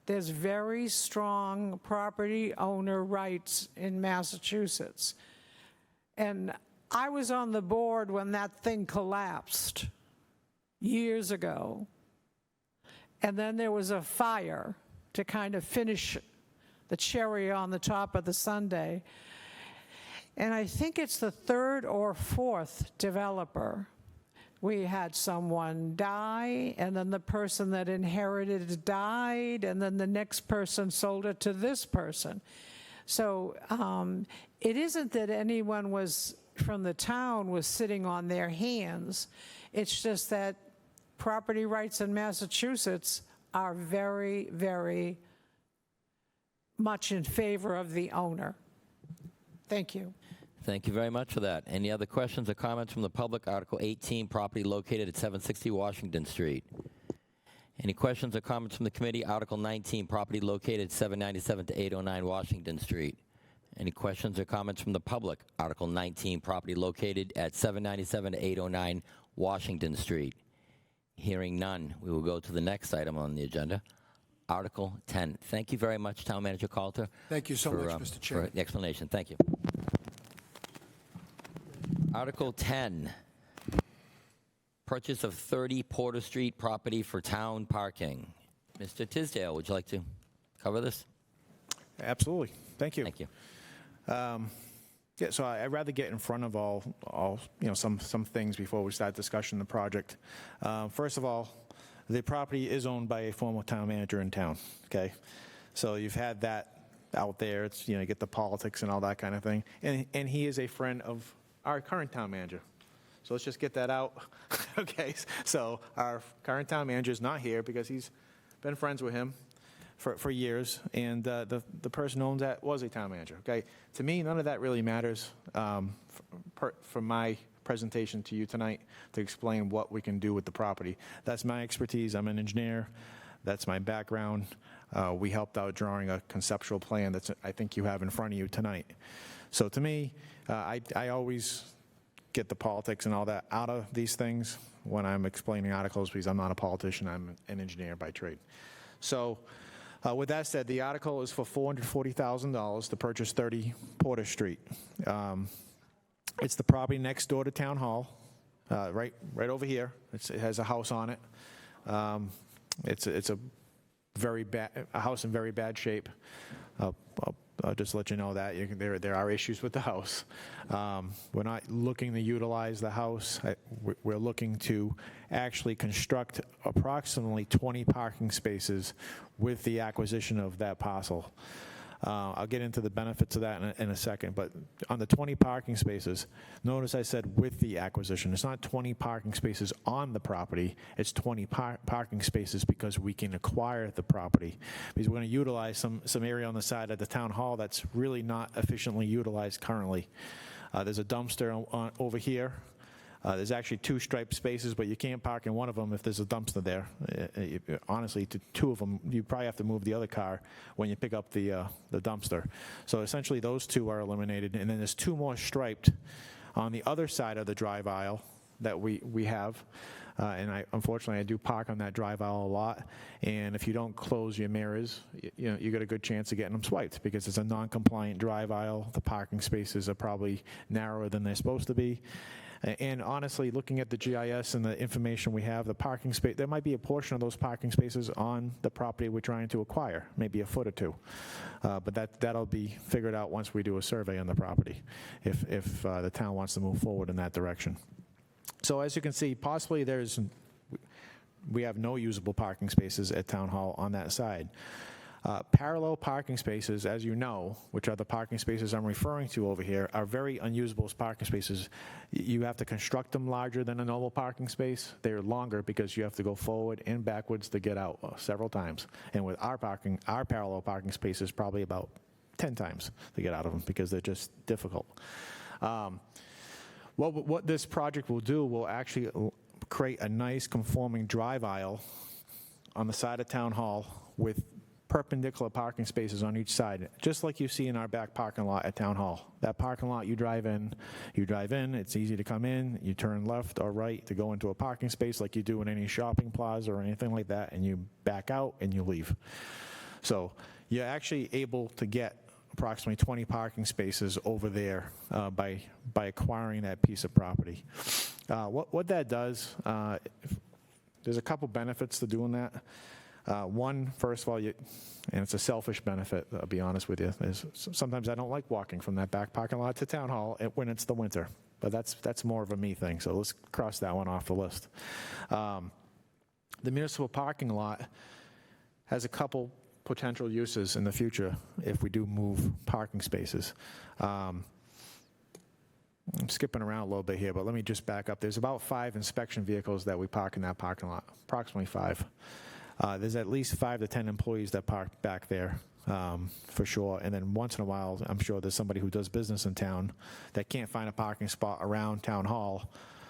There's very strong property owner rights in Massachusetts. And I was on the board when that thing collapsed years ago. And then there was a fire to kind of finish the cherry on the top of the sundae. And I think it's the third or fourth developer. We had someone die, and then the person that inherited it died, and then the next person sold it to this person. So it isn't that anyone was from the town was sitting on their hands. It's just that property rights in Massachusetts are very, very much in favor of the owner. Thank you. Thank you very much for that. Any other questions or comments from the public? Article 18, property located at 760 Washington Street. Any questions or comments from the committee? Article 19, property located at 797 to 809 Washington Street. Any questions or comments from the public? Article 19, property located at 797 to 809 Washington Street. Hearing none, we will go to the next item on the agenda, Article 10. Thank you very much, Town Manager Coulter. Thank you so much, Mr. Chairman. For the explanation. Thank you. Article 10, purchase of 30 Porter Street property for town parking. Mr. Tisdale, would you like to cover this? Absolutely. Thank you. Thank you. Yeah, so I'd rather get in front of all some things before we start discussing the project. First of all, the property is owned by a former town manager in town. Okay, so you've had that out there. It's you get the politics and all that kind of thing, and he is a friend of our current town manager. So let's just get that out. Okay, so our current town manager is not here because he's been friends with him for years, and the person who owns that was a town manager. Okay, to me, none of that really matters for my presentation to you tonight to explain what we can do with the property. That's my expertise. I'm an engineer. That's my background. We helped out drawing a conceptual plan that I think you have in front of you tonight. So to me, I always get the politics and all that out of these things when I'm explaining articles because I'm not a politician. I'm an engineer by trade. So with that said, the article is for $440,000 to purchase 30 Porter Street. It's the property next door to Town Hall, right over here. It has a house on it. It's a house in very bad shape. I'll just let you know that there are issues with the house. We're not looking to utilize the house. We're looking to actually construct approximately 20 parking spaces with the acquisition of that parcel. I'll get into the benefits of that in a second, but on the 20 parking spaces, notice I said with the acquisition. It's not 20 parking spaces on the property, it's 20 parking spaces because we can acquire the property. Because we're going to utilize some area on the side of the town hall that's really not efficiently utilized currently. There's a dumpster over here. There's actually 2 striped spaces, but you can't park in one of them if there's a dumpster there. Honestly, to 2 of them, you probably have to move the other car when you pick up the dumpster. So essentially, those 2 are eliminated, and then there's 2 more striped on the other side of the drive aisle that we have. And unfortunately, I do park on that drive aisle a lot. And if you don't close your mirrors, you got a good chance of getting them swiped because it's a non-compliant drive aisle. The parking spaces are probably narrower than they're supposed to be. And honestly, looking at the GIS and the information we have, the parking space, there might be a portion of those parking spaces on the property we're trying to acquire, maybe a foot or 2. But that'll be figured out once we do a survey on the property, if the town wants to move forward in that direction. So as you can see, possibly we have no usable parking spaces at Town Hall on that side. Parallel parking spaces, as you know, which are the parking spaces I'm referring to over here, are very unusable as parking spaces. You have to construct them larger than a normal parking space. They're longer because you have to go forward and backwards to get out several times. And with our parallel parking spaces, probably about 10 times to get out of them because they're just difficult. What this project will do will actually create a nice conforming drive aisle on the side of Town Hall with perpendicular parking spaces on each side, just like you see in our back parking lot at Town Hall. That parking lot, you drive in, it's easy to come in, you turn left or right to go into a parking space like you do in any shopping plaza or anything like that, and you back out and you leave. So you're actually able to get approximately 20 parking spaces over there by acquiring that piece of property. What that does, there's a couple benefits to doing that. One, first of all, and it's a selfish benefit, I'll be honest with you, is sometimes I don't like walking from that back parking lot to Town Hall when it's the winter. But that's more of a me thing, so let's cross that one off the list. The municipal parking lot has a couple potential uses in the future if we do move parking spaces. I'm skipping around a little bit here, but let me just back up. There's about 5 inspection vehicles that we park in that parking lot, approximately 5. There's at least 5 to 10 employees that park back there, for sure. And then once in a while, I'm sure there's somebody who does business in town that can't find a parking spot around Town Hall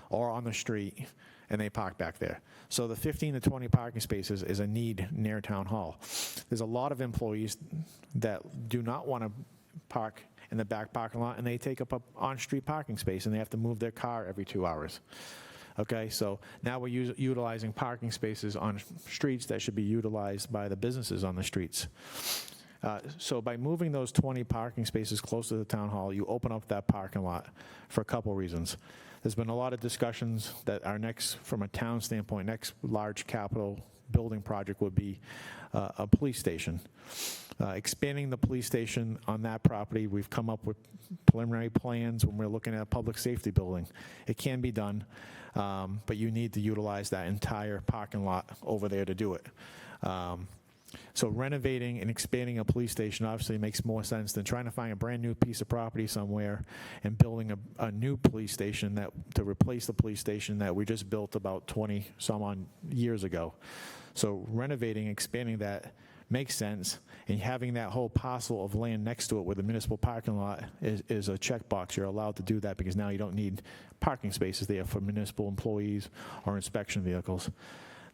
or on the street, and they park back there. So the 15 to 20 parking spaces is a need near Town Hall. There's a lot of employees that do not want to park in the back parking lot, and they take up an on-street parking space, and they have to move their car every 2 hours. Okay, so now we're utilizing parking spaces on streets that should be utilized by the businesses on the streets. So by moving those 20 parking spaces close to the Town Hall, you open up that parking lot for a couple reasons. There's been a lot of discussions that our next, from a town standpoint, next large capital building project would be a police station. Expanding the police station on that property, we've come up with preliminary plans when we're looking at a public safety building. It can be done, but you need to utilize that entire parking lot over there to do it. So renovating and expanding a police station obviously makes more sense than trying to find a brand new piece of property somewhere and building a new police station to replace the police station that we just built about 20 some odd years ago. So renovating, expanding that makes sense, and having that whole parcel of land next to it with a municipal parking lot is a checkbox. You're allowed to do that because now you don't need parking spaces there for municipal employees or inspection vehicles.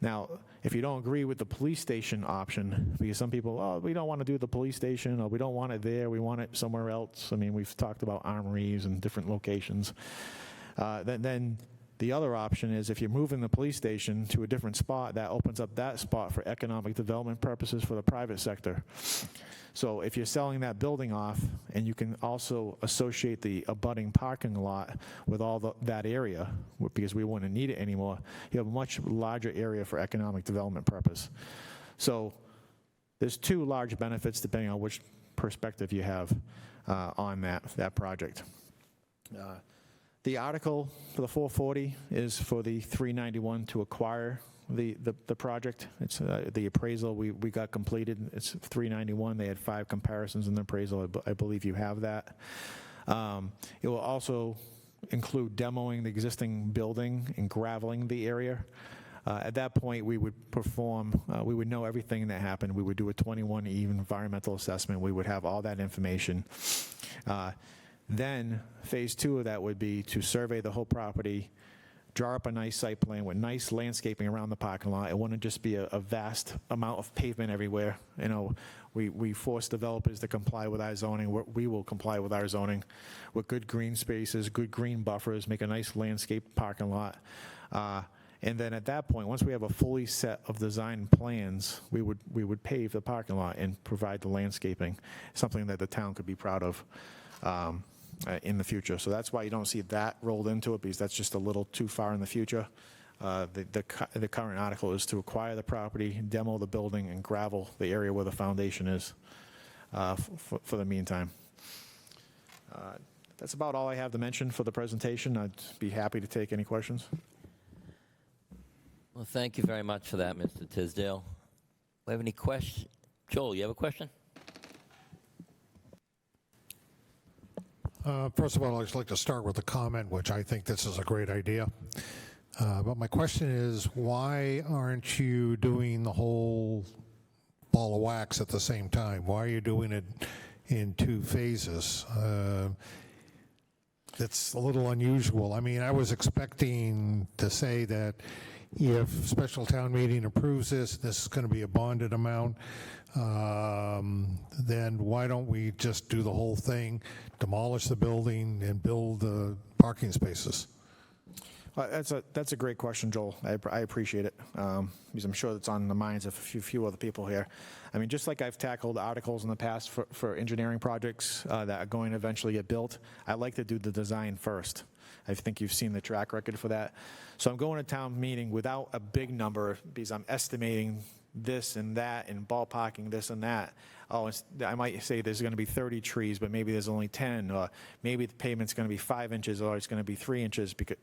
Now, if you don't agree with the police station option, because some people, oh, we don't want to do the police station, or we don't want it there, we want it somewhere else. I mean, we've talked about armories and different locations. Then the other option is if you're moving the police station to a different spot, that opens up that spot for economic development purposes for the private sector. So if you're selling that building off, and you can also associate the abutting parking lot with all that area, because we wouldn't need it anymore, you have a much larger area for economic development purpose. So there's 2 large benefits depending on which perspective you have on that project. The article for the 440 is for the 391 to acquire the project. It's the appraisal we got completed. It's 391. They had 5 comparisons in the appraisal. I believe you have that. It will also include demoing the existing building and graveling the area. At that point, we would perform, we would know everything that happened. We would do a 21E environmental assessment. We would have all that information. Then phase 2 of that would be to survey the whole property, draw up a nice site plan with nice landscaping around the parking lot. It wouldn't just be a vast amount of pavement everywhere. You know, we force developers to comply with our zoning. We will comply with our zoning with good green spaces, good green buffers, make a nice landscape parking lot. And then at that point, once we have a fully set of design plans, we would pave the parking lot and provide the landscaping, something that the town could be proud of in the future. So that's why you don't see that rolled into it, because that's just a little too far in the future. The current article is to acquire the property, demo the building, and gravel the area where the foundation is for the meantime. That's about all I have to mention for the presentation. I'd be happy to take any questions. Well, thank you very much for that, Mr. Tisdale. Do we have any questions? Joel, you have a question? First of all, I'd just like to start with a comment, which I think this is a great idea. But my question is, why aren't you doing the whole ball of wax at the same time? Why are you doing it in 2 phases? It's a little unusual. I mean, I was expecting to say that if special town meeting approves this is going to be a bonded amount, then why don't we just do the whole thing, demolish the building, and build the parking spaces? That's a great question, Joel. I appreciate it, because I'm sure that's on the minds of a few other people here. I mean, just like I've tackled articles in the past for engineering projects that are going to eventually get built, I like to do the design first. I think you've seen the track record for that. So I'm going to town meeting without a big number, because I'm estimating this and that and ballparking this and that. Oh, I might say there's going to be 30 trees, but maybe there's only 10, or maybe the pavement's going to be 5 inches, or it's going to be 3 inches, because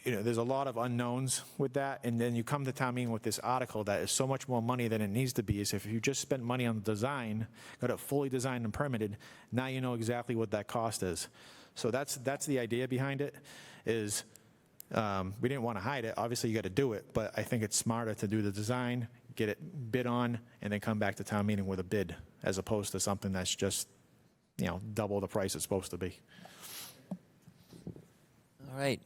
there's a lot of unknowns with that. And then you come to town meeting with this article that is so much more money than it needs to be. Is if you just spent money on the design, got it fully designed and permitted, now you know exactly what that cost is. So that's the idea behind it. Is we didn't want to hide it. Obviously, you got to do it, but I think it's smarter to do the design, get it bid on, and then come back to town meeting with a bid, as opposed to something that's just, double the price it's supposed to be. All right.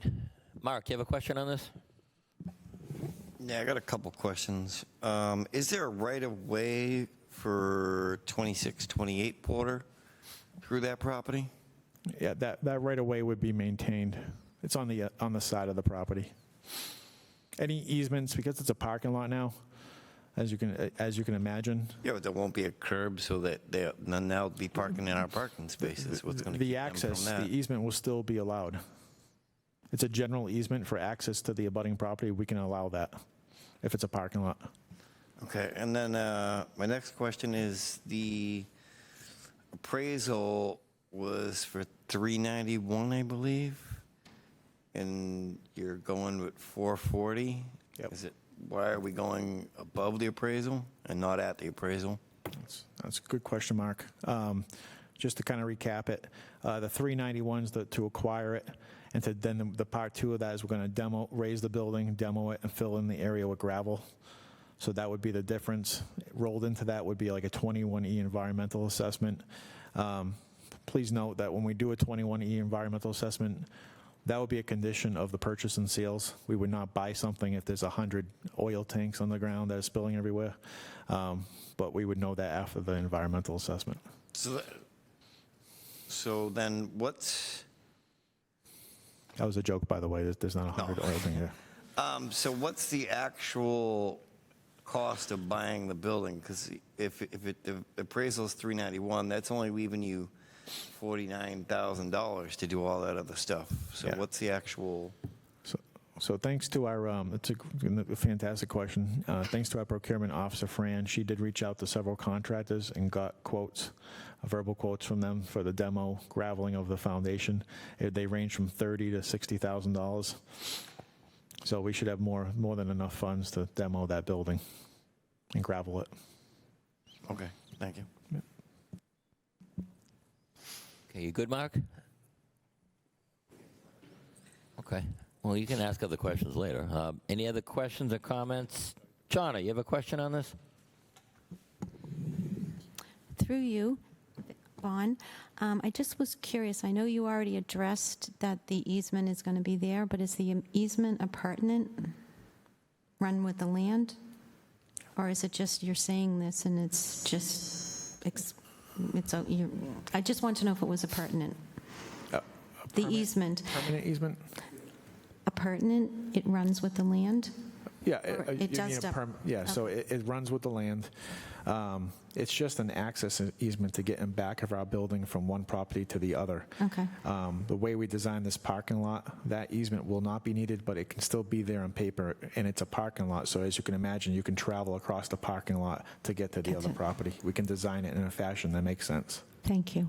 Mark, you have a question on this? Yeah, I got a couple questions. Is there a right-of-way for 2628 Porter through that property? Yeah, that right-of-way would be maintained. It's on the side of the property. Any easements, because it's a parking lot now, as you can imagine. Yeah, but there won't be a curb, so that then they'll be parking in our parking spaces. What's going to keep the them access, from that? the easement will still be allowed. It's a general easement for access to the abutting property. We can allow that if it's a parking lot. Okay, and then my next question is, the appraisal was for 391, I believe, and you're going with 440. Yep. Why are we going above the appraisal and not at the appraisal? That's a good question, Mark. Just to kind of recap it, the 391s to acquire it, and then the part 2 of that is we're going to raise the building, demo it, and fill in the area with gravel. So that would be the difference. Rolled into that would be like a 21E environmental assessment. Please note that when we do a 21E environmental assessment, that would be a condition of the purchase and sales. We would not buy something if there's 100 oil tanks on the ground that are spilling everywhere. But we would know that after the environmental assessment. So then what's... That was a joke, by the way. There's not 100 oil tanks here. So what's the actual cost of buying the building? Because if the appraisal is 391, that's only leaving you $49,000 to do all that other stuff. So Yeah. what's the actual So thanks to our, it's a fantastic question. Thanks to our procurement officer, Fran, she did reach out to several contractors and got quotes, verbal quotes from them for the demo, graveling of the foundation. They range from $30,000 to $60,000. So we should have more than enough funds to demo that building and gravel it. Okay, thank you. Okay, you good, Mark? Okay. Well, you can ask other questions later. Any other questions or comments? Jonna, you have a question on this? Through you, Vaughn, I just was curious. I know you already addressed that the easement is going to be there, but is the easement appurtenant, run with the land? Or is it just you're saying this and it's just, I just want to know if it was appurtenant. The easement. Permanent easement? Appurtenant, it runs with the land? Yeah, it does. So it runs with the land. It's just an access easement to get in back of our building from one property to the other. Okay. The way we designed this parking lot, that easement will not be needed, but it can still be there on paper, and it's a parking lot. So as you can imagine, you can travel across the parking lot to get to the other property. We can design it in a fashion that makes sense. Thank you.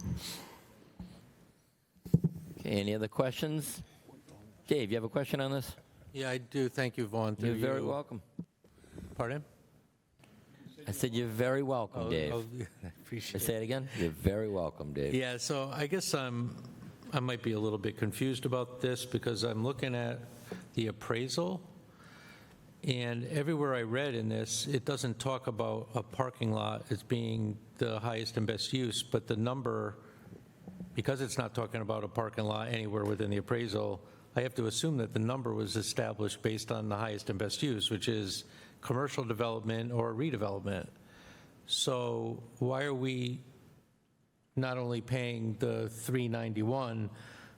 Okay, any other questions? Dave, you have a question on this? Yeah, I do. Thank you, Vaughn. You're very welcome. Pardon? I said you're very welcome, Dave. Appreciate Say it again? You're very welcome, Dave. Yeah, so I guess I might be a little bit confused about this because I'm looking at the appraisal, and everywhere I read in this, it doesn't talk about a parking lot as being the highest and best use, but the number, because it's not talking about a parking lot anywhere within the appraisal, I have to assume that the number was established based on the highest and best use, which is commercial development or redevelopment. So why are we not only paying the $391,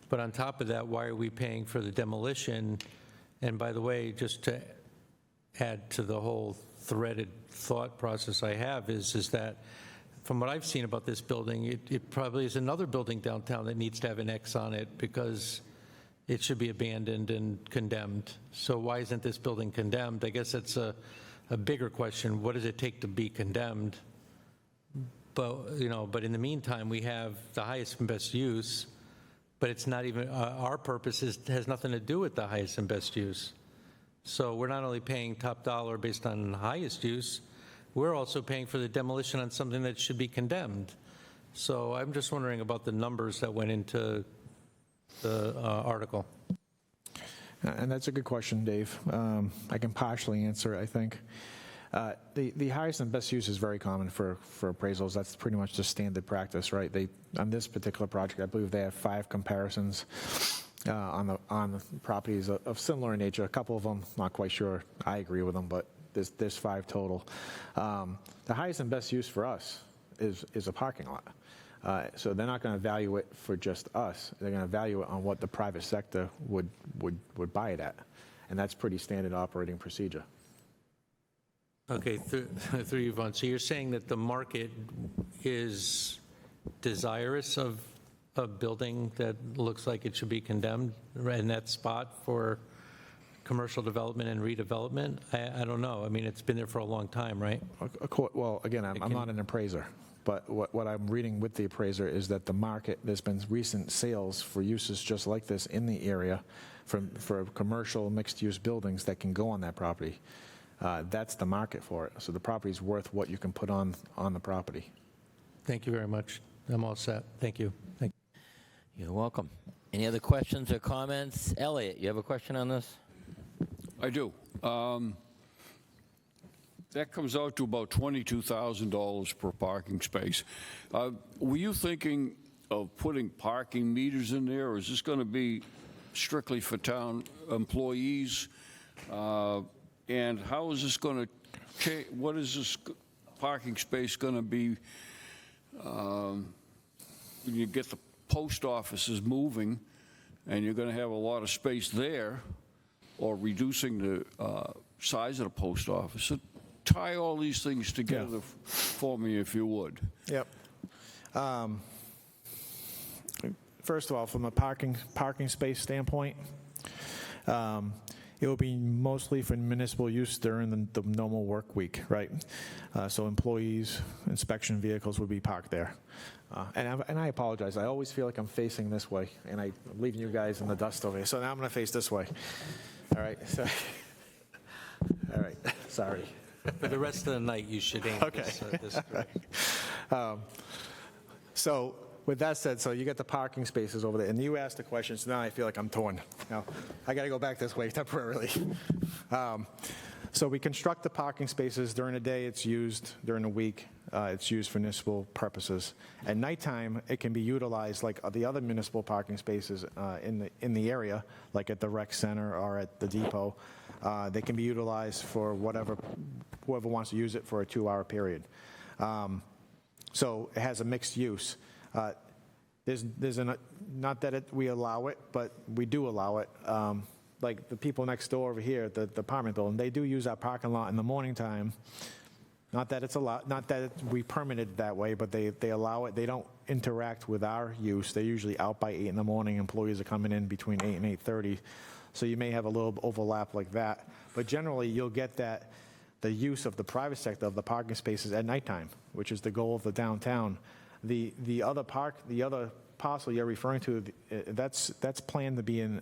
but on top of that, why are we paying for the demolition? And by the way, just to add to the whole threaded thought process I have is that from what I've seen about this building, it probably is another building downtown that needs to have an X on it because it should be abandoned and condemned. So why isn't this building condemned? I guess that's a bigger question. What does it take to be condemned? But, but in the meantime, we have the highest and best use, but it's not even, our purpose has nothing to do with the highest and best use. So we're not only paying top dollar based on highest use, we're also paying for the demolition on something that should be condemned. So I'm just wondering about the numbers that went into the article. And that's a good question, Dave. I can partially answer it, I think. The highest and best use is very common for appraisals. That's pretty much the standard practice, right? On this particular project, I believe they have 5 comparisons on the properties of similar nature. A couple of them, not quite sure I agree with them, but there's 5 total. The highest and best use for us is a parking lot. So they're not going to value it for just us. They're going to value it on what the private sector would buy it at. And that's pretty standard operating procedure. Okay, through you, Vaughn. So you're saying that the market is desirous of a building that looks like it should be condemned in that spot for commercial development and redevelopment? I don't know. I mean, it's been there for a long time, right? Well, again, I'm not an appraiser. But what I'm reading with the appraiser is that the market, there's been recent sales for uses just like this in the area for commercial mixed-use buildings that can go on that property. That's the market for it. So the property's worth what you can put on the property. Thank you very much. I'm all set. Thank you. You're welcome. Any other questions or comments? Elliot, you have a question on this? I do. That comes out to about $22,000 per parking space. Were you thinking of putting parking meters in there, or is this going to be strictly for town employees? And how is this going to change? What is this parking space going to be when you get the post offices moving and you're going to have a lot of space there, or reducing the size of the post office? So tie all these things together for me, if you would. Yep. First of all, from a parking space standpoint, It will be mostly for municipal use during the normal work week, right? So employees, inspection vehicles would be parked there. And I apologize. I always feel like I'm facing this way, and I'm leaving you guys in the dust over here. So now I'm going to face this way. All right. So, all right. Sorry. For the rest of the night, you should aim this. So with that said, so you got the parking spaces over there, and you asked the question, so now I feel like I'm torn. Now, I got to go back this way temporarily. So we construct the parking spaces during the day. It's used during the week. It's used for municipal purposes. At nighttime, it can be utilized like the other municipal parking spaces in the area, like at the rec center or at the depot. They can be utilized for whoever wants to use it for a 2-hour period. So it has a mixed use. Not that we allow it, but we do allow it. Like the people next door over here, the apartment building, they do use our parking lot in the morning time. Not that it's allowed, not that we permitted it that way, but they allow it. They don't interact with our use. They're usually out by 8 in the morning. Employees are coming in between 8 and 8:30. So you may have a little overlap like that. But generally, you'll get the use of the private sector of the parking spaces at nighttime, which is the goal of the downtown. The other parcel you're referring to, that's planned to be in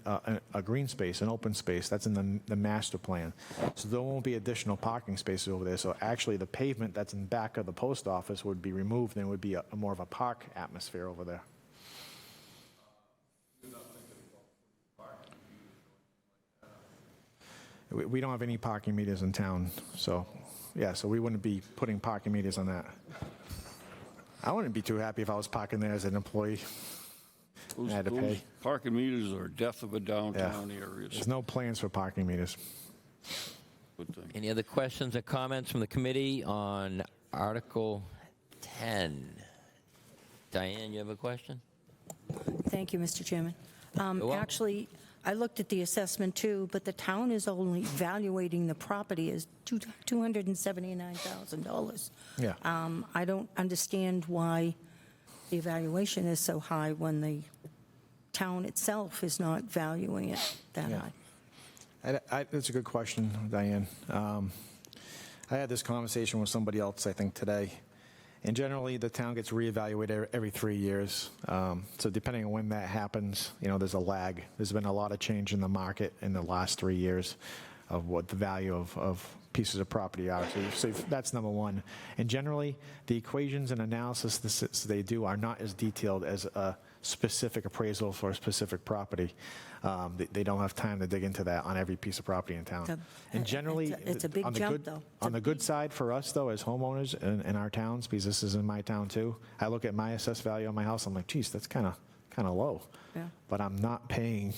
a green space, an open space. That's in the master plan. So there won't be additional parking spaces over there. So actually the pavement that's in back of the post office would be removed and it would be more of a park atmosphere over there. We don't have any parking meters in town, so yeah, so we wouldn't be putting parking meters on that. I wouldn't be too happy if I was parking there as an employee. I had to pay. Parking meters are death of a downtown area. There's no plans for parking meters. Good thing. Any other questions or comments from the committee on Article 10? Diane, you have a question? Thank you, Mr. Chairman. welcome. Actually, I looked at the assessment too, but the town is only valuating the property as $279,000. Yeah. I don't understand why the evaluation is so high when the town itself is not valuing it that Yeah. high. That's a good question, Diane. I had this conversation with somebody else, I think, today. And generally, the town gets reevaluated every 3 years. So depending on when that happens, there's a lag. There's been a lot of change in the market in the last 3 years of what the value of pieces of property are. So that's number one. And generally, the equations and analysis they do are not as detailed as a specific appraisal for a specific property. They don't have time to dig into that on every piece of property in town. And generally, It's a big jump, though. On the good side for us, though, as homeowners in our towns, because this is in my town too, I look at my assessed value on my house, I'm like, geez, that's kind of low. Yeah. But I'm not paying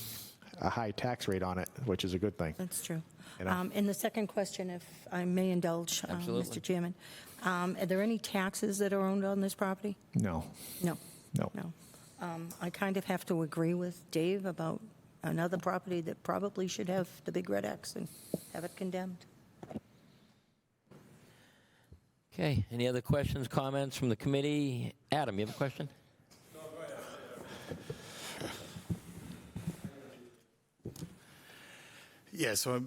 a high tax rate on it, which is a good thing. That's true. And the second question, if I may indulge, Absolutely. Mr. Chairman, are there any taxes that are owned on this property? No. No. No. No. I kind of have to agree with Dave about another property that probably should have the big red X and have it condemned. Okay, any other questions, comments from the committee? Adam, you have a question? Yeah, so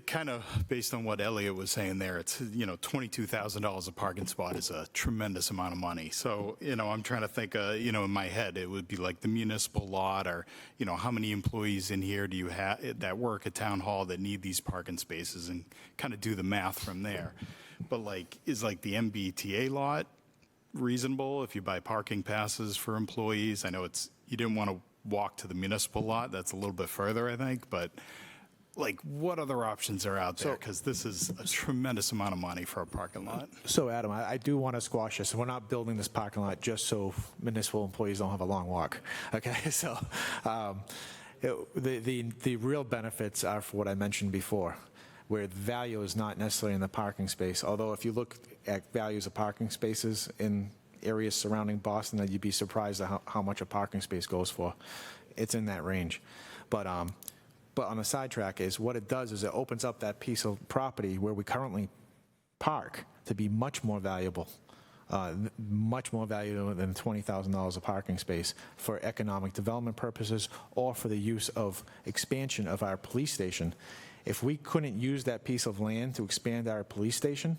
kind of based on what Elliot was saying there, it's, $22,000 a parking spot is a tremendous amount of money. So, I'm trying to think, in my head, it would be like the municipal lot or, how many employees in here do you have that work at town hall that need these parking spaces and kind of do the math from there. But is the MBTA lot reasonable if you buy parking passes for employees? I know you didn't want to walk to the municipal lot. That's a little bit further, I think, but what other options are out there? Because this is a tremendous amount of money for a parking lot. So, Adam, I do want to squash this. We're not building this parking lot just so municipal employees don't have a long walk. Okay, so the real benefits are for what I mentioned before, where the value is not necessarily in the parking space. Although if you look at values of parking spaces in areas surrounding Boston, that you'd be surprised at how much a parking space goes for. It's in that range. But on the sidetrack is what it does is it opens up that piece of property where we currently park to be much more valuable than $20,000 a parking space for economic development purposes or for the use of expansion of our police station. if we couldn't use that piece of land to expand our police station,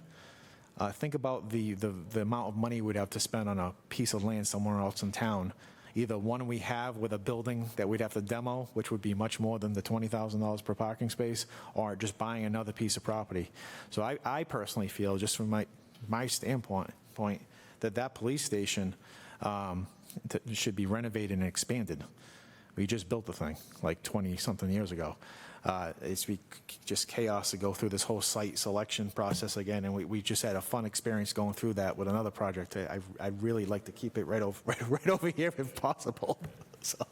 think about the amount of money we'd have to spend on a piece of land somewhere else in town. Either one we have with a building that we'd have to demo, which would be much more than the $20,000 per parking space, or just buying another piece of property. So I personally feel, just from my standpoint, that police station should be renovated and expanded. We just built the thing like 20-something years ago. It's just chaos to go through this whole site selection process again, and we just had a fun experience going through that with another project. I'd really like to keep it right over here if possible. So.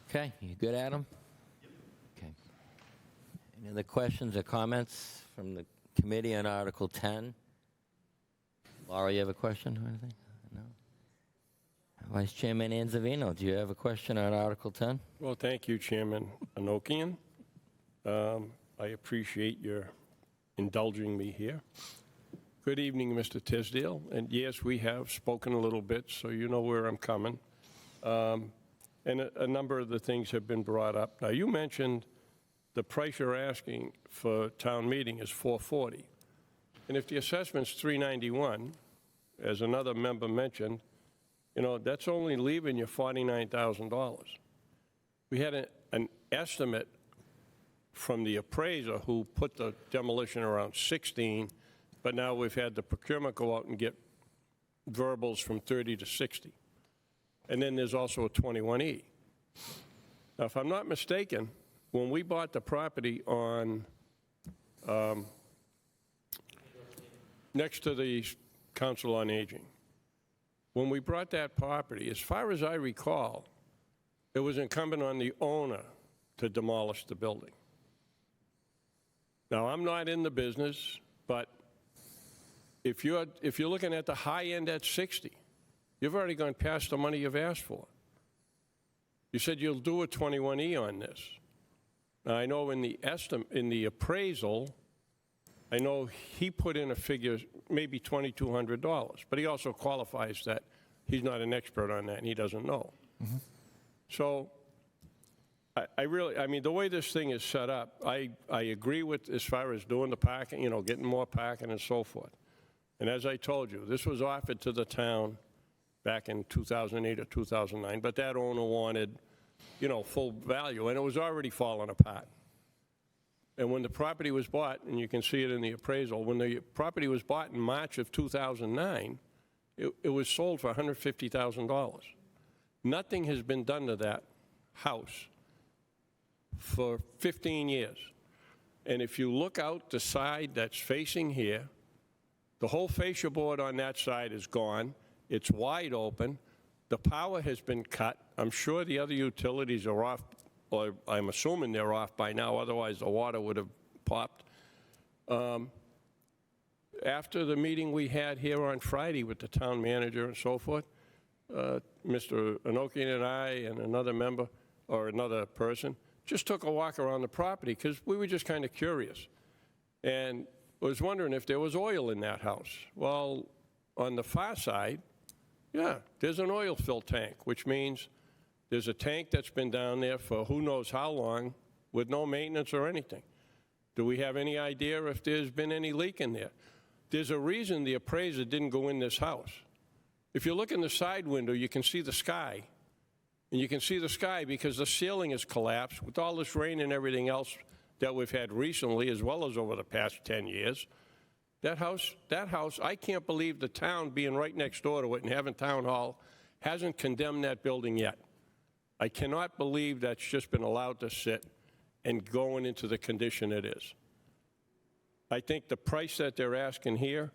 Okay, you good, Adam? Okay. Any other questions or comments from the committee on Article 10? Laura, you have a question or anything? No? Vice Chairman Anzavino, do you have a question on Article 10? Well, thank you, Chairman Anokian. I appreciate your indulging me here. Good evening, Mr. Tisdale. And yes, we have spoken a little bit, so you know where I'm coming. And a number of the things have been brought up. Now, you mentioned the price you're asking for town meeting is $440. And if the assessment's $391, as another member mentioned, you know, that's only leaving you $49,000. We had an estimate from the appraiser who put the demolition around 16, but now we've had the procurement go out and get verbals from 30 to 60. And then there's also a 21E. Now, if I'm not mistaken, when we bought the property on next to the Council on Aging, when we brought that property, as far as I recall, it was incumbent on the owner to demolish the building. Now, I'm not in the business, but if you're looking at the high end at 60, you've already gone past the money you've asked for. You said you'll do a 21E on this. Now, I know in the appraisal, I know he put in a figure, maybe $2,200, but he also qualifies that he's not an expert on that and he doesn't know. Mm-hmm. So I mean, the way this thing is set up, I agree with as far as doing the parking, you know, getting more parking and so forth. And as I told you, this was offered to the town back in 2008 or 2009, but that owner wanted, you know, full value, and it was already falling apart. And when the property was bought, and you can see it in the appraisal, when the property was bought in March of 2009, it was sold for $150,000. Nothing has been done to that house for 15 years. And if you look out the side that's facing here, the whole fascia board on that side is gone. It's wide open. The power has been cut. I'm sure the other utilities are off, or I'm assuming they're off by now, otherwise the water would have popped. After the meeting we had here on Friday with the town manager and so forth, Mr. Anokian and I and another member, or another person, just took a walk around the property because we were just kind of curious. And was wondering if there was oil in that house. Well, on the far side, yeah, there's an oil fill tank, which means there's a tank that's been down there for who knows how long with no maintenance or anything. Do we have any idea if there's been any leak in there? There's a reason the appraiser didn't go in this house. If you look in the side window, you can see the sky. And you can see the sky because the ceiling has collapsed with all this rain and everything else that we've had recently, as well as over the past 10 years. That house, I can't believe the town being right next door to it and having town hall hasn't condemned that building yet. I cannot believe that's just been allowed to sit and going into the condition it is. I think the price that they're asking here,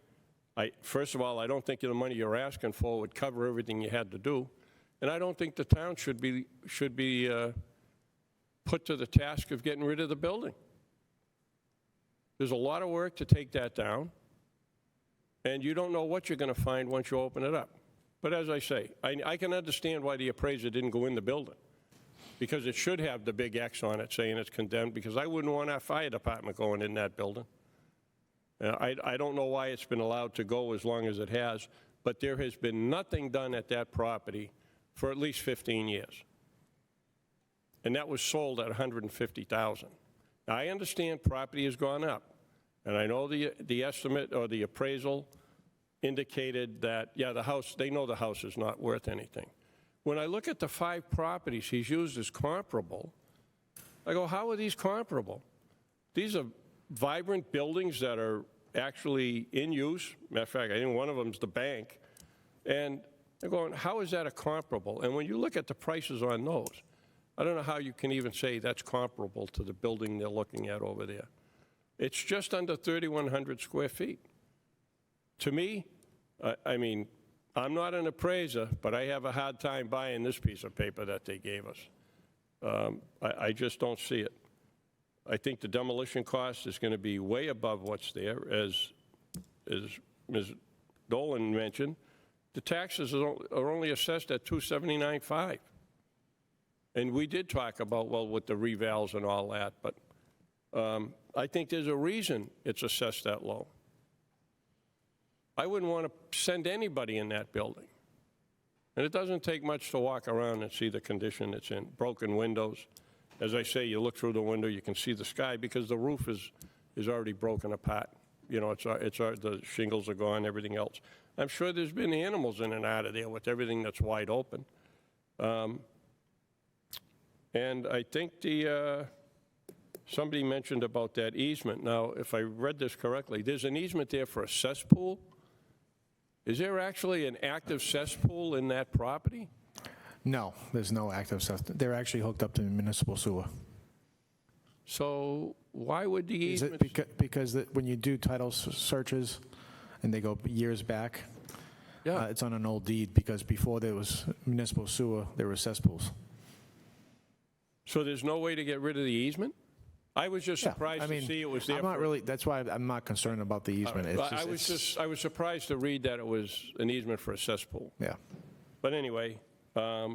first of all, I don't think the money you're asking for would cover everything you had to do. And I don't think the town should be put to the task of getting rid of the building. There's a lot of work to take that down, and you don't know what you're going to find once you open it up. But as I say, I can understand why the appraiser didn't go in the building, because it should have the big X on it saying it's condemned, because I wouldn't want our fire department going in that building. I don't know why it's been allowed to go as long as it has, but there has been nothing done at that property for at least 15 years. and that was sold at $150,000. Now, I understand property has gone up, and I know the estimate or the appraisal indicated that, yeah, the house, they know the house is not worth anything. When I look at the 5 properties he's used as comparable, I go, how are these comparable? These are vibrant buildings that are actually in use. Matter of fact, I think one of them is the bank. And they're going, how is that a comparable? And when you look at the prices on those, I don't know how you can even say that's comparable to the building they're looking at over there. It's just under 3,100 square feet. To me, I mean, I'm not an appraiser, but I have a hard time buying this piece of paper that they gave us. I just don't see it. I think the demolition cost is going to be way above what's there, as Ms. Dolan mentioned. The taxes are only assessed at $279,500. And we did talk about, well, with the revals and all that, but I think there's a reason it's assessed that low. I wouldn't want to send anybody in that building. And it doesn't take much to walk around and see the condition it's in. Broken windows. As I say, you look through the window, you can see the sky because the roof is already broken apart. You know, the shingles are gone, everything else. I'm sure there's been animals in and out of there with everything that's wide open. And I think somebody mentioned about that easement. Now, if I read this correctly, there's an easement there for a cesspool. Is there actually an active cesspool in that property? No, there's no active cesspool. They're actually hooked up to municipal sewer. So why would the Is easement? it because when you do title searches and they go years back, Yeah. it's on an old deed because before there was municipal sewer, there were cesspools. So there's no way to get rid of the easement? I was just surprised to see it was there. I'm not really. That's why I'm not concerned about the easement. I was surprised to read that it was an easement for a cesspool. Yeah. But anyway, I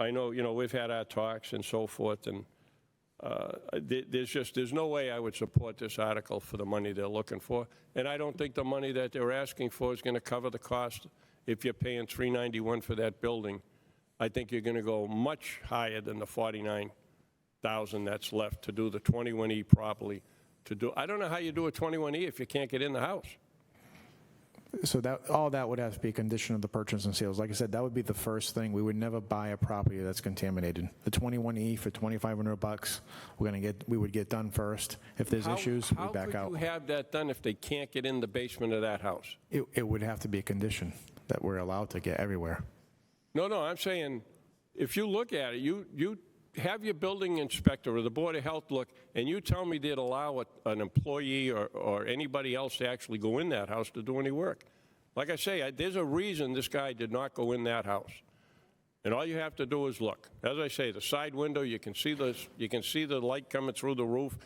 know, we've had our talks and so forth, and there's no way I would support this article for the money they're looking for. And I don't think the money that they're asking for is going to cover the cost. If you're paying $391 for that building, I think you're going to go much higher than the $49,000 that's left to do the 21E properly. I don't know how you do a 21E if you can't get in the house. So all that would have to be a condition of the purchase and sales. Like I said, that would be the first thing. We would never buy a property that's contaminated. The 21E for $2,500, we would get done first. If there's issues, we back out. How could you have that done if they can't get in the basement of that house? It would have to be a condition that we're allowed to get everywhere. No, I'm saying, if you look at it, you have your building inspector or the Board of Health look, and you tell me they'd allow an employee or anybody else to actually go in that house to do any work. Like I say, there's a reason this guy did not go in that house. And all you have to do is look. As I say, the side window, you can see the light coming through the roof,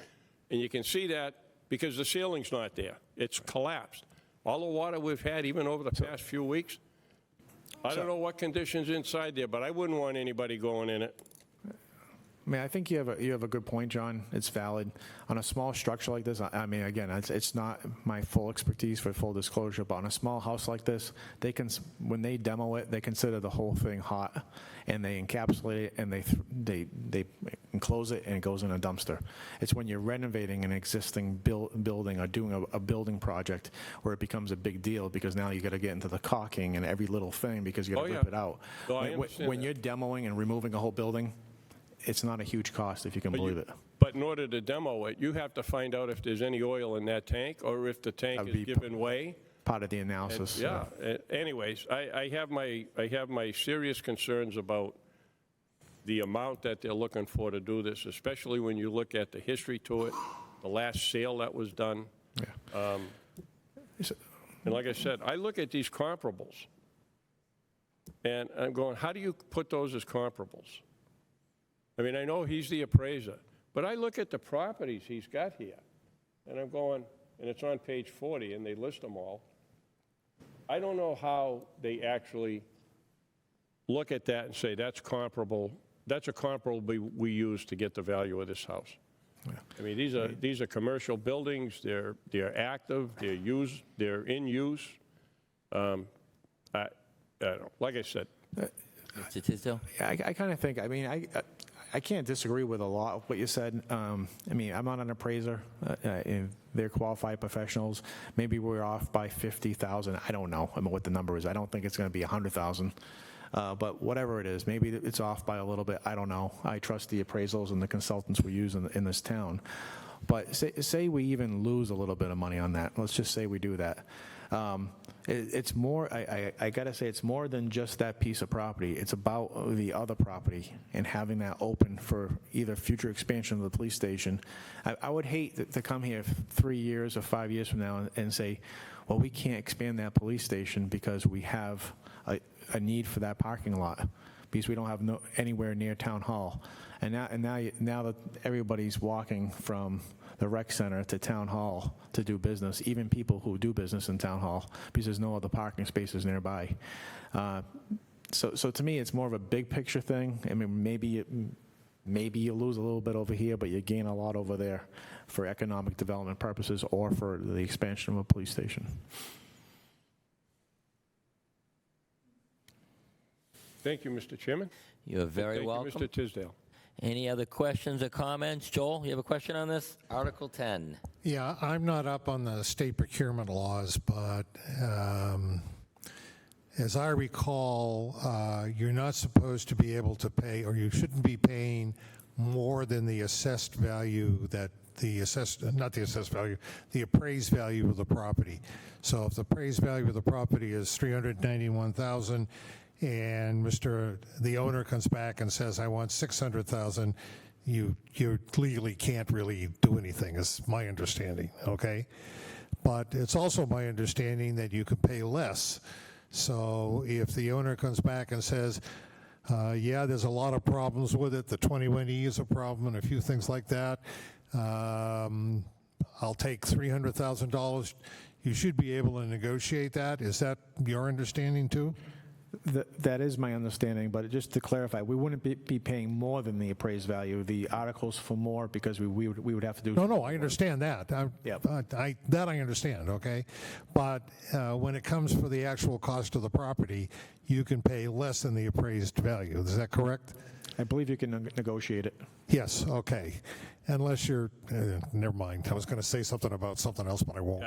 and you can see that because the ceiling's not there. It's collapsed. All the water we've had, even over the past few weeks, I don't know what conditions inside there, but I wouldn't want anybody going in it. I mean, I think you have a good point, John. It's valid. On a small structure like this, I mean, again, it's not my full expertise for full disclosure, but on a small house like this, when they demo it, they consider the whole thing hot, and they encapsulate it, and they enclose it, and it goes in a dumpster. It's when you're renovating an existing building or doing a building project where it becomes a big deal because now you got to get into the caulking and every little thing because you got to rip it out. When you're demoing and removing a whole building, it's not a huge cost, if you can believe it. But in order to demo it, you have to find out if there's any oil in that tank or if the tank is giving way. Part of the analysis. Anyways, I have my serious concerns about the amount that they're looking for to do this, especially when you look at the history to it, the last sale that was done. And like I said, I look at these comparables, and I'm going, how do you put those as comparables? I mean, I know he's the appraiser, but I look at the properties he's got here, and I'm going, and it's on page 40, and they list them all. I don't know how they actually look at that and say that's comparable. That's a comparable we use to get the value of this house. Yeah. I mean, these are commercial buildings. They're active. They're in use. I don't know. Like I said. Mr. Tisdale? I kind of think. I mean, I can't disagree with a lot of what you said. I mean, I'm not an appraiser. And they're qualified professionals. Maybe we're off by 50,000. I don't know. I mean, what the number is. I don't think it's going to be 100,000. But whatever it is, maybe it's off by a little bit. I don't know. I trust the appraisals and the consultants we use in this town. But say we even lose a little bit of money on that. Let's just say we do that. It's more, I got to say, it's more than just that piece of property. It's about the other property and having that open for either future expansion of the police station. I would hate to come here 3 years or 5 years from now and say, well, we can't expand that police station because we have a need for that parking lot, because we don't have anywhere near town hall. And now that everybody's walking from the rec center to town hall to do business, even people who do business in town hall, because there's no other parking spaces nearby. So to me, it's more of a big picture thing. I mean, maybe you lose a little bit over here, but you gain a lot over there for economic development purposes or for the expansion of a police station. Thank you, Mr. Chairman. You're very Thank welcome. you, Mr. Tisdale. Any other questions or comments? Joel, you have a question on this? Article 10. Yeah, I'm not up on the state procurement laws, but as I recall, you're not supposed to be able to pay, or you shouldn't be paying more than the assessed value that the appraised value of the property. So if the appraised value of the property is $391,000 and the owner comes back and says, I want $600,000, you legally can't really do anything, is my understanding, okay? But it's also my understanding that you could pay less. So if the owner comes back and says, yeah, there's a lot of problems with it, the 21E is a problem and a few things like that, I'll take $300,000, you should be able to negotiate that. Is that your understanding too? That is my understanding, but just to clarify, we wouldn't be paying more than the appraised value. The article's for more because we would have to do. No, I understand that. That I understand, okay? But when it comes for the actual cost of the property, you can pay less than the appraised value. Is that correct? I believe you can negotiate it. Yes, okay. Unless you're, never mind. I was going to say something about something else, but I won't.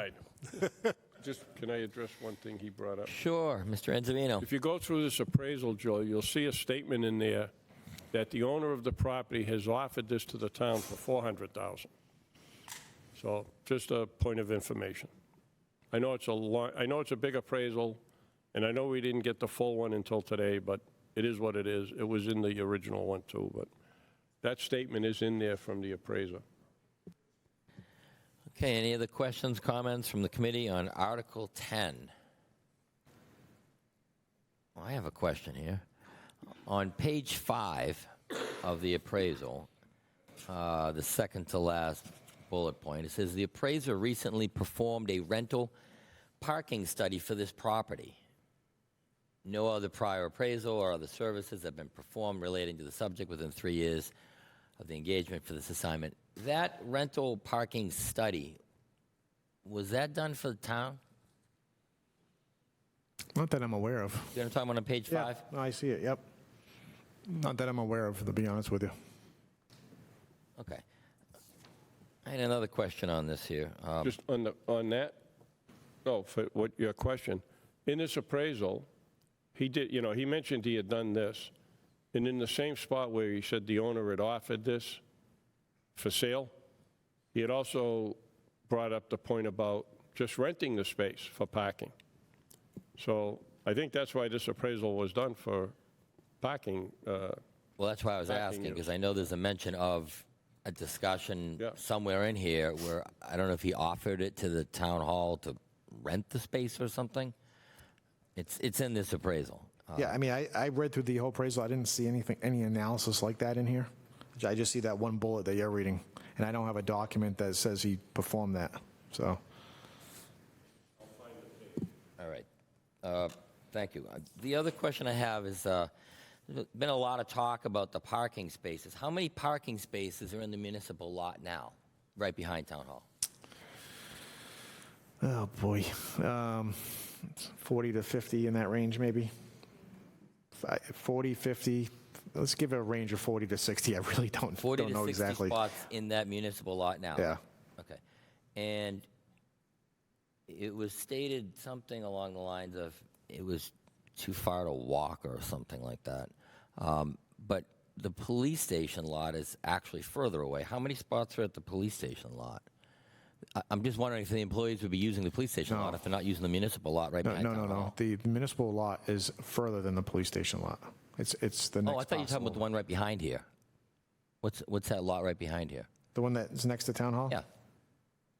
Just, can I address one thing he brought up? Sure, Mr. Enzavino. If you go through this appraisal, Joe, you'll see a statement in there that the owner of the property has offered this to the town for $400,000. So just a point of information. I know it's a big appraisal, and I know we didn't get the full one until today, but it is what it is. It was in the original one too, but that statement is in there from the appraiser. Okay, any other questions, comments from the committee on Article 10? Well, I have a question here. On page 5 of the appraisal, the second to last bullet point, it says the appraiser recently performed a rental parking study for this property. No other prior appraisal or other services have been performed relating to the subject within 3 years of the engagement for this assignment. That rental parking study, was that done for the town? Not that I'm aware of. You know what I'm talking about on page 5? No, I see it, yep. Not that I'm aware of, to be honest with you. Okay. I had another question on this here. Just on that, for what your question, in this appraisal, he did, he mentioned he had done this, and in the same spot where he said the owner had offered this for sale, he had also brought up the point about just renting the space for parking. So I think that's why this appraisal was done, for parking. Well, that's why I was asking, because I know there's a mention of a discussion somewhere in here where I don't know if he offered it to the town hall to rent the space or something. It's in this appraisal. Yeah, I mean, I read through the whole appraisal. I didn't see any analysis like that in here. I just see that one bullet that you're reading, and I don't have a document that says he performed that. So. All right. Thank you. The other question I have is, there's been a lot of talk about the parking spaces. How many parking spaces are in the municipal lot now, right behind Town Hall? Oh, boy. 40 to 50 in that range, maybe. 40, 50, let's give it a range of 40 to 60. I really 40 don't to know 60 exactly. spots in that municipal lot now? Yeah. Okay. And it was stated something along the lines of it was too far to walk or something like that. But the police station lot is actually further away. How many spots are at the police station lot? I'm just wondering if the employees would be using the police station lot if they're not using the municipal lot right behind Town Hall. The municipal lot is further than the police station lot. It's the next. Oh, I thought you were talking about the one right behind here. What's that lot right behind here? The one that's next to Town Hall? Yeah.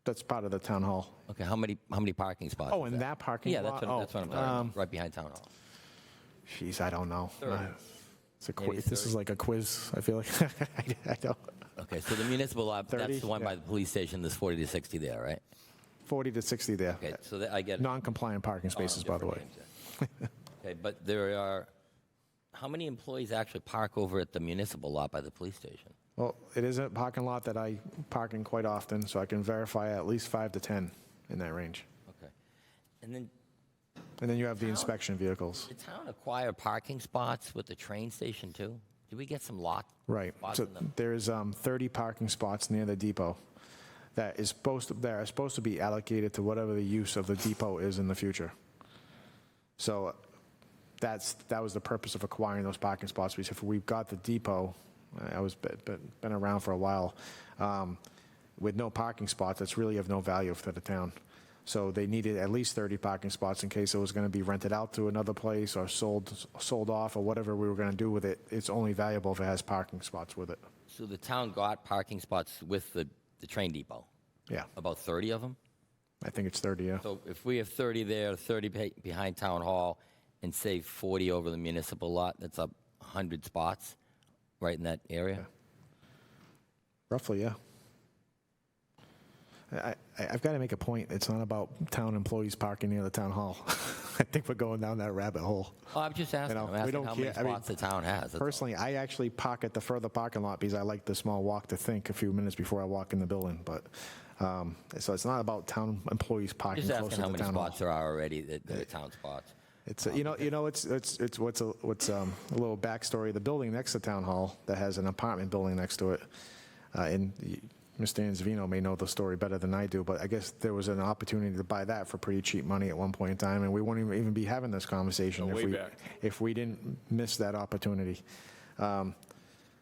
That's part of the Town Hall. Okay, how many parking spots? Oh, is in that parking yeah, lot? that's what I'm talking about, right behind Town Hall. Jeez, I don't know. 30. It's a Maybe quiz. This 30. is like a quiz. I feel like I don't. Okay, so the municipal lot, 30? that's the one by the police station. There's 40 to 60 there, right? 40 to 60 there. Okay, so I get it. Non-compliant parking spaces, by the way. Okay, but there are, how many employees actually park over at the municipal lot by the police station? Well, it is a parking lot that I park in quite often, so I can verify at least 5 to 10 in that range. Okay. And then And then you have the inspection vehicles. the town acquire parking spots with the train station too? Did we get some lot? Right. spots So in them? there's 30 parking spots near the depot that are supposed to be allocated to whatever the use of the depot is in the future. So that was the purpose of acquiring those parking spots, because if we've got the depot, I was been around for a while, with no parking spots, that's really of no value for the town. So they needed at least 30 parking spots in case it was going to be rented out to another place or sold off or whatever we were going to do with it. It's only valuable if it has parking spots with it. So the town got parking spots with the train depot? Yeah. About 30 of them? I think it's 30, yeah. So if we have 30 there, 30 behind Town Hall, and say 40 over the municipal lot, that's up 100 spots right in that area? Roughly, yeah. I've got to make a point. It's not about town employees parking near the town hall. I think we're going down that rabbit hole. Oh, I'm just asking. I'm asking how many spots the town has. that's all. Personally, I actually park at the further parking lot because I like the small walk to think a few minutes before I walk in the building. But so it's not about town employees parking Just close asking to how the many town spots hall. there are already that are town spots. It's it's what's a little backstory. The building next to town hall that has an apartment building next to it, and Mr. Anzavino may know the story better than I do, but I guess there was an opportunity to buy that for pretty cheap money at one point in time, and we wouldn't even be having this conversation Way back. if we didn't miss that opportunity.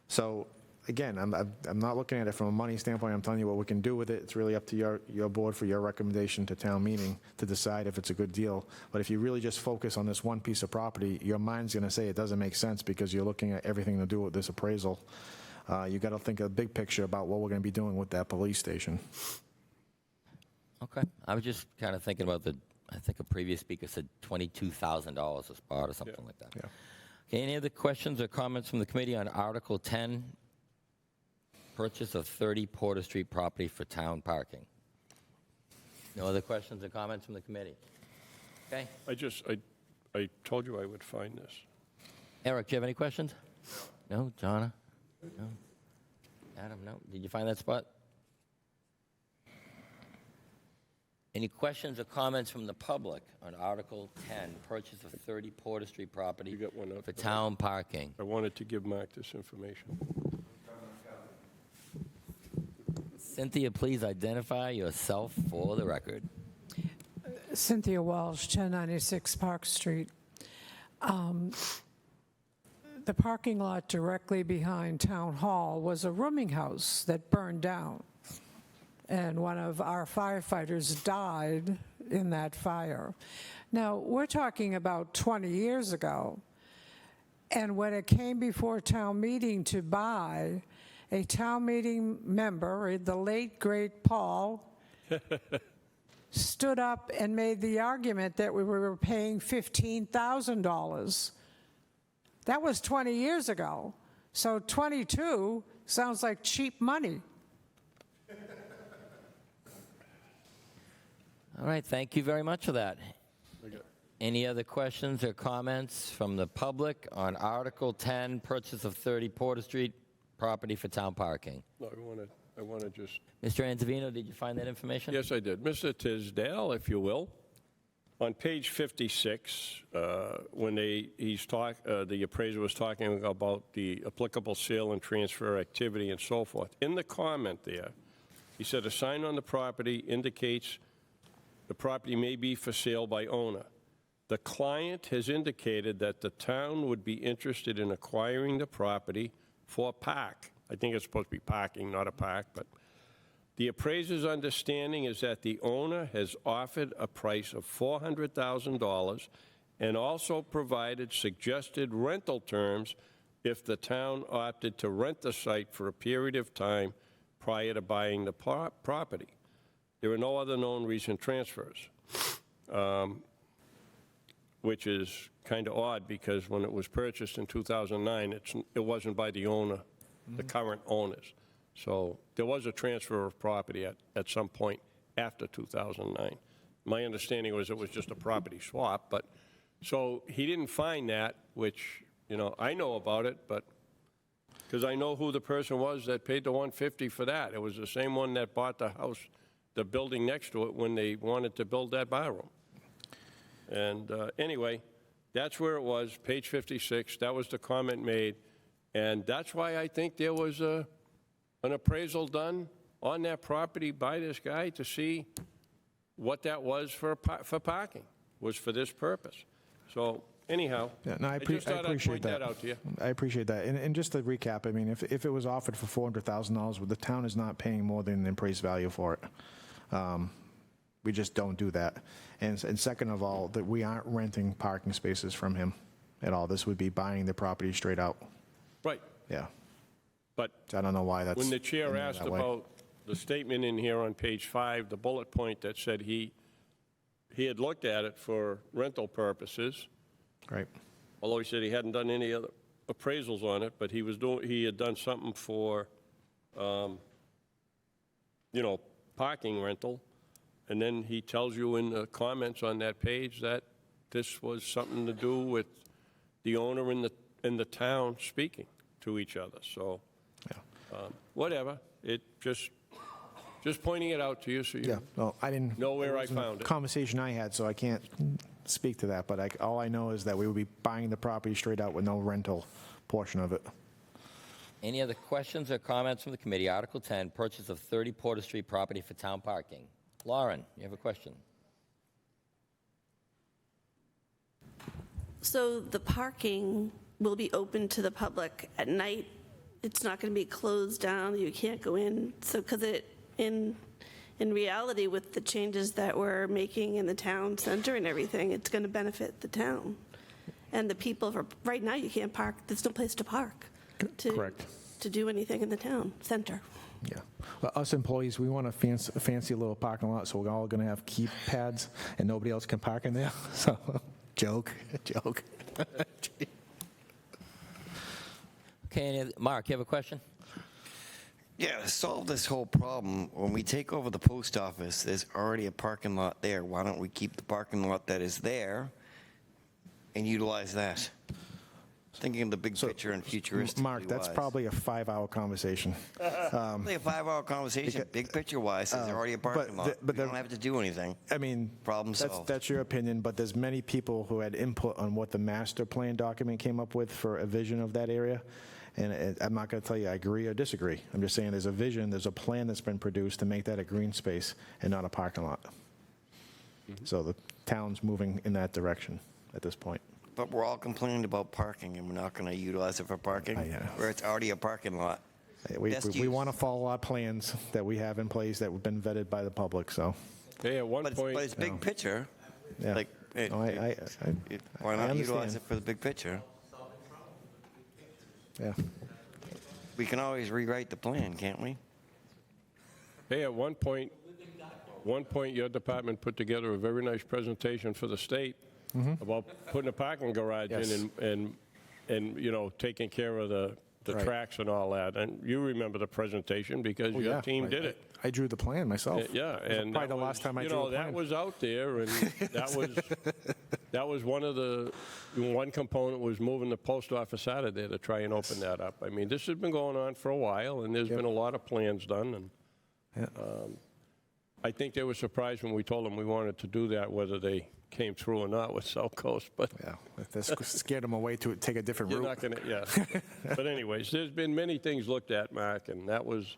So again, I'm not looking at it from a money standpoint. I'm telling you what we can do with it. It's really up to your board for your recommendation to town meeting to decide if it's a good deal. But if you really just focus on this one piece of property, your mind's going to say it doesn't make sense because you're looking at everything to do with this appraisal. You got to think of the big picture about what we're going to be doing with that police station. Okay. I was just kind of thinking about I think a previous speaker said $22,000 a spot or something like that. Yeah. Okay, any other questions or comments from the committee on Article 10, purchase of 30 Porter Street property for town parking? No other questions or comments from the committee? Okay. I told you I would find this. Eric, do you have any questions? No. Jonna? No. Adam, no. Did you find that spot? Any questions or comments from the public on Article 10, purchase of 30 Porter Street property You got one up for there. town parking? I wanted to give Mark this information. Cynthia, please identify yourself for the record. Cynthia Walsh, 1096 Park Street. The parking lot directly behind Town Hall was a rooming house that burned down, and one of our firefighters died in that fire. Now, we're talking about 20 years ago, and when it came before town meeting to buy, a town meeting member, the late, great Paul, stood up and made the argument that we were paying $15,000. That was 20 years ago. So 22 sounds like cheap money. All right, thank you very much for that. Any other questions or comments from the public on Article 10, purchase of 30 Porter Street property for town parking? No, I want to just... Mr. Anzavino, did you find that information? Yes, I did. Mr. Tisdale, if you will. On page 56, when the appraiser was talking about the applicable sale and transfer activity and so forth, in the comment there, he said, a sign on the property indicates the property may be for sale by owner. The client has indicated that the town would be interested in acquiring the property for a park. I think it's supposed to be parking, not a park, but the appraiser's understanding is that the owner has offered a price of $400,000 and also provided suggested rental terms if the town opted to rent the site for a period of time prior to buying the property. There are no other known recent transfers, which is kind of odd because when it was purchased in 2009, it wasn't by the owner, the current owners. So there was a transfer of property at some point after 2009. My understanding was it was just a property swap, but so he didn't find that, which, you know, I know about it, but because I know who the person was that paid the $150 for that. It was the same one that bought the house, the building next to it when they wanted to build that barroom. And anyway, that's where it was, page 56. That was the comment made. And that's why I think there was an appraisal done on that property by this guy to see what that was for parking, was for this purpose. So anyhow, Yeah, no, I just thought I'd appreciate point that out to you. I appreciate that. And just to recap, I mean, if it was offered for $400,000, the town is not paying more than the appraised value for it. We just don't do that. And second of all, that we aren't renting parking spaces from him at all. This would be buying the property straight out. Right. Yeah. But I don't know why that's when the chair in there asked that way. about the statement in here on page 5, the bullet point that said he had looked at it for rental purposes. Right. Although he said he hadn't done any other appraisals on it, but he had done something for, parking rental. And then he tells you in the comments on that page that this was something to do with the owner and the town speaking to each other. So, whatever. It just pointing it out to you so you I didn't know where I wasn't a found it. Conversation I had, so I can't speak to that. But all I know is that we would be buying the property straight out with no rental portion of it. Any other questions or comments from the committee? Article 10, purchase of 30 Porter Street property for town parking. Lauren, you have a question? So the parking will be open to the public at night? It's not going to be closed down, you can't go in? So, because in reality, with the changes that we're making in the town center and everything, it's going to benefit the town. And the people, right now, you can't park, there's no place to park. Correct. To do anything in the town center. Yeah. Well, us employees, we want a fancy little parking lot, so we're all going to have keypads, and nobody else can park in there. So, joke. Okay, Mark, you have a question? Yeah, to solve this whole problem, when we take over the post office, there's already a parking lot there. Why don't we keep the parking lot that is there and utilize that? Thinking of the big picture and futuristically Mark, that's wise. probably a 5-hour conversation. Probably a 5-hour conversation, big picture-wise, there's already a parking lot. But we don't have to do anything. I mean, Problem solved. that's your opinion, but there's many people who had input on what the master plan document came up with for a vision of that area. And I'm not going to tell you I agree or disagree. I'm just saying there's a vision, there's a plan that's been produced to make that a green space and not a parking lot. So the town's moving in that direction at this point. But we're all complaining about parking, and we're not going to utilize it for parking, where it's already a parking lot. We want to follow our plans that we have in place that have been vetted by the public, so. Hey, at one point... But it's big picture. Yeah. Like, why not utilize it for the big picture? Yeah. We can always rewrite the plan, can't we? Hey, at one point, your department put together a very nice presentation for the state about putting a parking garage in and taking care of the tracks and all that. And you remember the presentation because your team did it. I drew the plan myself. Yeah, and probably the last time I drew a plan. that was out there, and that was one component was moving the post office out of there to try and open that up. I mean, this has been going on for a while, and there's been a lot of plans done, and I think they were surprised when we told them we wanted to do that, whether they came through or not with South Coast, but. Yeah, if this scared them away to take a different You're route. not gonna, yeah. But anyways, there's been many things looked at, Mark, and that was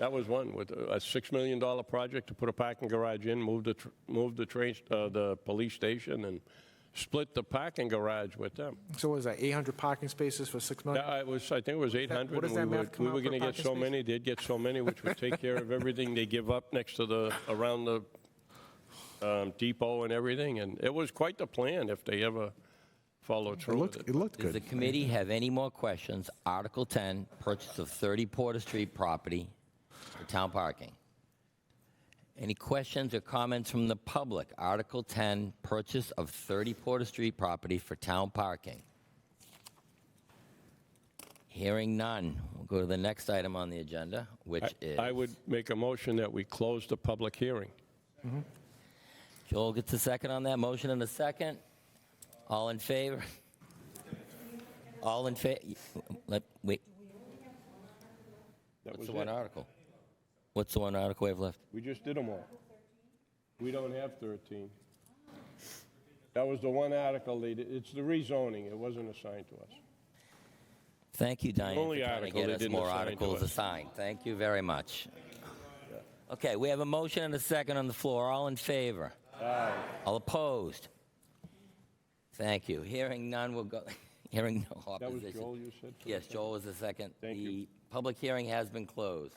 one, with a $6 million project to put a parking garage in, move the police station, and split the parking garage with them. So was that 800 parking spaces for $6 million? Yeah, I think it was 800, what does that and math come we were out per gonna get parking so space? many, they'd get so many, which would take care of everything they give up next to around the depot and everything, and it was quite the plan if they ever followed through with it. It looked Does good. the committee have any more questions? Article 10, purchase of 30 Porter Street property for town parking. Any questions or comments from the public? Article 10, purchase of 30 Porter Street property for town parking. Hearing none, we'll go to the next item on the agenda, which is... I would make a motion that we close the public hearing. Joel gets a second on that. Motion and a second. All in favor? All in favor? Wait. That What's was the one it. article? What's the one article we have left? We just did them all. We don't have 13. That was the one article, it's the rezoning, it wasn't assigned to us. Thank you, Diane, only for trying to article get they us didn't more assign to articles us. assigned. Thank you very much. Okay, we have a motion and a second on the floor. All in favor? Aye. All opposed? Thank you. Hearing none, we'll go. Hearing no That was opposition. Joel, you said? Yes, Joel was the second. Thank the you. public hearing has been closed.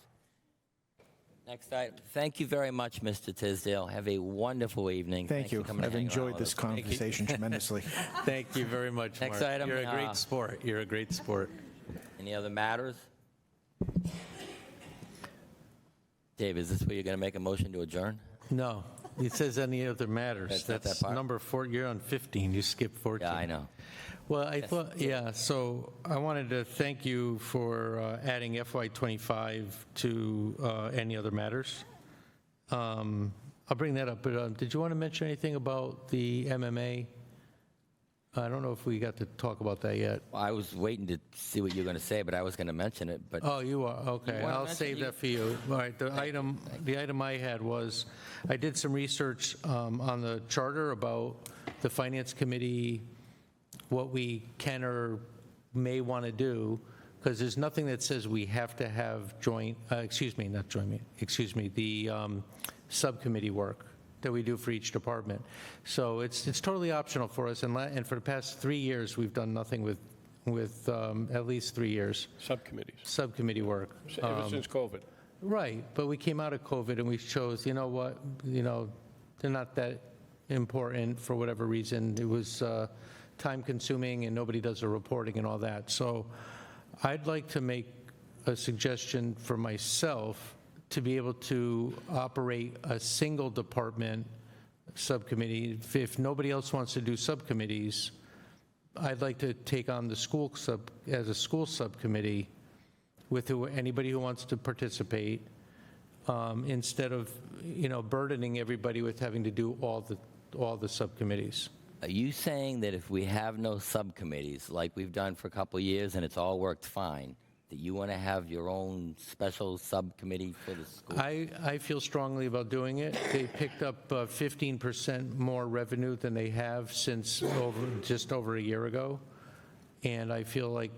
Next item. Thank you very much, Mr. Tisdale. Have a wonderful evening. Thank Thanks you. for coming I've and hanging around enjoyed with this us. conversation tremendously. Thank you very much, Next Mark. item, You're a great sport. You're a great sport. Any other matters? Dave, is this where you're going to make a motion to adjourn? No, it says any other matters. That's not that That's part. number 4. You're on 15. You skipped 14. Yeah, I know. Well, I thought, yeah, so I wanted to thank you for adding FY25 to any other matters. I'll bring that up, but did you want to mention anything about the MMA? I don't know if we got to talk about that yet. Well, I was waiting to see what you were going to say, but I was going to mention it. But Oh, you are, okay. You wanna I'll mention save it? that for you. All right, the item I had was, I did some research on the charter about the Finance Committee, what we can or may want to do, because there's nothing that says we have to have the subcommittee work that we do for each department. So it's totally optional for us, and for the past 3 years, we've done nothing with at least 3 years. Subcommittee work. Ever since COVID. Right, but we came out of COVID and we chose, you know what, they're not that important for whatever reason. It was time-consuming and nobody does the reporting and all that. So I'd like to make a suggestion for myself to be able to operate a single department subcommittee. If nobody else wants to do subcommittees, I'd like to take on the school as a school subcommittee with anybody who wants to participate, instead of, burdening everybody with having to do all the subcommittees. are you saying that if we have no subcommittees, like we've done for a couple of years and it's all worked fine, that you want to have your own special subcommittee for the school? I feel strongly about doing it. They picked up 15% more revenue than they have since just over a year ago. And I feel like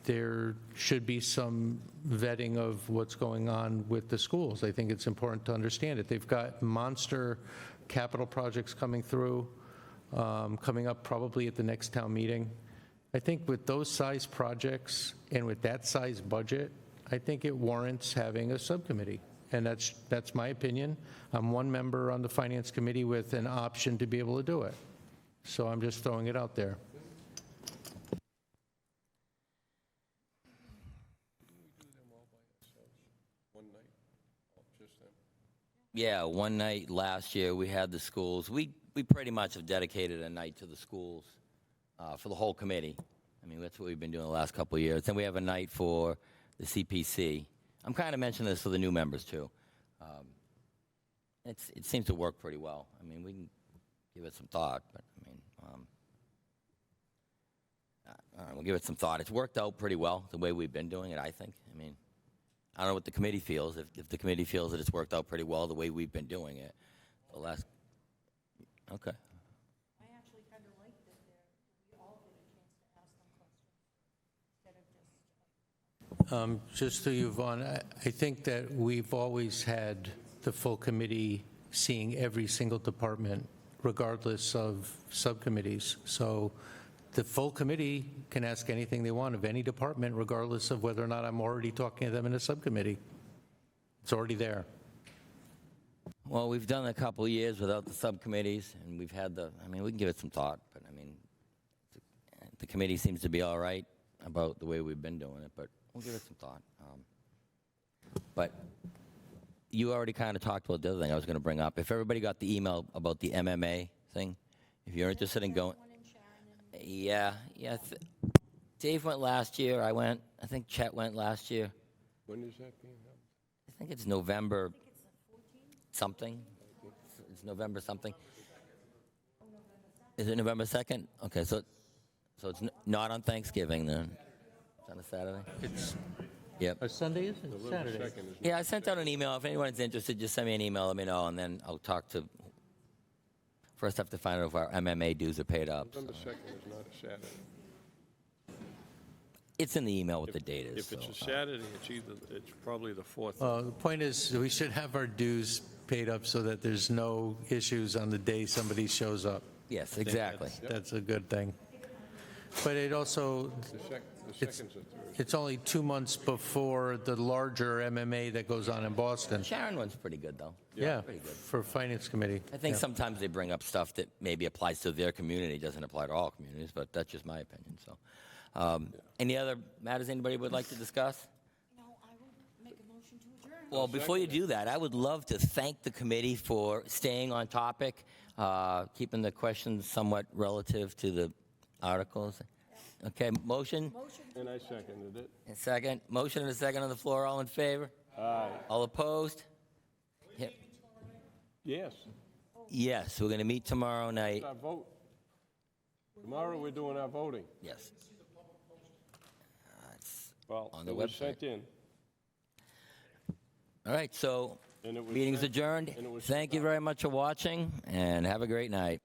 there should be some vetting of what's going on with the schools. I think it's important to understand it. They've got monster capital projects coming through, coming up probably at the next town meeting. I think with those size projects and with that size budget, I think it warrants having a subcommittee. And that's my opinion. I'm one member on the Finance Committee with an option to be able to do it. So I'm just throwing it out there. Yeah, one night last year we had the schools. We pretty much have dedicated a night to the schools for the whole committee. I mean, that's what we've been doing the last couple of years. Then we have a night for the CPC. I'm kind of mentioning this for the new members too. It seems to work pretty well. I mean, we can give it some thought, but I mean, we'll give it some thought. It's worked out pretty well the way we've been doing it, I think. I mean, I don't know what the committee feels. If the committee feels that it's worked out pretty well the way we've been doing it, the last. Okay. I actually kind of like that we all get a chance to ask them questions instead of just. Just to you, Vaughn, I think that we've always had the full committee seeing every single department, regardless of subcommittees. So the full committee can ask anything they want of any department, regardless of whether or not I'm already talking to them in a subcommittee. It's already there. Well, we've done a couple of years without the subcommittees, and we've had we can give it some thought, but the committee seems to be all right about the way we've been doing it, but we'll give it some thought. But you already kind of talked about the other thing I was going to bring up. If everybody got the email about the MMA thing, if you're interested in going. Yeah. Dave went last year. I went. I think Chet went last year. When is that being held? I think it's November something. It's November something. Is it November 2nd? Okay, so it's not on Thanksgiving then. It's on a Saturday? It's Yep. a Sunday, isn't it? Saturday. Yeah, I sent out an email. If anyone's interested, just send me an email, let me know, and then I'll talk to. First, I have to find out if our MMA dues are paid up. November 2nd is not a Saturday. It's in the email what the date is. If it's a Saturday, it's probably the 4th. The point is, we should have our dues paid up so that there's no issues on the day somebody shows up. Yes, I think exactly. That's a good thing. But it also, The second's the 3rd. it's only 2 months before the larger MMA that goes on in Boston. Sharon one's pretty good, though. Yeah, Pretty good. for Finance Committee. I think Yeah. sometimes they bring up stuff that maybe applies to their community, doesn't apply to all communities, but that's just my opinion. So, any other matters anybody would like to discuss? No, I will make a motion to adjourn. Well, before you do that, I would love to thank the committee for staying on topic, keeping the questions somewhat relative to the articles. Okay, motion? And I seconded it. And second. Motion and a second on the floor. All in favor? Aye. All opposed? Yes. Yes, we're going to meet tomorrow night. Our vote. Tomorrow we're doing our voting. Yes. It's Well, on the it was website. sent in. All right, so And it was meeting's sent- adjourned. and it was Thank you very much for watching, and have a great night.